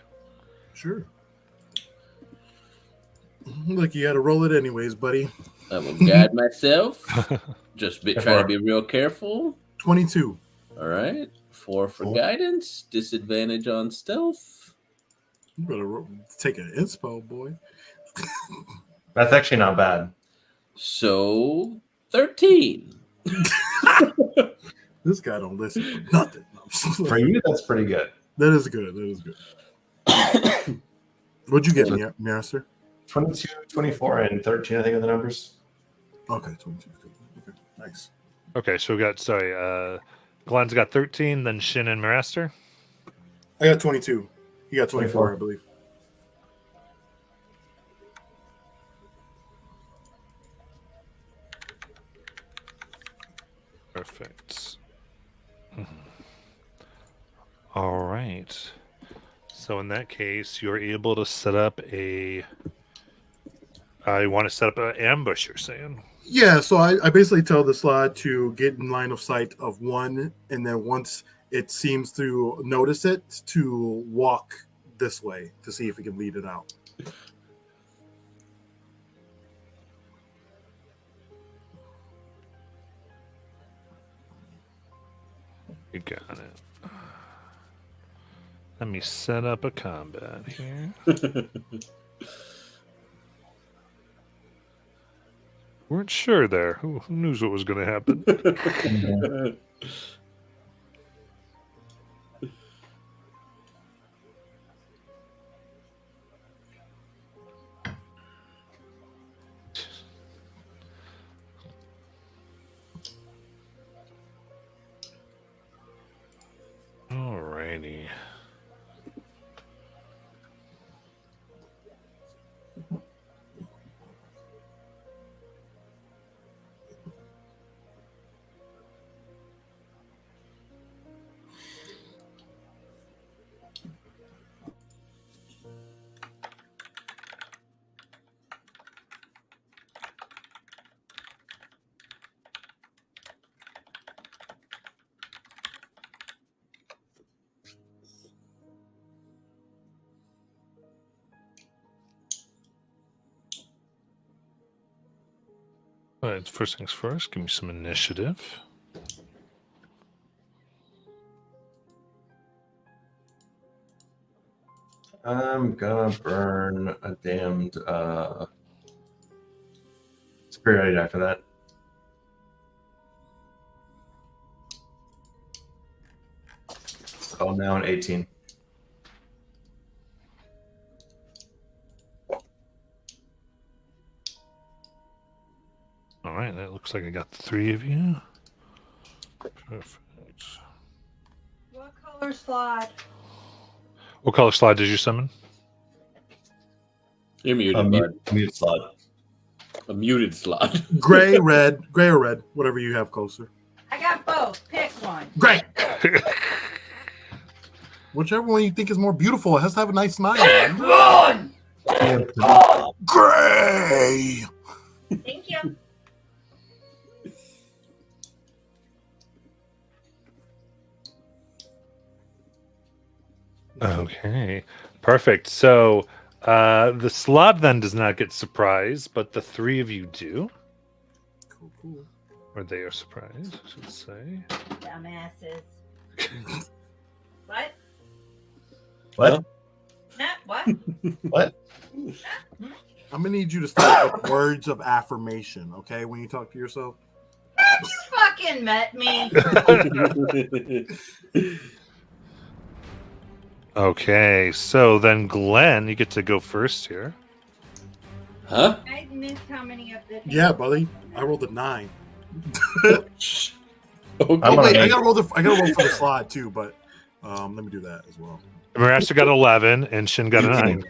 D: Sure. Look, you got to roll it anyways, buddy.
C: I will guide myself. Just try to be real careful.
D: 22.
C: All right. 4 for guidance. Disadvantage on stealth.
D: You better take an inspo, boy.
A: That's actually not bad.
C: So 13.
D: This guy don't listen for nothing.
A: For you, that's pretty good.
D: That is good. What'd you get, Master?
A: 22, 24, and 13, I think, are the numbers.
D: Okay, 22. Okay, nice.
B: Okay, so we got Glenn's got 13, then Shin and Miraster.
D: I got 22. You got 24,
A: 24.
D: I believe.
B: Perfect. All right. So in that case, you're able to set up a. You want to set up an ambush? You're saying.
D: Yeah, so I basically tell the slot to get in line of sight of one, and then once it seems to notice it, to walk this way to see if it can lead it out.
B: You got it. Let me set up a combat here. Weren't sure there. Who knew what was going to happen? Alrighty. All right, first things first, give me some initiative.
A: I'm gonna burn a damned superiority die for that. So now an 18.
B: All right, that looks like I got the three of you. Perfect.
E: What color slide?
B: What color slide did you summon?
C: You're muted, bud.
A: Mute slot.
C: A muted slot.
D: Gray, red, gray or red, whatever you have closer.
E: I got both. Pick one.
D: Gray. Whichever one you think is more beautiful. It has to have a nice smile.
E: One.
D: Gray.
E: Thank you.
B: Okay, perfect. So the slot then does not get surprised, but the three of you do.
D: Cool, cool.
B: Or they are surprised, I should say.
E: Dumbasses. What?
A: What?
E: Nah, what?
A: What?
D: I'm gonna need you to start with words of affirmation, okay? When you talk to yourself.
E: You fucking met me.
B: Okay, so then Glenn, you get to go first here.
C: Huh?
E: I missed how many of the.
D: Yeah, buddy. I rolled a 9.
C: Okay.
A: I'm
D: Wait,
A: gonna
D: I gotta roll for the slide too, but let me do that as well.
B: Marasta got 11 and Shin got a 9.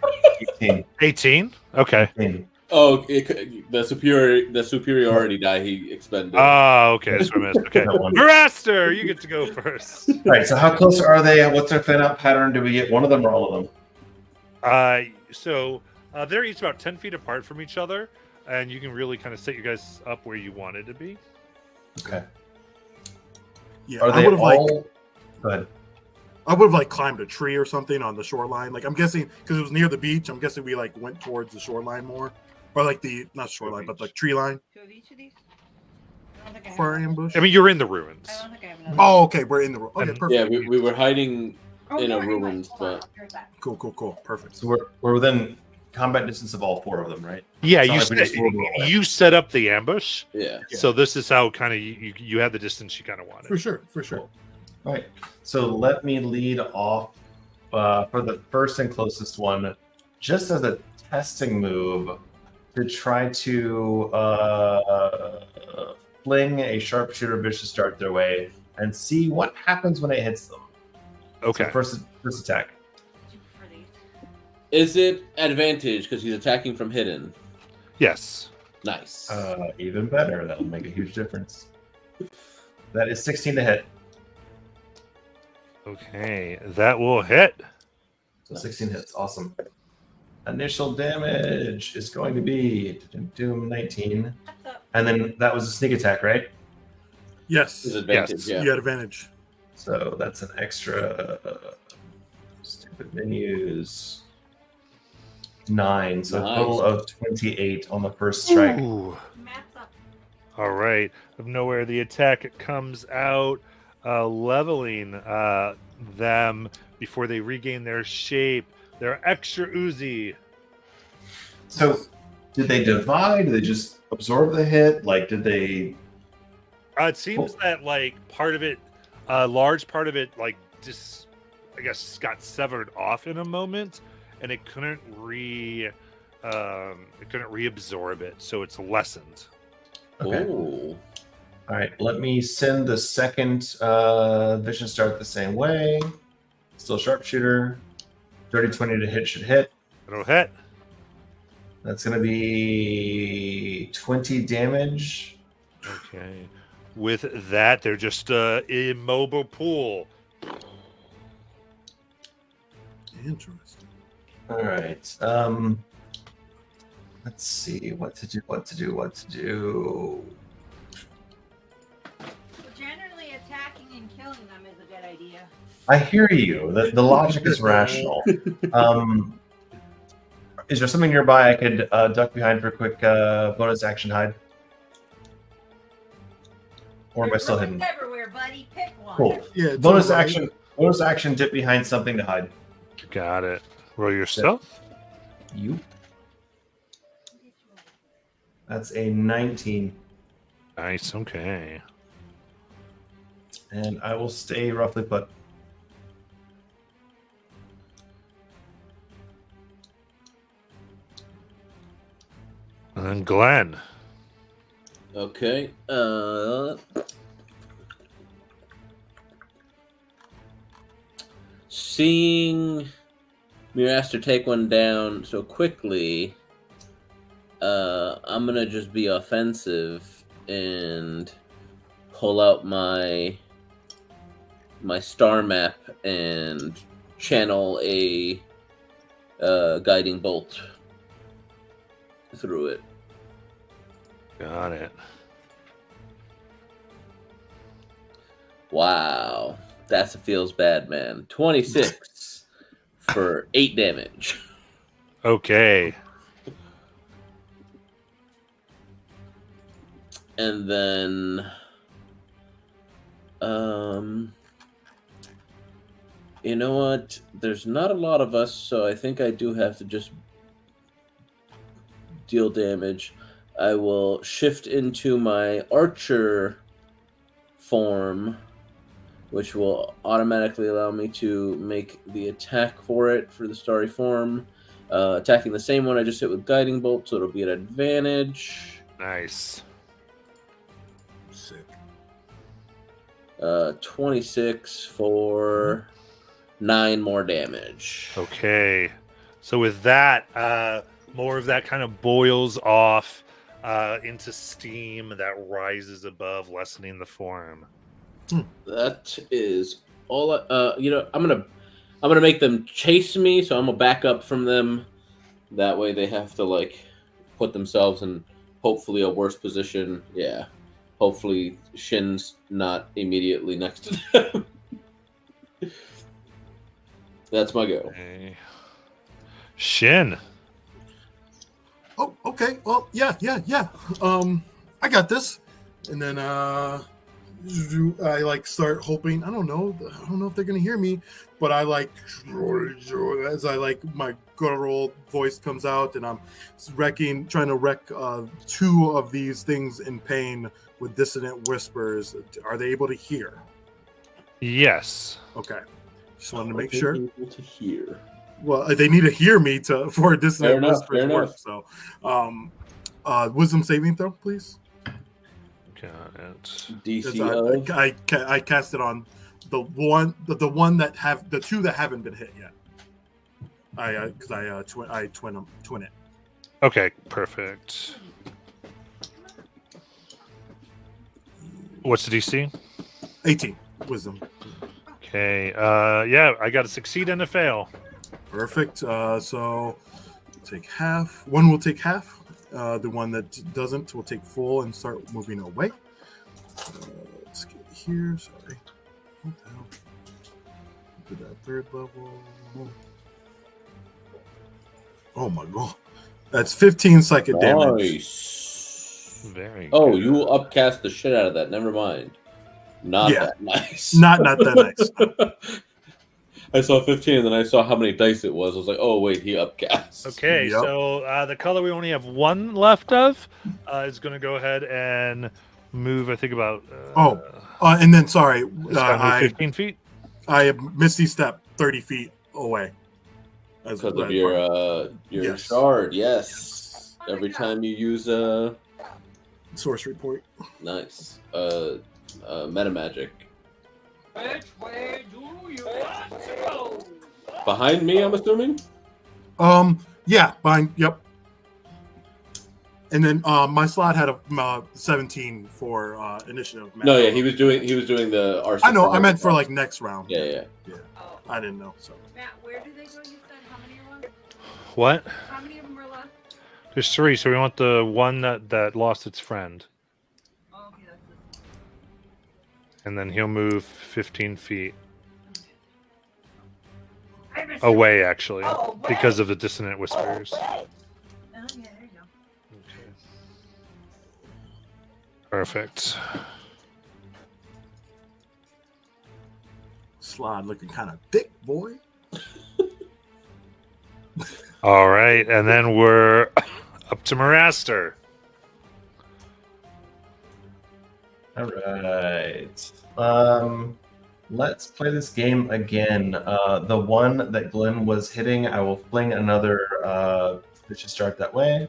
A: 18.
B: 18? Okay.
A: 18.
C: Oh, the superiority die he expended.
B: Oh, okay. That's what I missed. Okay.
A: That one.
B: Marasta, you get to go first.
A: All right, so how close are they? What's their fan out pattern? Do we get one of them or all of them?
B: So they're each about 10 feet apart from each other, and you can really kind of set you guys up where you wanted to be.
A: Okay.
D: Yeah,
A: Are
D: I
A: they
D: would have
A: all? Go ahead.
D: I would have like climbed a tree or something on the shoreline. Like I'm guessing because it was near the beach. I'm guessing we like went towards the shoreline more, or like the not shoreline, but like tree line
E: Two of each of these? I don't think I have
D: for our
E: another.
D: ambush.
B: I mean, you're in the ruins.
E: I don't think I have another.
D: Oh, okay, we're in the okay,
B: And-
D: perfect.
C: Yeah, we were hiding
E: Oh,
C: in a
E: you're right.
C: ruins,
E: Hold on,
C: but
E: here's that.
D: Cool, perfect.
A: So we're within combat distance of all four of them, right?
B: Yeah,
A: It's not like we just rolled away.
B: you set up the ambush,
C: yeah.
D: Yeah.
B: so this is how kind of you had the distance you kind of wanted.
D: For sure.
A: All right. So let me lead off for the first and closest one, just as a testing move to try to fling a sharpshooter vicious dart their way and see what happens when it hits them.
B: Okay.
A: So first attack.
E: Do you prefer these?
C: Is it advantage because he's attacking from hidden?
B: Yes.
C: Nice.
A: Even better. That'll make a huge difference. That is 16 to hit.
B: Okay, that will hit.
A: So 16 hits. Awesome. Initial damage is going to be 19.
E: What's up?
A: And then that was a sneak attack, right?
D: Yes,
C: Is advantage,
B: Yes.
C: yeah.
D: you had advantage.
A: So that's an extra stupid menus. 9. So a total of 28 on the first strike.
B: Ooh.
E: Matt's up.
B: All right. Of nowhere, the attack comes out, leveling them before they regain their shape. They're extra oozy.
A: So did they divide? Did they just absorb the hit? Like, did they?
B: It seems that like part of it, a large part of it, like just, I guess, got severed off in a moment, and it couldn't reabsorb it, so it's lessened.
A: Okay.
C: Ooh.
A: All right. Let me send the second vision start the same way. Still sharpshooter. 30-20 to hit should hit.
B: It'll hit.
A: That's going to be 20 damage.
B: Okay. With that, they're just immobile pool.
D: Interesting.
A: All right. Let's see what to do.
E: Well, generally, attacking and killing them is a good idea.
A: I hear you. The logic is rational. Is there something nearby I could duck behind for a quick bonus action hide? Or am I
E: There's
A: still
E: rooms
A: hidden?
E: everywhere, buddy. Pick one.
A: Cool.
D: Yeah, it's
A: Bonus
D: all right.
A: action. Bonus action. Dip behind something to hide.
B: Got it. Roll yourself.
A: You. That's a 19,
B: Nice. Okay.
A: and I will stay roughly put.
B: And then Glenn.
C: Okay. Seeing Miraster take one down so quickly, I'm gonna just be offensive and pull out my star map and channel a guiding bolt through it.
B: Got it.
C: Wow, that's a feels bad, man. 26 for 8 damage.
B: Okay.
C: And then you know what? There's not a lot of us, so I think I do have to just deal damage. I will shift into my archer form, which will automatically allow me to make the attack for it for the starry form. Attacking the same one I just hit with guiding bolt, so it'll be an advantage.
B: Nice.
D: Sick.
C: 26 for 9 more damage.
B: Okay. So with that, more of that kind of boils off into steam that rises above, lessening the form.
C: That is all. I'm gonna make them chase me, so I'm gonna back up from them. That way, they have to like put themselves in hopefully a worse position. Yeah, hopefully Shin's not immediately next to them. That's my go.
B: Okay. Shin.
D: Oh, okay. Well, yeah. I got this. And then I like start hoping. I don't know if they're gonna hear me, but I like as I like my guttural voice comes out, and I'm trying to wreck 2 of these things in pain with dissonant whispers. Are they able to hear?
B: Yes.
D: Okay. Just wanted to make sure.
C: Able to hear.
D: Well, they need to hear me for dissonant
C: Fair enough,
D: whispers
C: fair
D: work.
C: enough.
D: So, wisdom saving throw, please.
B: Got it.
C: DC
D: I cast it on the one the two that haven't been hit yet. Because I twin it.
B: Okay, perfect. What's the DC?
D: 18 wisdom.
B: Okay. Yeah, I got a succeed and a fail.
D: Perfect. So take half. One will take half. The one that doesn't will take full and start moving away. Let's get here. Sorry. What the hell? Do that third level. Oh my god. That's 15 psychic damage.
C: Nice.
B: Very
C: Oh,
B: good.
C: you upcast the shit out of that. Never mind. Not
D: Yeah.
C: that nice.
D: Not that nice.
C: I saw 15 and then I saw how many dice it was. I was like, oh, wait, he upcast.
B: Okay,
D: Yep.
B: so the color we only have one left of is going to go ahead and move, I think, about...
D: And then, sorry,
B: it's gotta move 15 feet?
D: I Misty Step 30 feet away.
C: Because of your
D: Yes.
C: shard, yes. Every time you use
D: sorcery point.
C: nice. Meta magic.
E: Which way do you want to go?
C: Behind me, I'm assuming?
D: Yeah, yep. And then my slot had a 17 for initiative.
C: No, yeah, he was doing the RC.
D: I know, I meant for like next round.
C: Yeah.
E: Oh,
D: I didn't know. So
E: Matt, where do they go? You said how many are left?
B: What?
E: How many of them are left?
B: There's 3, so we want the one that lost its friend.
E: Oh, okay, that's this.
B: And then he'll move 15 feet
E: I missed
B: away, actually,
E: Oh, away.
B: because of the dissonant whispers.
E: Oh, yeah, there you go.
B: Okay. Perfect.
D: slide looking kind of thick, boy.
B: All right, and then we're up to Maraster.
A: All right. Let's play this game again. The one that Glenn was hitting, I will fling another vicious start that way.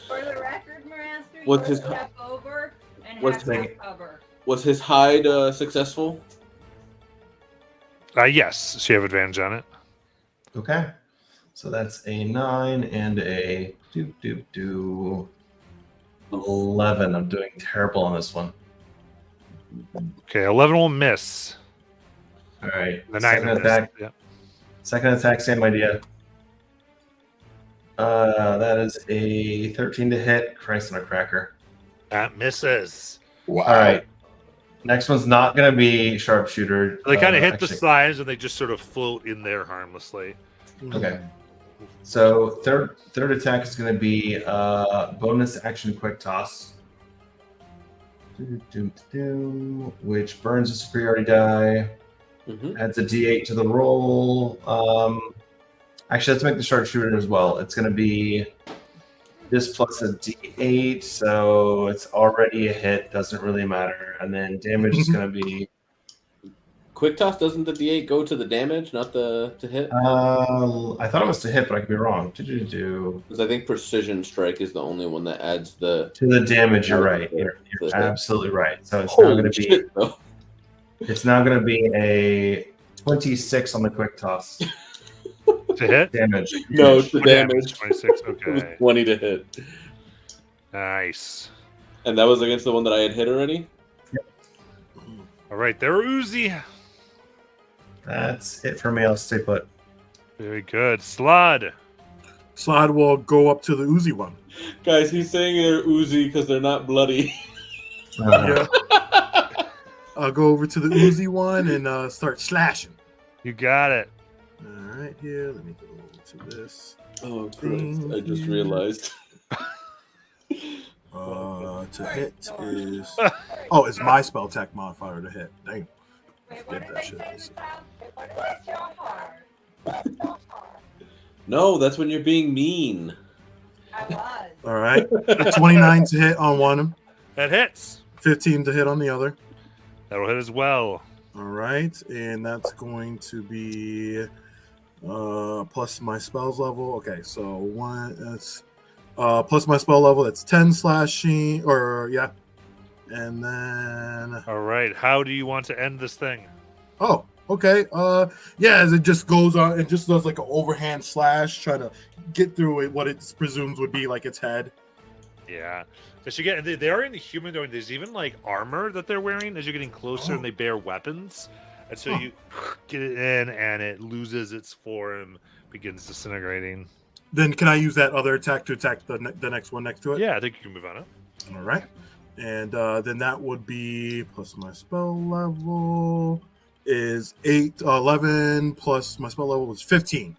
E: For the record, Maraster, you
C: What's his-
E: step over and
C: what's
E: have to
A: his-
E: cover.
C: Was his hide successful?
B: Yes, so you have advantage on it.
A: Okay. So that's a 9 and a 11. I'm doing terrible on this one.
B: Okay, 11 will miss.
A: All right.
B: The 9
A: Second
B: will miss.
A: attack.
B: Yeah.
A: Second attack, same idea. That is a 13 to hit. Christ on a cracker.
B: That misses.
A: All right. Next one's not going to be sharpshooter.
B: They kind of hit the
A: actually-
B: sides and they just sort of float in there harmlessly.
A: Okay. So third attack is going to be bonus action quick toss, which burns a superiority die,
C: Mm-hmm.
A: adds a d8 to the roll. Actually, let's make the sharpshooter as well. It's going to be this plus a d8, so it's already a hit. Doesn't really matter. And then damage is going to be.
C: Quick toss, doesn't the D8 go to the damage, not to hit?
A: I thought it was to hit, but I could be wrong.
C: Because I think precision strike is the only one that adds the.
A: To the damage, you're right. You're
C: The-
A: absolutely right. So it's now
C: Holy
A: going to be.
C: shit, though.
A: It's now going to be a 26 on the quick toss
B: To hit?
A: damage.
C: No, to
B: What
C: damage.
B: 26,
C: It was
B: okay.
C: 20 to hit.
B: Nice.
C: And that was against the one that I had hit already?
B: All right, there, Uzi.
A: That's it for me. I'll stay put.
B: Very good. Slud.
D: Slide will go up to the Uzi one.
C: Guys, he's saying they're Uzi because they're not bloody.
A: Uh,
D: I'll go over to the Uzi one and start slashing.
B: You got it.
D: All right, here. Let me go over to this.
C: Oh, Christ. I just realized.
D: To hit is it's my spell attack modifier to hit. Dang. Forget that shit.
E: What's your heart?
C: No, that's when you're being mean.
E: I was.
D: All right. 29 to hit on one,
B: That hits.
D: 15 to hit on the other.
B: That'll hit as well.
D: All right, and that's going to be plus my spells level. Okay, so one that's plus my spell level. That's 10 slashing, And then
B: All right. How do you want to end this thing?
D: oh, okay. Yeah, as it just goes on, it just does like an overhand slash, trying to get through it, what it presumes would be like its head.
B: Yeah. As you get, they are in the humanoid. There's even like armor that they're wearing as you're getting closer, and they bear weapons. And so you get it in, and it loses its form, begins disintegrating.
D: Then can I use that other attack to attack the next one next to it?
B: Yeah, I think you can move on up.
D: All right. And then that would be plus my spell level is 11 plus my spell level is 15.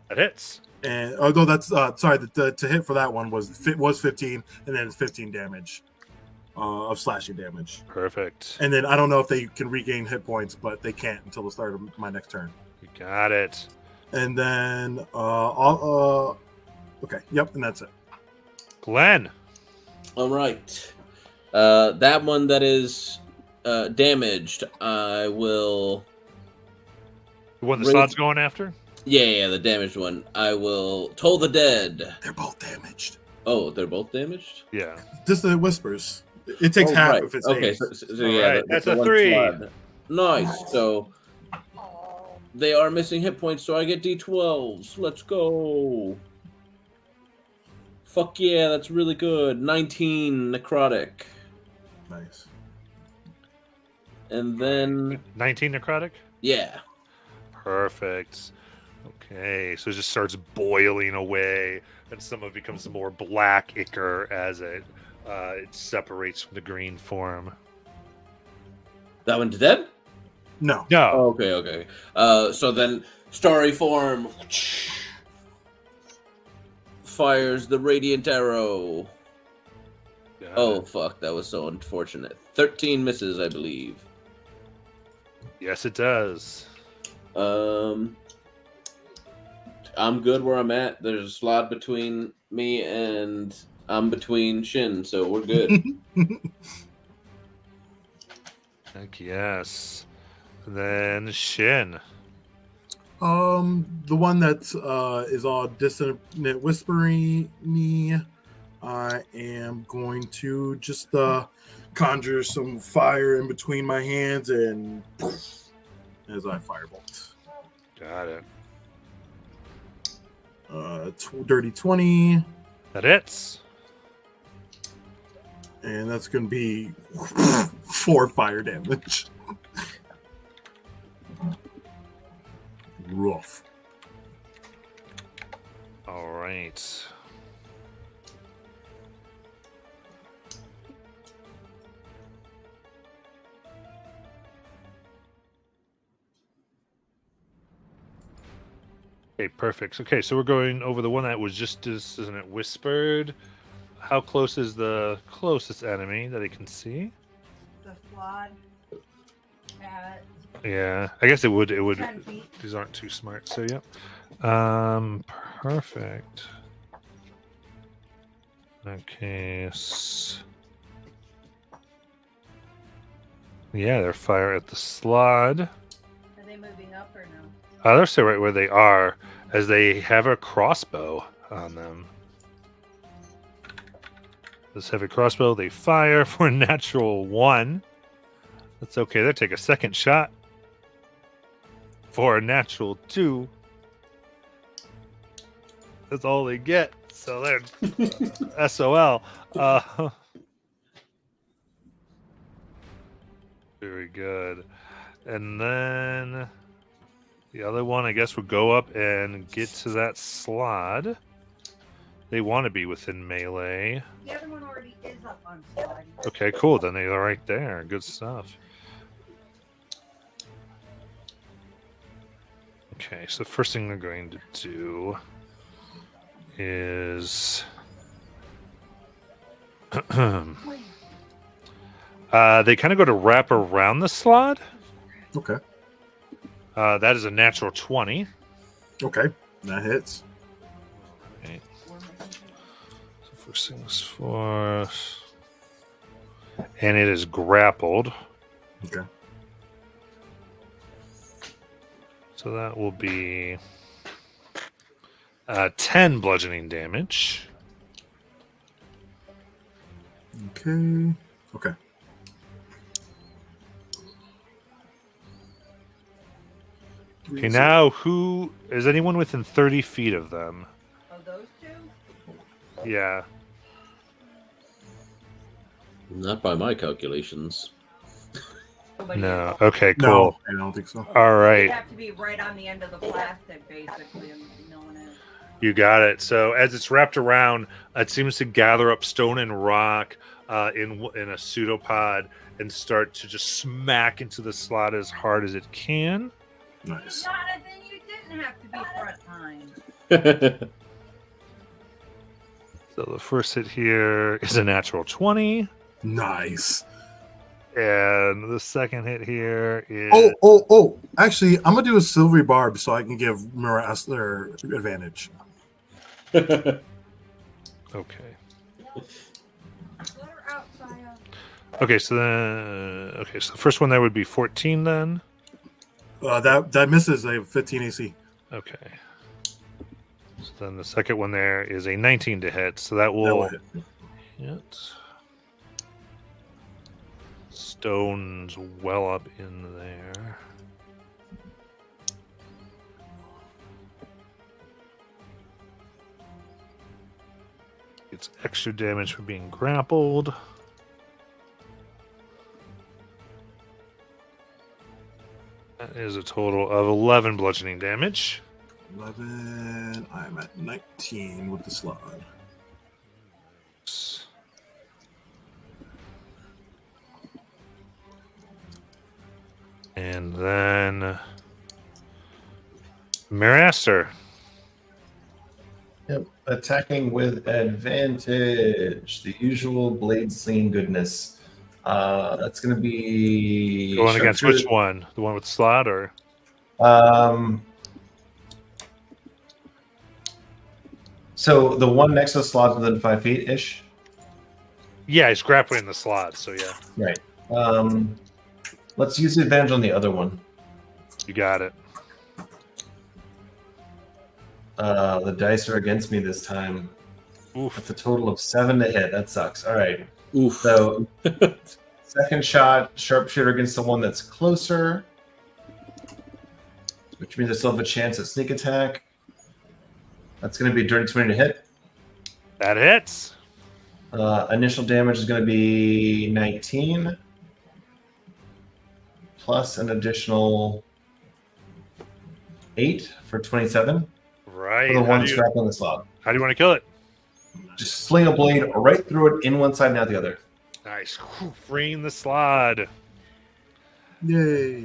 B: That hits.
D: And although that's sorry, the to hit for that one was 15, and then it's 15 damage of slashing damage.
B: Perfect.
D: And then I don't know if they can regain hit points, but they can't until the start of my next turn.
B: You got it.
D: And then okay, yep, and that's it.
B: Glenn.
C: All right. That one that is damaged, I will.
B: The one the
C: Raise-
B: slot's going after?
C: Yeah, the damaged one. I will toll the dead.
D: They're both damaged.
C: Oh, they're both damaged?
B: Yeah.
D: Just the whispers. It takes
C: Oh,
D: half
C: right.
D: if it's
C: okay.
D: eight.
C: So
B: All
C: yeah,
B: right, that's a
C: one
B: 3.
C: slide. Nice. So they are missing hit points, so I get D12s. Let's go. Fuck yeah, that's really good. 19 necrotic.
D: Nice.
C: And then
B: 19 necrotic?
C: yeah.
B: Perfect. Okay, so it just starts boiling away, and some of it becomes more black ichor as it separates from the green form.
C: That one's dead?
D: No.
B: No.
C: Oh, okay. So then starry form fires the radiant arrow.
B: Got
C: Oh
B: it.
C: fuck, that was so unfortunate. 13 misses, I believe.
B: Yes, it does.
C: I'm good where I'm at. There's a slot between me and I'm between Shin, so we're good.
B: Heck yes. Then Shin.
D: The one that is all dissonant whispering me. I am going to just conjure some fire in between my hands and poof, as I firebolt.
B: Got it.
D: Dirty 20,
B: That hits.
D: and that's going to be 4 fire damage. Rough.
B: All right. Okay, perfect. Okay, so we're going over the one that was just, isn't it, whispered? How close is the closest enemy that he can see?
E: The flawed at
B: Yeah, I guess it would.
E: 10 feet.
B: These aren't too smart, so yep. Perfect. Okay. Yeah, they're fire at the slot.
E: Are they moving up or no?
B: They're still right where they are, as they have a crossbow on them. This heavy crossbow, they fire for a natural 1. That's okay. They take a second shot for a natural 2. That's all they get. So they're SOL. Very good. And then the other one, I guess, would go up and get to that slot. They want to be within melee.
E: The other one already is up on slide.
B: Okay, cool. Then they're right there. Good stuff. Okay, so the first thing they're going to do is they kind of go to wrap around the slot.
D: Okay.
B: That is a natural 20.
D: Okay. That hits.
B: Right. So first things first. And it is grappled.
D: Okay.
B: So that will be 10 bludgeoning damage.
D: Okay. Okay.
B: Okay, now who is anyone within 30 feet of them?
E: Of those two?
B: Yeah.
C: Not by my calculations.
E: Nobody
B: No.
E: is.
B: Okay,
D: No,
B: cool.
D: I don't think so.
B: All
E: You'd
B: right.
E: have to be right on the end of the plastic, basically, and no one is.
B: You got it. So as it's wrapped around, it seems to gather up stone and rock in a pseudopod and start to just smack into the slot as hard as it can.
D: Nice.
E: Jonathan, you didn't have to be front time.
B: So the first hit here is a natural 20,
D: Nice.
B: and the second hit here is
D: Oh. Actually, I'm gonna do a silvery barb so I can give Marasler advantage.
B: okay.
E: Let her out, Saya.
B: Okay, so the first one there would be 14 then.
D: That misses. I have 15 AC.
B: Okay. So then the second one there is a 19 to hit, so that
D: That will
B: will
D: hit.
B: hit. Stones well up in there. It's extra damage for being grappled. That is a total of 11 bludgeoning damage.
D: 11. I'm at 19 with the slug.
B: And then Maraster.
A: Yep. Attacking with advantage. The usual blade sling goodness. That's going to be
B: Going against which
A: sharpshooter.
B: one? The one with the slot or?
A: So the one next to the slot within 5 feet ish.
B: Yeah, he's grappling the slot, so yeah.
A: Right. Let's use the advantage on the other one.
B: You got it.
A: The dice are against me this time.
B: Oof.
A: That's a total of 7 to hit. That sucks. All right.
C: Oof.
A: So, second shot, sharpshooter against the one that's closer, which means I still have a chance at sneak attack. That's going to be a dirty 20 to hit.
B: That hits.
A: Initial damage is going to be 19, plus an additional 8 for 27.
B: Right.
A: For the
B: How
A: one
B: do you
A: strapped on the slot.
B: want to kill it?
A: Just sling a blade right through it in one side and out the other.
B: Nice. Whew, freeing the slot.
D: Yay.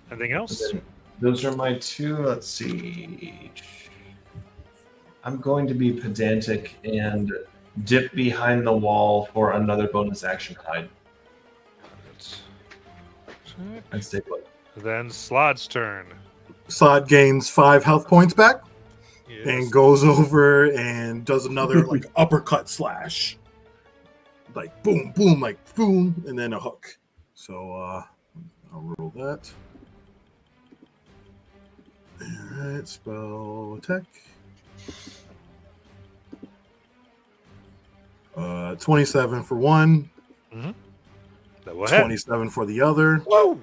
B: Anything else?
A: Those are my two. Let's see. I'm going to be pedantic and dip behind the wall for another bonus action hide.
B: Let's
A: And stay put.
B: Then Slod's turn.
D: Slot gains 5 health points back
B: Yes.
D: and goes over and does another like uppercut slash. Like boom, boom, like boom, and then a hook. So I'll roll that. Alright, spell attack. 27 for one,
B: That will hit.
D: 27 for the other.
B: Whoa!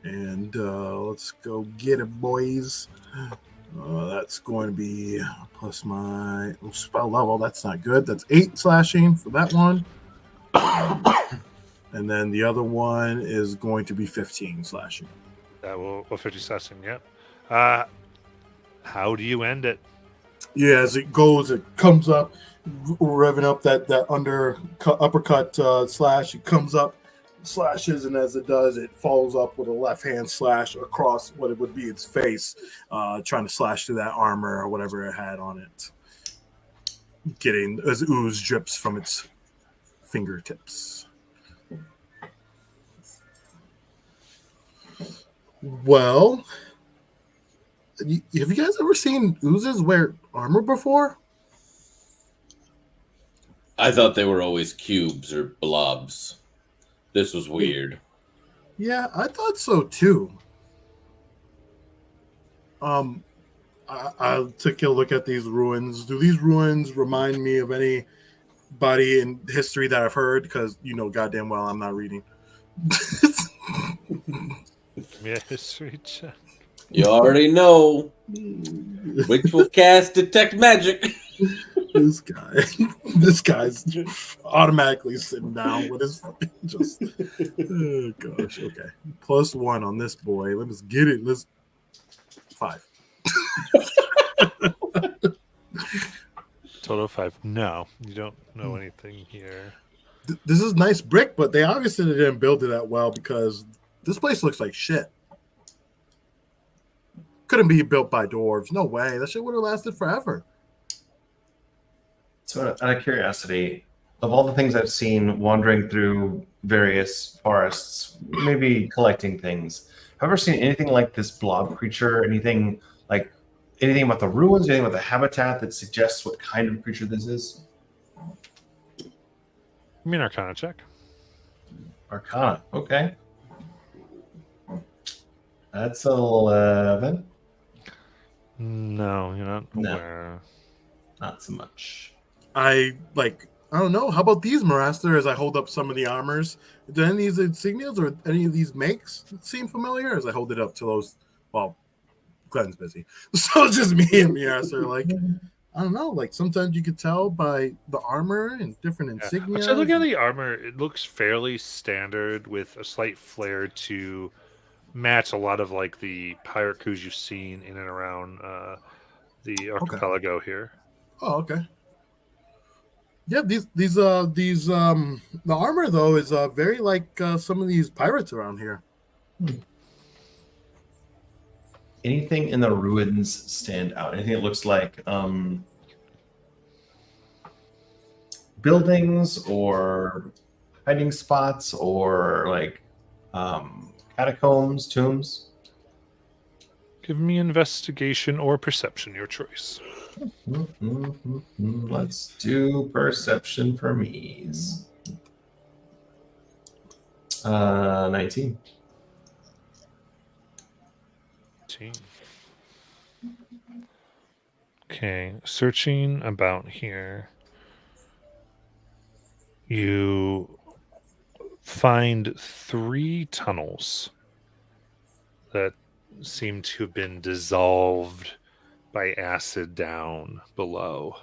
D: And let's go get it, boys. That's going to be plus my spell level. That's not good. That's 8 slashing for that one. And then the other one is going to be 15 slashing.
B: That will 50 slashing, yep. How do you end it?
D: Yeah, as it goes, it comes up, revving up that uppercut slash. It comes up, slashes, and as it does, it follows up with a left hand slash across what it would be its face, trying to slash through that armor or whatever it had on it. Getting as ooze drips from its fingertips. Well, have you guys ever seen oozes wear armor before?
C: I thought they were always cubes or blobs. This was weird.
D: Yeah, I thought so too. I took a look at these ruins. Do these ruins remind me of anybody in history that I've heard? Because you know goddamn well I'm not reading.
B: Give me a history check.
C: You already know which will cast detect magic.
D: This guy's automatically sitting down with his just. Oh gosh. Okay. +1 on this boy. Let's get it. Let's 5.
B: Total 5. No, you don't know anything here.
D: This is nice brick, but they obviously didn't build it that well because this place looks like shit. Couldn't be built by dwarves. No way. That shit would have lasted forever.
A: So, out of curiosity, of all the things I've seen wandering through various forests, maybe collecting things, have I ever seen anything like this blob creature? Anything about the ruins? Anything about the habitat that suggests what kind of creature this is?
B: I mean, Arcana check.
A: Arcana. Okay. That's 11.
B: No, you're not
A: No.
B: aware.
A: Not so much.
D: I don't know. How about these, Maraster, as I hold up some of the armors? Do any of these insignias or any of these makes seem familiar as I hold it up to those? Well, Glenn's busy. So it's just me and Maraster. I don't know. Sometimes you could tell by the armor and different insignias.
B: So look at the armor. It looks fairly standard with a slight flair to match a lot of the pirate crews you've seen in and around the archipelago here.
D: Oh, okay. Yeah, the armor though is very like some of these pirates around here.
A: Anything in the ruins stand out? Anything that looks like buildings or hiding spots or catacombs, tombs?
B: Give me investigation or perception, your choice.
A: Let's do perception for me's. 19.
B: Okay, searching about here. You find 3 tunnels that seem to have been dissolved by acid down below.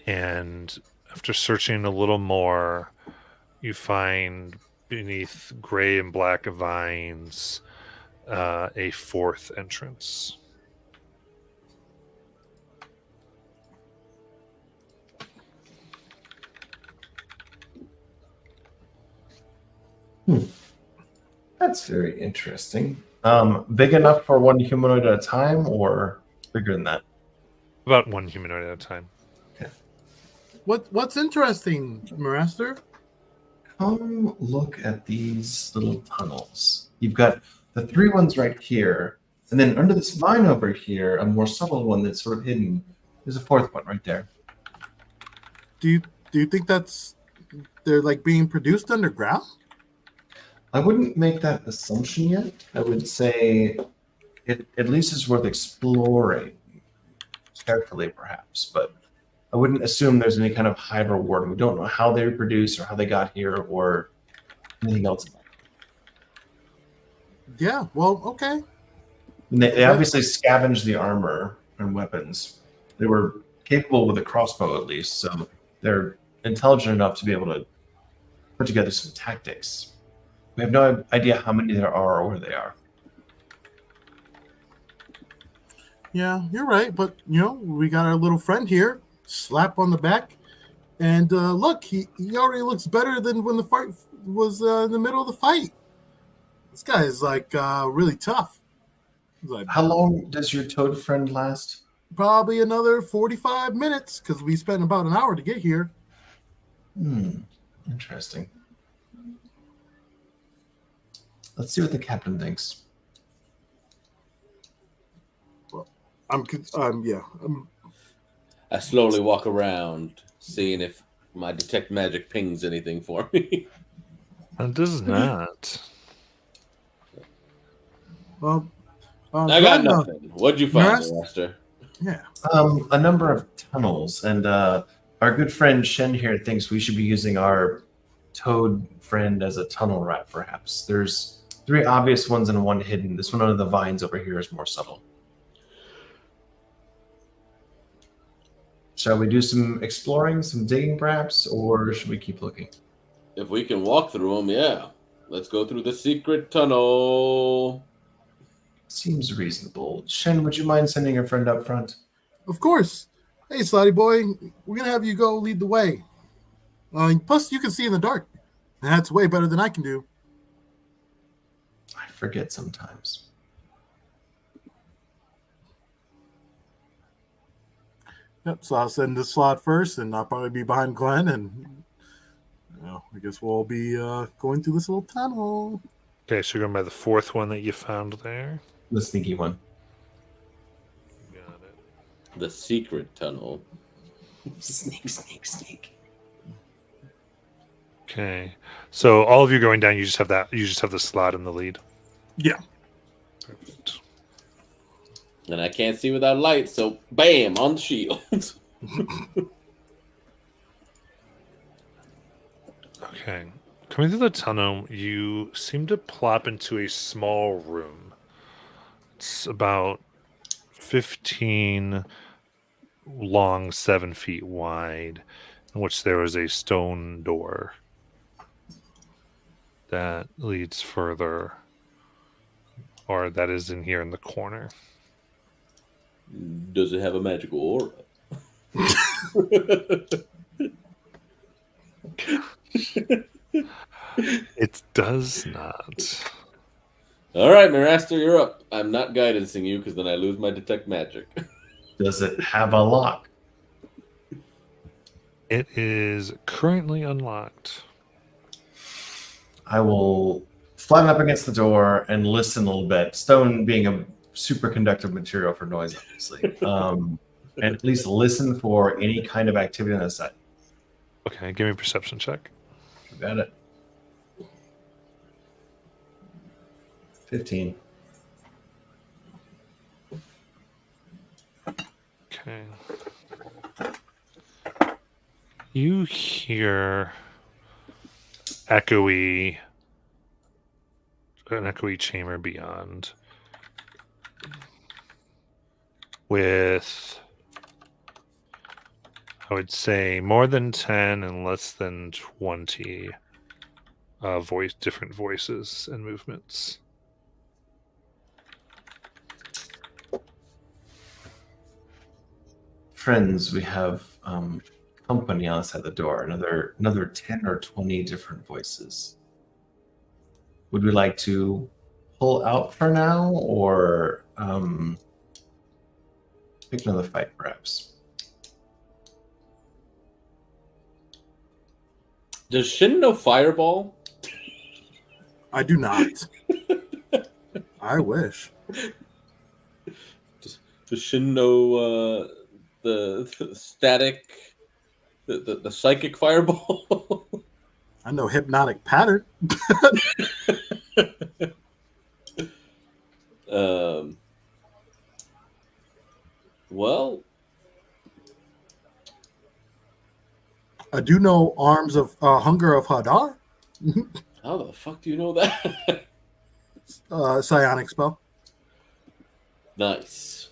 B: And after searching a little more, you find beneath gray and black vines a 4th entrance.
A: That's very interesting. Big enough for one humanoid at a time, or bigger than that?
B: About 1 humanoid at a time.
A: Okay.
D: What's interesting, Maraster?
A: Come look at these little tunnels. You've got the 3 ones right here, and then under this vine over here, a more subtle one that's sort of hidden. There's a 4th one right there.
D: Do you think they're being produced underground?
A: I wouldn't make that assumption yet. I would say it at least is worth exploring carefully, perhaps, but I wouldn't assume there's any kind of high reward. We don't know how they reproduce or how they got here or anything else.
D: Yeah, well, okay.
A: And they obviously scavenged the armor and weapons. They were capable with a crossbow, at least, so they're intelligent enough to be able to put together some tactics. We have no idea how many there are or where they are.
D: Yeah, you're right. But, we got our little friend here. Slap on the back. And look, he already looks better than when the fight was in the middle of the fight. This guy is really tough. He's
A: How long does your toad friend last?
D: Probably another 45 minutes because we spent about an hour to get here.
A: Interesting. Let's see what the captain thinks.
D: Well,
C: I slowly walk around, seeing if my detect magic pings anything for me.
B: It does not.
D: Well,
C: I got nothing. What'd you find, Master?
D: Yeah.
A: A number of tunnels, and our good friend Shen here thinks we should be using our toad friend as a tunnel rat, perhaps. There's 3 obvious ones and 1 hidden. This one under the vines over here is more subtle. Shall we do some exploring, some digging perhaps, or should we keep looking?
C: If we can walk through them, yeah. Let's go through the secret tunnel.
A: Seems reasonable. Shen, would you mind sending your friend up front?
D: Of course. Hey, Slotty boy, we're gonna have you go lead the way. Plus, you can see in the dark. And that's way better than I can do.
A: I forget sometimes.
D: Yep. So I'll send this slot first, and I'll probably be behind Glenn, and I guess we'll all be going through this little tunnel.
B: Okay, so you're going by the 4th one that you found there.
A: The sneaky one.
B: Got it.
C: The secret tunnel.
A: Sneak.
B: Okay, so all of you going down, you just have that. You just have the slot in the lead.
D: Yeah.
B: Perfect.
C: And I can't see without light, so bam, on the shield.
B: Okay, coming through the tunnel, you seem to plop into a small room. It's about 15 long, 7 feet wide, in which there is a stone door that leads further, or that is in here in the corner.
C: Does it have a magical aura?
B: It does not.
C: All right, Miraster, you're up. I'm not guidancing you because then I lose my detect magic.
A: Does it have a lock?
B: It is currently unlocked.
A: I will flatten up against the door and listen a little bit. Stone being a super conductive material for noise, obviously. And at least listen for any kind of activity on the side.
B: Okay, give me a perception check.
A: You got it. 15.
B: Okay. You hear an echoey chamber beyond with, I would say, more than 10 and less than 20 different voices and movements.
A: Friends, we have company outside the door. Another 10 or 20 different voices. Would we like to pull out for now, or pick another fight, perhaps?
C: Does Shin know Fireball?
D: I do not. I wish.
C: Does Shin know the static, the psychic Fireball?
D: I know hypnotic pattern.
C: Well,
D: I do know arms of hunger of Hadar.
C: how the fuck do you know that?
D: Psionic spell.
C: Nice.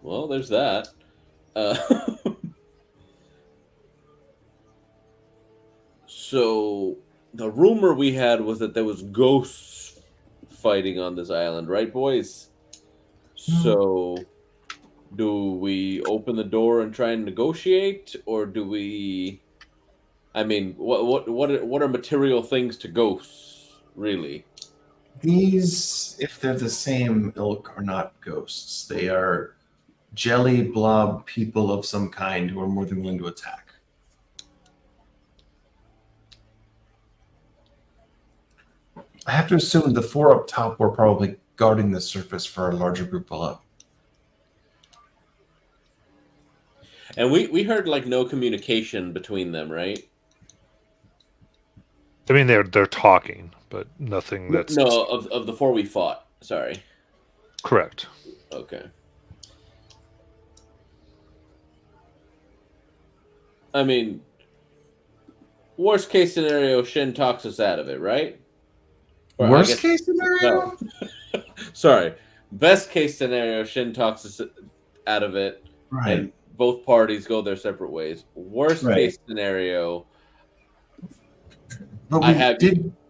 C: Well, there's that. So the rumor we had was that there was ghosts fighting on this island, right, boys? So do we open the door and try and negotiate, or do we? I mean, what are material things to ghosts, really?
A: These, if they're the same ilk, are not ghosts. They are jelly blob people of some kind who are more than willing to attack. I have to assume the 4 up top were probably guarding the surface for a larger group below.
C: And we heard like no communication between them, right?
B: I mean, they're talking, but nothing that's
C: No, of the 4 we fought. Sorry.
B: correct.
C: Okay. I mean, worst case scenario, Shin talks us out of it, right? Or I
A: Worst
C: guess-
A: case scenario?
C: No. Sorry. Best case scenario, Shin talks us out of it,
A: Right.
C: and both parties go their separate ways. Worst
A: Right.
C: case scenario,
A: But
C: I have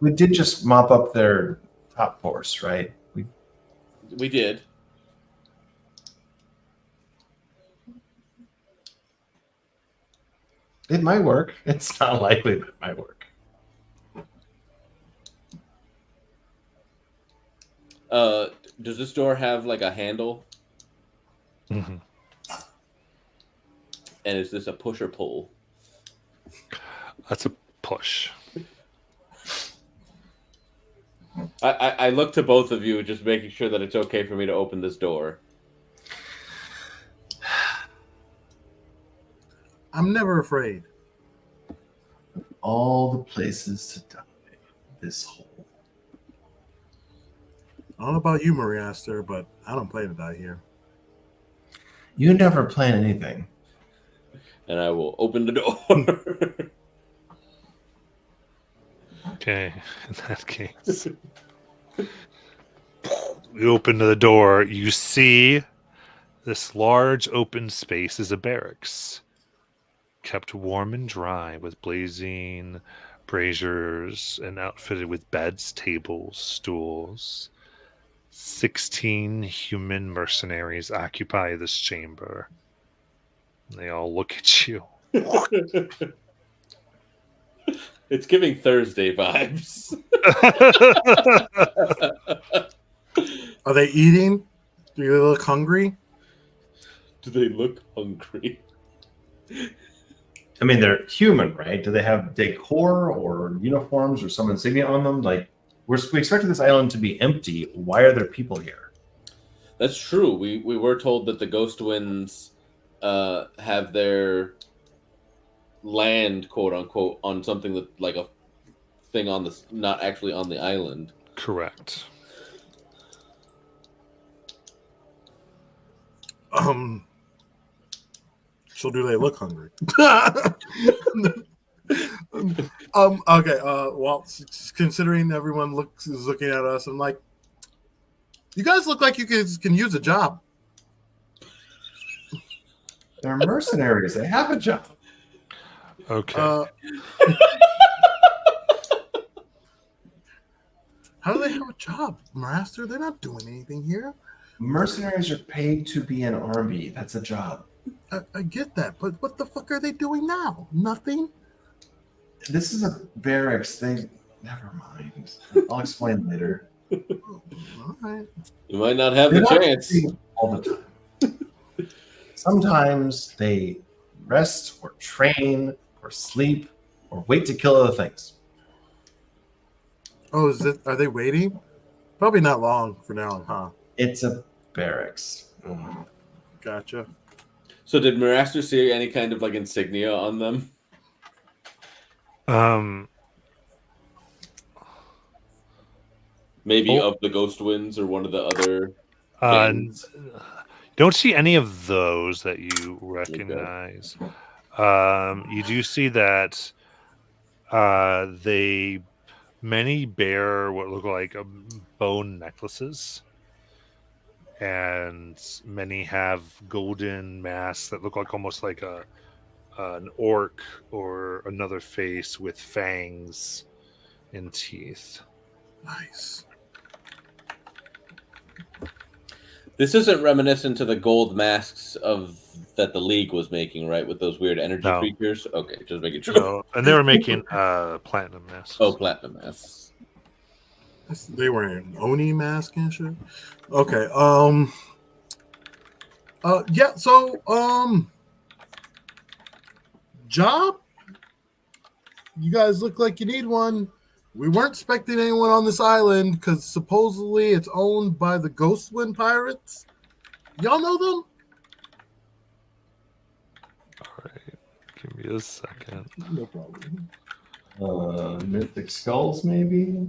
A: we did just mop up their top force, right?
C: we did.
A: It might work. It's not likely, but it might work.
C: Does this door have like a handle?
B: Mm-hmm.
C: And is this a push or pull?
B: That's a push.
C: I look to both of you, just making sure that it's okay for me to open this door.
D: I'm never afraid.
A: All the places to die. This hole.
D: I don't know about you, Marie Astor, but I don't plan to die here.
A: You never plan anything.
C: And I will open the door.
B: Okay, in that case. You open the door, you see this large open space is a barracks. Kept warm and dry with blazing braziers and outfitted with beds, tables, stools. 16 human mercenaries occupy this chamber. They all look at you.
C: It's giving Thursday vibes.
D: Are they eating? Do they look hungry?
C: Do they look hungry?
A: I mean, they're human, right? Do they have decor or uniforms or some insignia on them? Like, we expected this island to be empty. Why are there people here?
C: That's true. We were told that the Ghost Winds have their land, quote unquote, on something that like a thing on the not actually on the island.
B: Correct.
D: So do they look hungry? Okay. Well, considering everyone is looking at us, I'm like, you guys look like you can use a job.
A: They're mercenaries. They have a job.
B: Okay.
D: How do they have a job, Master? They're not doing anything here.
A: Mercenaries are paid to be an army. That's a job.
D: I get that, but what the fuck are they doing now? Nothing.
A: This is a barracks. Never mind. I'll explain later.
D: All right.
C: You might not have
A: They're
C: the
A: not
C: chance.
A: working all the time. Sometimes they rest or train or sleep or wait to kill other things.
D: Oh, are they waiting? Probably not long for now, huh?
A: It's a barracks.
D: Gotcha.
C: So did Miraster see any kind of like insignia on them? Maybe of the Ghost Winds or one of the other things?
B: Don't see any of those that you recognize. You do see that many bear what look like bone necklaces, and many have golden masks that look like almost like an orc or another face with fangs and teeth.
D: Nice.
C: This isn't reminiscent to the gold masks that the League was making, right? With those weird energy
B: No.
C: creatures? Okay, just making sure.
B: So, and they were making platinum masks.
C: Oh, platinum masks.
D: They were an Oni mask and shit. Okay. Yeah. So, job. You guys look like you need one. We weren't expecting anyone on this island because supposedly it's owned by the Ghostwind Pirates. Y'all know them?
B: All right, give me a second.
D: No problem.
A: Mythic skulls, maybe.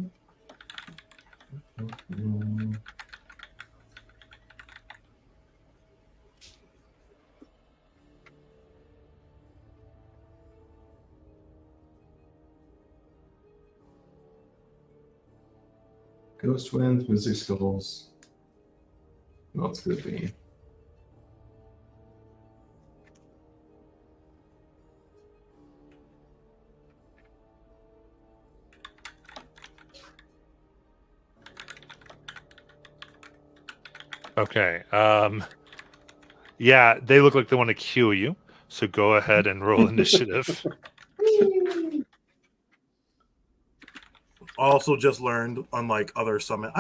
A: Ghost Winds, Mystic Skulls. What else could it be?
B: Okay. Yeah, they look like they want to kill you. So go ahead and roll initiative.
D: Also just learned, unlike other summon,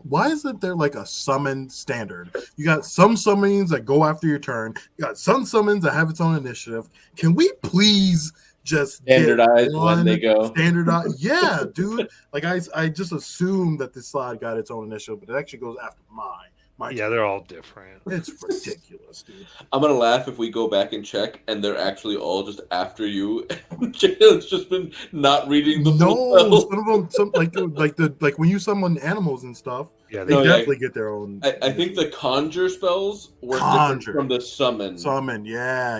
D: why isn't there like a summon standard? You got some summonings that go after your turn, you got some summons that have its own initiative. Can we please just
C: Standardize
D: get
C: when they go.
D: standardized? Yeah, dude. Like I just assumed that this slide got its own initiative, but it actually goes after my
B: Yeah, they're all different.
D: It's ridiculous, dude.
C: I'm gonna laugh if we go back and check, and they're actually all just after you. Jalen's just been not reading the full
D: No,
C: spell.
D: some of them, like when you summon animals and stuff,
B: Yeah,
D: they
C: No, yeah.
D: definitely get their own.
C: I think the conjure spells were
D: Conjure.
C: different from the summon.
D: Summon, yeah.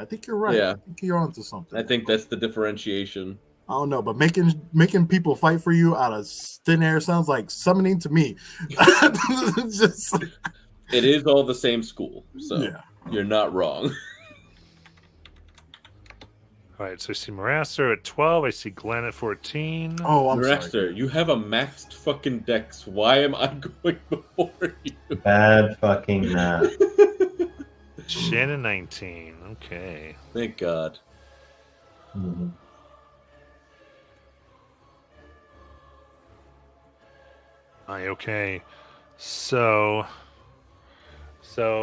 D: I think you're right.
C: Yeah.
D: I think you're onto something.
C: I think that's the differentiation.
D: I don't know, but making people fight for you out of thin air sounds like summoning to me. Just,
C: It is all the same school, so
D: yeah.
C: you're not wrong.
B: All right, so I see Marasser at 12. I see Glenn at 14.
D: Oh, I'm sorry.
C: Rester, you have a maxed fucking dex. Why am I going before you?
A: Bad fucking math.
B: Shannon 19. Okay.
C: Thank God.
A: Mhm.
B: Okay. So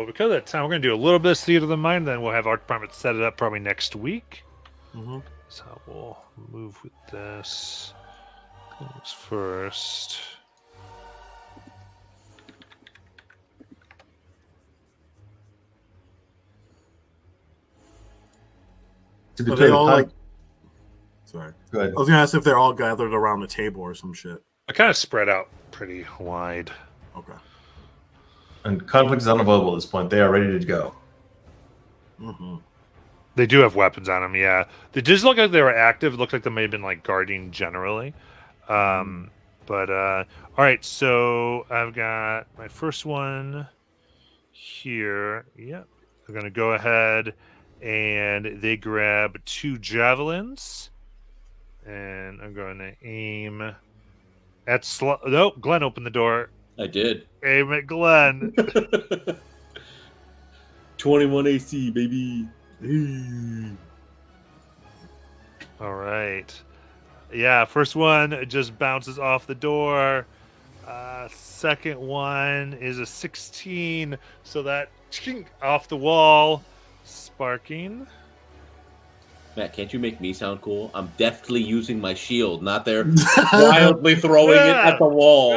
B: because of that time, we're going to do a little bit of Theater of the Mind, then we'll have our department set it up probably next week.
D: Mm-hmm.
B: So we'll move with this. Things first.
A: To be
D: Are
A: clear,
D: they all
A: con-
D: like? Sorry,
A: Go ahead.
D: I was gonna ask if they're all gathered around the table or some shit.
B: I kind of spread out pretty wide.
D: Okay.
A: And conflict is unavoidable at this point. They are ready to go.
D: Mm-hmm.
B: They do have weapons on them, yeah. They just look like they were active. It looked like they may have been like guarding generally. But all right, so I've got my first one here. Yep. I'm gonna go ahead and they grab 2 javelins. And I'm gonna aim at nope, Glenn opened the door.
C: I did.
B: Aim at Glenn.
C: 21 AC, baby.
B: All right. Yeah, first one just bounces off the door. Second one is a 16, so that off the wall, sparking.
C: Matt, can't you make me sound cool? I'm deftly using my shield, not there wildly throwing it at the wall.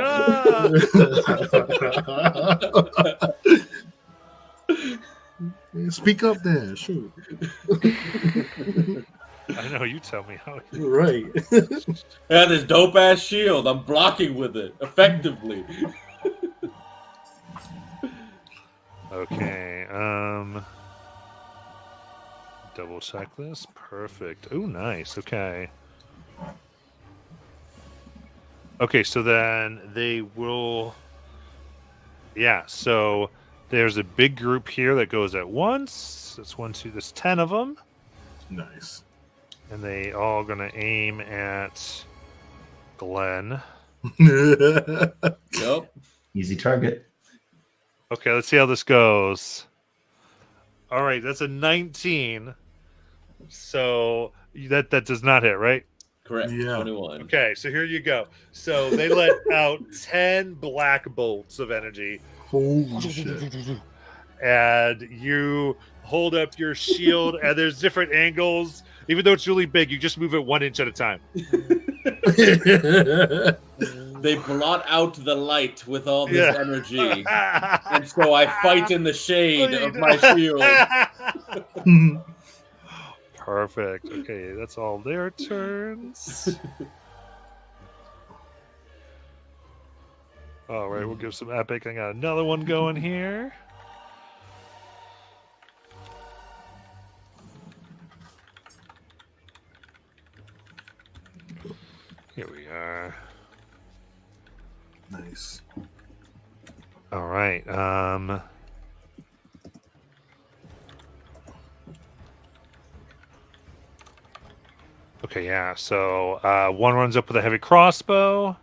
D: Speak up, then. Shoot.
B: I know, you tell me how.
D: Right.
C: I got this dope ass shield. I'm blocking with it effectively.
B: Okay. Double check this. Perfect. Oh, nice. Okay. Okay, so then they will. Yeah, so there's a big group here that goes at once. That's 1, 2. There's 10 of them.
D: Nice.
B: And they all gonna aim at Glenn.
C: Yep.
A: Easy target.
B: Okay, let's see how this goes. All right, that's a 19. So that does not hit, right?
C: Correct.
D: Yeah.
C: 21.
B: Okay, so here you go. So they let out 10 black bolts of energy.
D: Holy shit.
B: And you hold up your shield, and there's different angles. Even though it's really big, you just move it 1 inch at a time.
C: They blot out the light with all this
B: Yeah.
C: energy. And so I fight in the shade of my shield.
B: Perfect. Okay, that's all their turns. All right, we'll give some epic. I got another one going here. Here we are.
D: Nice.
B: All right. Okay, yeah. So one runs up with a heavy crossbow,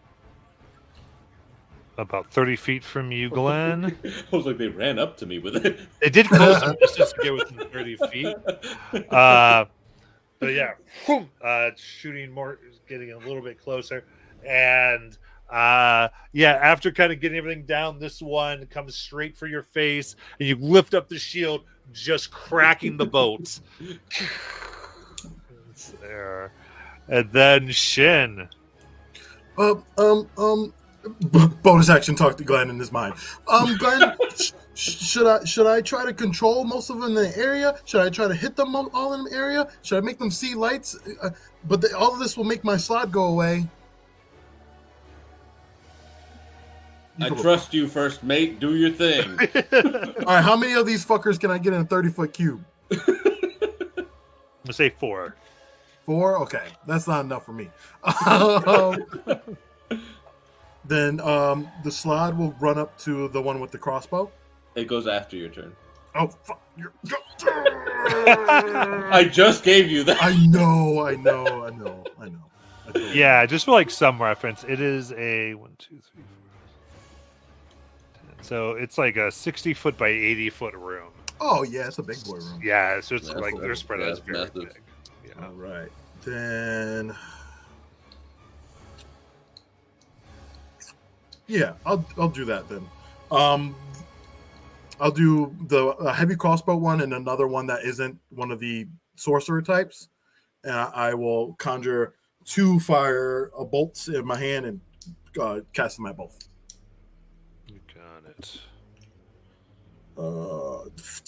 B: about 30 feet from you, Glenn.
C: I was like, they ran up to me with it.
B: It did close some distance to get within 30 feet. But yeah, shooting more, getting a little bit closer, and yeah, after kind of getting everything down, this one comes straight for your face, and you lift up the shield, just cracking the bolt. It's there, and then Shin.
D: Bonus action. Talk to Glenn in his mind. Glenn, should I try to control most of them in the area? Should I try to hit them all in the area? Should I make them see lights? But all of this will make my slot go away.
C: I trust you, first mate. Do your thing.
D: All right, how many of these fuckers can I get in a 30-foot cube?
B: Let's say 4.
D: 4? Okay, that's not enough for me. Then the slot will run up to the one with the crossbow.
C: It goes after your turn.
D: Oh, fuck.
C: I just gave you that.
D: I know.
B: Yeah, just for like some reference, it is a 1, 2, 3, 4, 10. So it's like a 60-foot by 80-foot room.
D: Oh, yeah, it's a big boy room.
B: Yeah, so it's
C: That's
B: like
C: cool.
B: their spread out is
C: Yeah,
B: very
C: massive.
B: big. Yeah.
D: All right. Then... yeah, I'll do that then. I'll do the heavy crossbow one and another one that isn't one of the sorcerer types. And I will conjure 2 fire bolts in my hand and cast them at both.
B: You got it.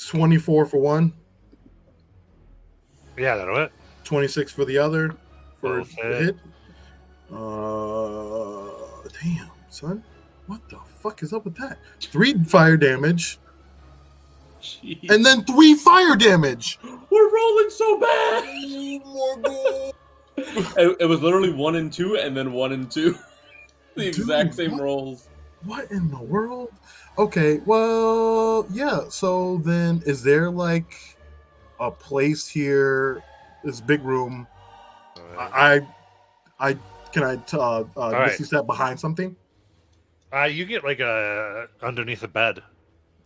D: 24 for one,
B: Yeah, that'll hit.
D: 26 for the other. For
B: Both
D: the
B: hit.
D: hit. Damn, son. What the fuck is up with that? 3 fire damage.
C: Jeez.
D: And then 3 fire damage.
C: We're rolling so bad.
D: More gold.
C: It was literally 1 and 2, and then 1 and 2. The exact same
D: what?
C: rolls.
D: What in the world? Okay, well, yeah. So then, is there like a place here? This big room.
B: All right.
D: I can I
B: right.
D: misty step behind something?
B: You get like a underneath a bed.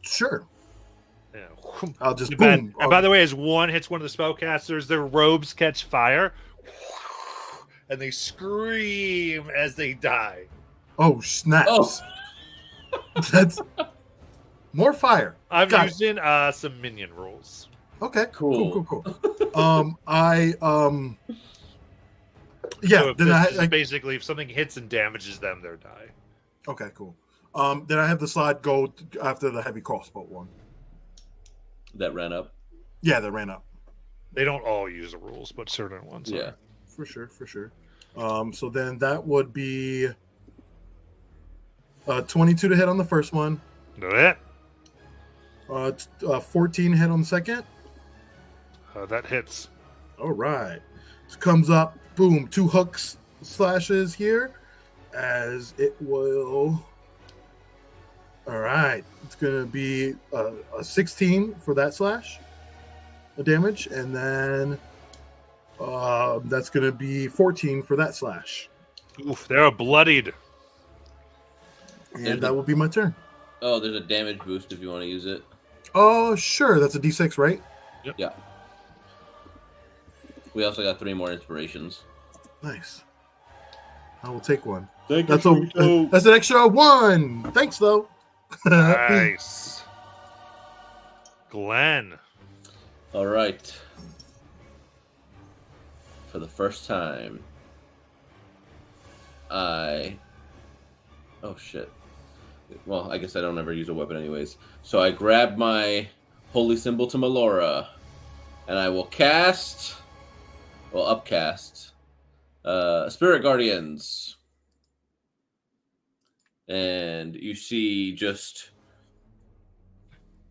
D: Sure.
B: Yeah.
D: I'll just
B: And
D: boom.
B: and by the way, as one hits one of the spellcasters, their robes catch fire, and they scream as they die.
D: Oh snaps!
C: Oh.
D: That's more fire.
B: I'm
D: Got it.
B: using some minion rules.
D: Okay,
C: Cool.
D: cool. Yeah.
B: So
D: Then
B: basically, if something hits and damages them, they die.
D: okay, cool. Then I have the slot go after the heavy crossbow one.
C: That ran up.
D: Yeah, that ran up.
B: They don't all use the rules, but certain ones.
C: Yeah.
B: Are.
D: For sure. So then that would be 22 to hit on the first one.
B: That
D: 14 hit on the second.
B: that hits.
D: All right. So comes up, boom, 2 hooks slashes here as it will. All right. It's going to be a 16 for that slash, the damage. And then that's going to be 14 for that slash.
B: Oof, they're bloodied.
D: And that will be my turn.
C: Oh, there's a damage boost if you want to use it.
D: Oh, sure. That's a D6, right?
C: Yeah. We also got 3 more inspirations.
D: Nice. I will take one.
C: Thank
D: That's an extra 1. Thanks, though.
B: Nice. Glenn.
C: All right. For the first time, oh shit. Well, I guess I don't ever use a weapon anyways. So I grab my holy symbol to Melora, and I will upcast Spirit Guardians. And you see just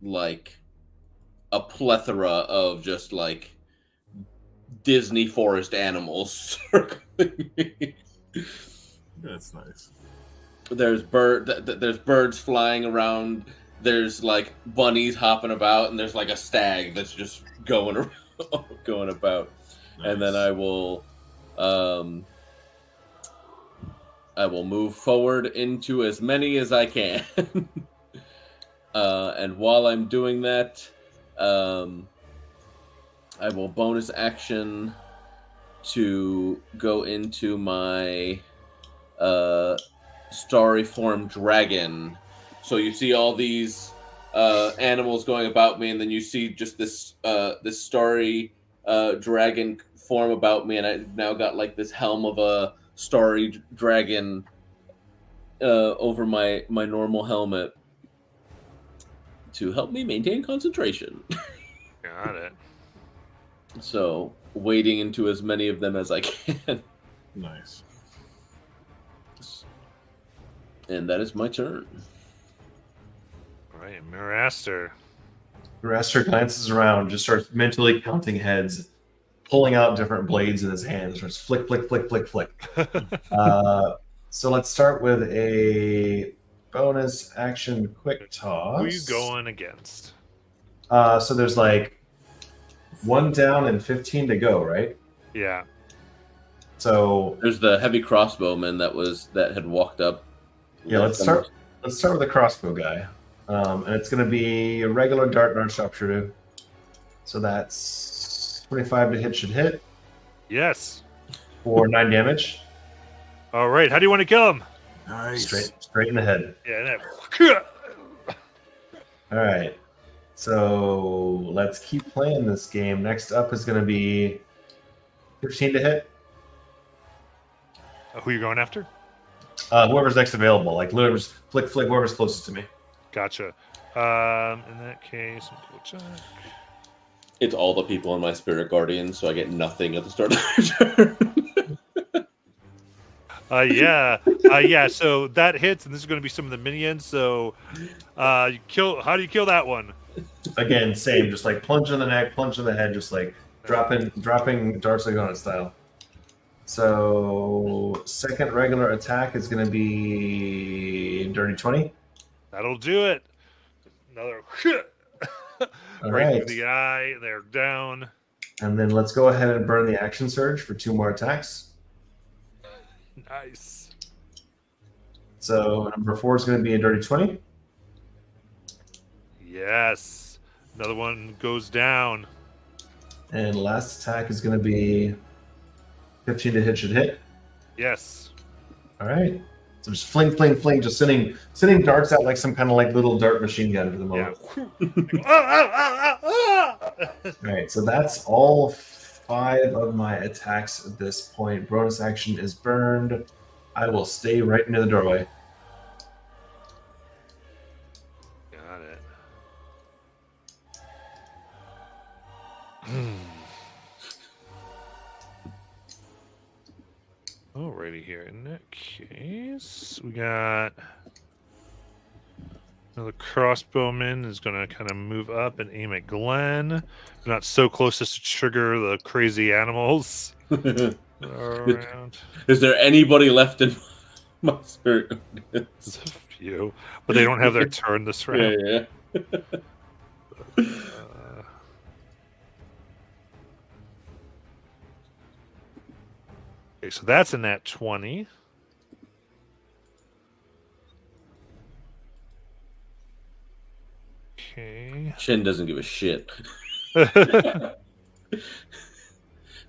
C: like a plethora of just like Disney forest animals circling me.
D: That's nice.
C: there's birds flying around. There's like bunnies hopping about, and there's like a stag that's just going around, going about.
D: Nice.
C: And then I will move forward into as many as I can. And while I'm doing that, I will bonus action to go into my starry form dragon. So you see all these animals going about me, and then you see just this starry dragon form about me, and I now got like this helm of a starry dragon over my normal helmet to help me maintain concentration.
B: Got it.
C: So wading into as many of them as I can.
D: Nice.
C: And that is my turn.
B: All right, Miraster.
A: Raster glances around, just starts mentally counting heads, pulling out different blades in his hands, starts flick, flick, flick, flick, flick. So let's start with a bonus action quick toss.
B: Who are you going against?
A: So there's like 1 down and 15 to go, right?
B: Yeah.
A: So
C: There's the heavy crossbowman that had walked up.
A: yeah, let's start with the crossbow guy. And it's going to be a regular dart sharpshooter. So that's 25 to hit, should hit
B: Yes.
A: for 9 damage.
B: All right. How do you want to kill him?
D: Nice.
A: Straight in the head.
B: Yeah.
A: All right. So let's keep playing this game. Next up is going to be 15 to hit.
B: Who are you going after?
A: Whoever's next available. Like whoever's flick, whoever's closest to me.
B: Gotcha. In that case, let me go check.
C: It's all the people in my spirit guardian, so I get nothing at the start of the turn.
B: Yeah. So that hits, and this is going to be some of the minions. So, you kill. How do you kill that one?
A: Again, same. Just like plunge in the neck, plunge in the head, just like dropping darts like on its style. So second regular attack is going to be dirty 20.
B: That'll do it. Another
A: All
B: right
A: right.
B: through the eye. They're down.
A: And then let's go ahead and burn the action surge for 2 more attacks.
B: Nice.
A: So number 4 is going to be a dirty 20.
B: Yes. Another one goes down.
A: And last attack is going to be 15 to hit, should hit.
B: Yes.
A: All right. So just fling, just sending darts out like some kind of like little dart machine gun for the moment.
B: Yeah.
A: All right. So that's all 5 of my attacks at this point. Bonus action is burned. I will stay right near the doorway.
B: Got it. Alrighty here. In that case, we got another crossbowman is going to kind of move up and aim at Glenn. Not so close as to trigger the crazy animals around.
C: Is there anybody left in my spirit guardians?
B: It's a few, but they don't have their turn this round.
C: Yeah.
B: Okay, so that's in that 20. Okay.
C: Shin doesn't give a shit.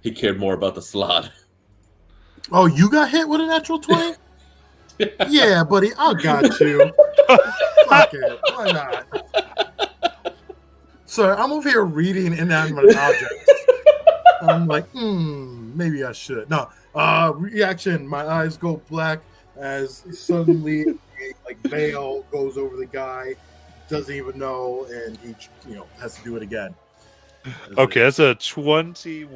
C: He cared more about the slot.
D: Oh, you got hit with a natural 20? Yeah, buddy, I got you. Fuck it. Why not? So I'm over here reading inanimate objects. I'm like, maybe I should. No. Reaction. My eyes go black as suddenly a veil goes over the guy. Doesn't even know, and he has to do it again.
B: Okay, that's a 23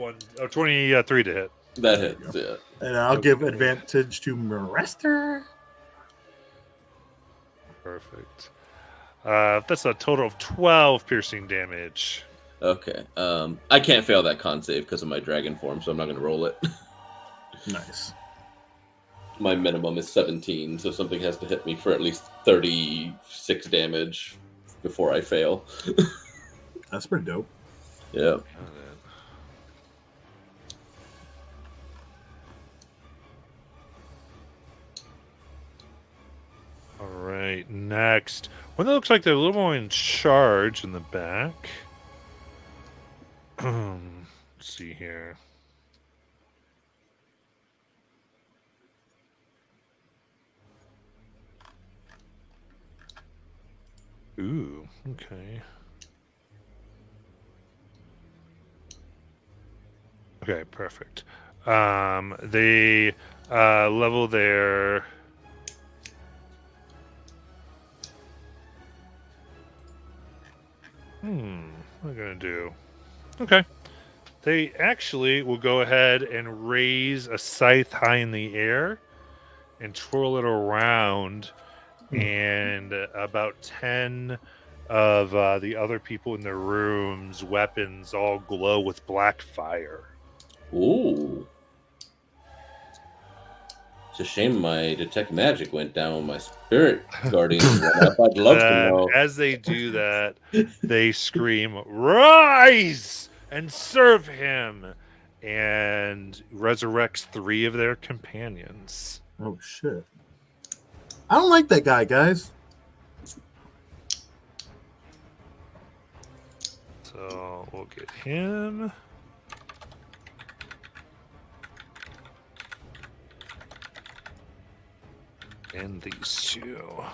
B: to hit.
C: That hits, yeah.
D: And I'll give advantage to Miraster.
B: Perfect. That's a total of 12 piercing damage.
C: Okay. I can't fail that con save because of my dragon form, so I'm not going to roll it.
D: Nice.
C: my minimum is 17, so something has to hit me for at least 36 damage before I fail.
D: That's pretty dope.
C: Yeah.
B: All right, next. One that looks like they're a little more in charge in the back. Let's see here. Ooh, okay. Okay, perfect. They level their what am I gonna do? Okay. They actually will go ahead and raise a scythe high in the air and twirl it around, and about 10 of the other people in the room's weapons all glow with black fire.
C: Ooh. It's a shame my detect magic went down when my spirit guardians went up. I'd love to
B: And
C: know.
B: as they do that, they scream, "Rise and serve him!" and resurrects 3 of their companions.
D: Oh shit! I don't like that guy, guys.
B: So we'll get him. And these 2.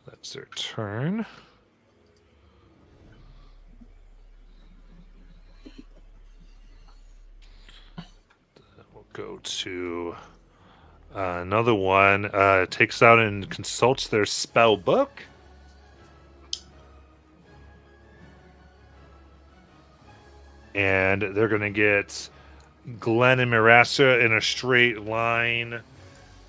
B: That's their turn. We'll go to another one. Takes out and consults their spell book. And they're going to get Glenn and Mirasa in a straight line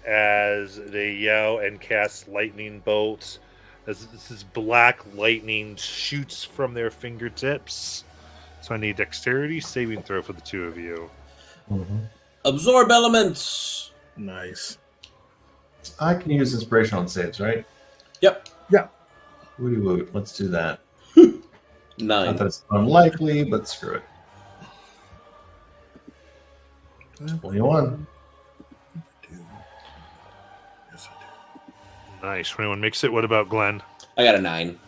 B: as they yell and cast lightning bolts. As this is black lightning shoots from their fingertips. So I need dexterity saving throw for the 2 of you.
C: Absorb elements.
D: Nice.
A: I can use inspiration on saves, right?
C: Yep.
A: Woody woot. Let's do that.
C: 9.
A: Not that it's unlikely, but screw it. 21.
B: Nice. 21 makes it. What about Glenn?
C: I got a 9,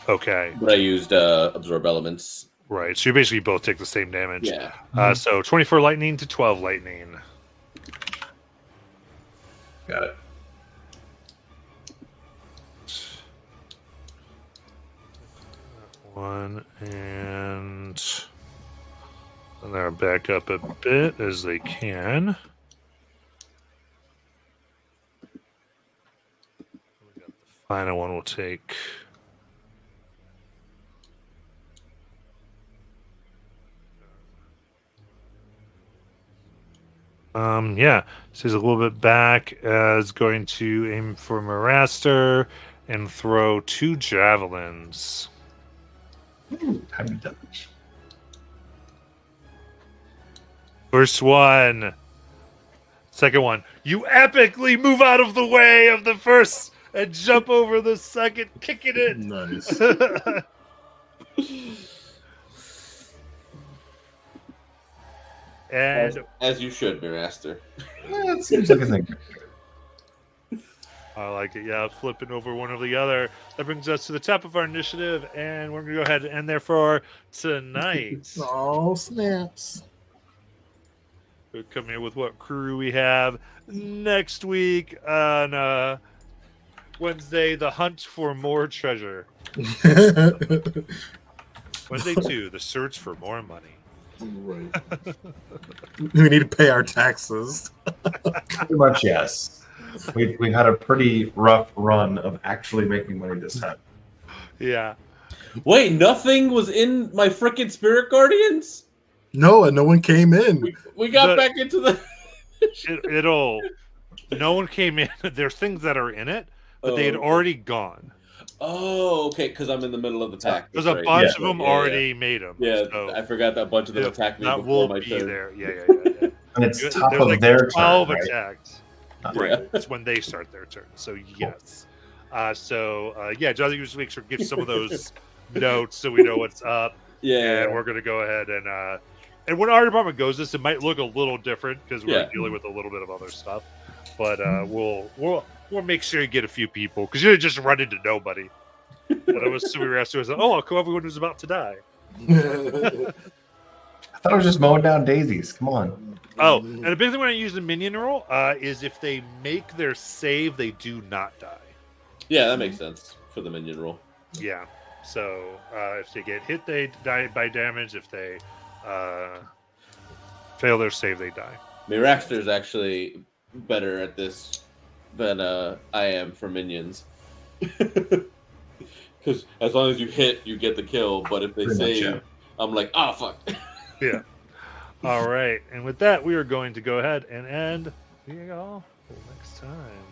B: Okay.
C: but I used absorb elements.
B: Right. So you basically both take the same damage.
C: Yeah.
B: So 24 lightning to 12 lightning.
A: Got it.
B: One, and they'll back up a bit as they can. The final one will take. Yeah, so he's a little bit back as going to aim for Maraster and throw 2 javelins.
A: Tiny dodge.
B: First one. Second one. You epically move out of the way of the first and jump over the second, kicking it.
D: Nice.
B: And
C: As you should, Miraster.
A: Yeah, it seems like a thing.
B: I like it. Yeah, flipping over one or the other. That brings us to the top of our initiative, and we're going to go ahead and end there for tonight.
D: Oh, snaps.
B: We'll come here with what crew we have next week on Wednesday, the hunt for more treasure. Wednesday 2, the search for more money.
D: Right. We need to pay our taxes.
A: Pretty much, yes. We had a pretty rough run of actually making money this time.
B: Yeah.
C: Wait, nothing was in my frickin' spirit guardians?
D: No, and no one came in.
C: We got back into the...
B: No one came in. There's things that are in it, but they had already gone.
C: Oh, okay, because I'm in the middle of the pack.
B: There's a bunch of them already made them.
C: Yeah,
B: so,
C: I forgot that a bunch of them attacked me
B: that
C: before
B: will
C: my
B: be
C: turn.
B: there. Yeah.
A: And it's
B: There's
A: top of
B: like
A: their
B: 12
A: turn, right?
B: attacks.
A: Okay.
B: Right. It's when they start their turn. So yes. Yeah, Jonathan, you just make sure to give some of those notes so we know what's up.
C: Yeah.
B: And we're gonna go ahead and when our department goes this, it might look a little different because we're
C: Yeah.
B: dealing with a little bit of other stuff. But we'll make sure you get a few people because you just run into nobody. But I was assuming we were asking, oh, everyone was about to die.
A: I thought I was just mowing down daisies. Come on.
B: Oh, and the big thing when I use the minion roll is if they make their save, they do not die.
C: Yeah, that makes sense for the minion roll.
B: Yeah. So if they get hit, they die by damage. If they fail their save, they die.
C: Miraxter's actually better at this than I am for minions. Because as long as you hit, you get the kill. But if they
A: Pretty much,
C: save,
A: yeah.
C: I'm like, ah, fuck.
B: Yeah. All right. And with that, we are going to go ahead and end. See you all next time.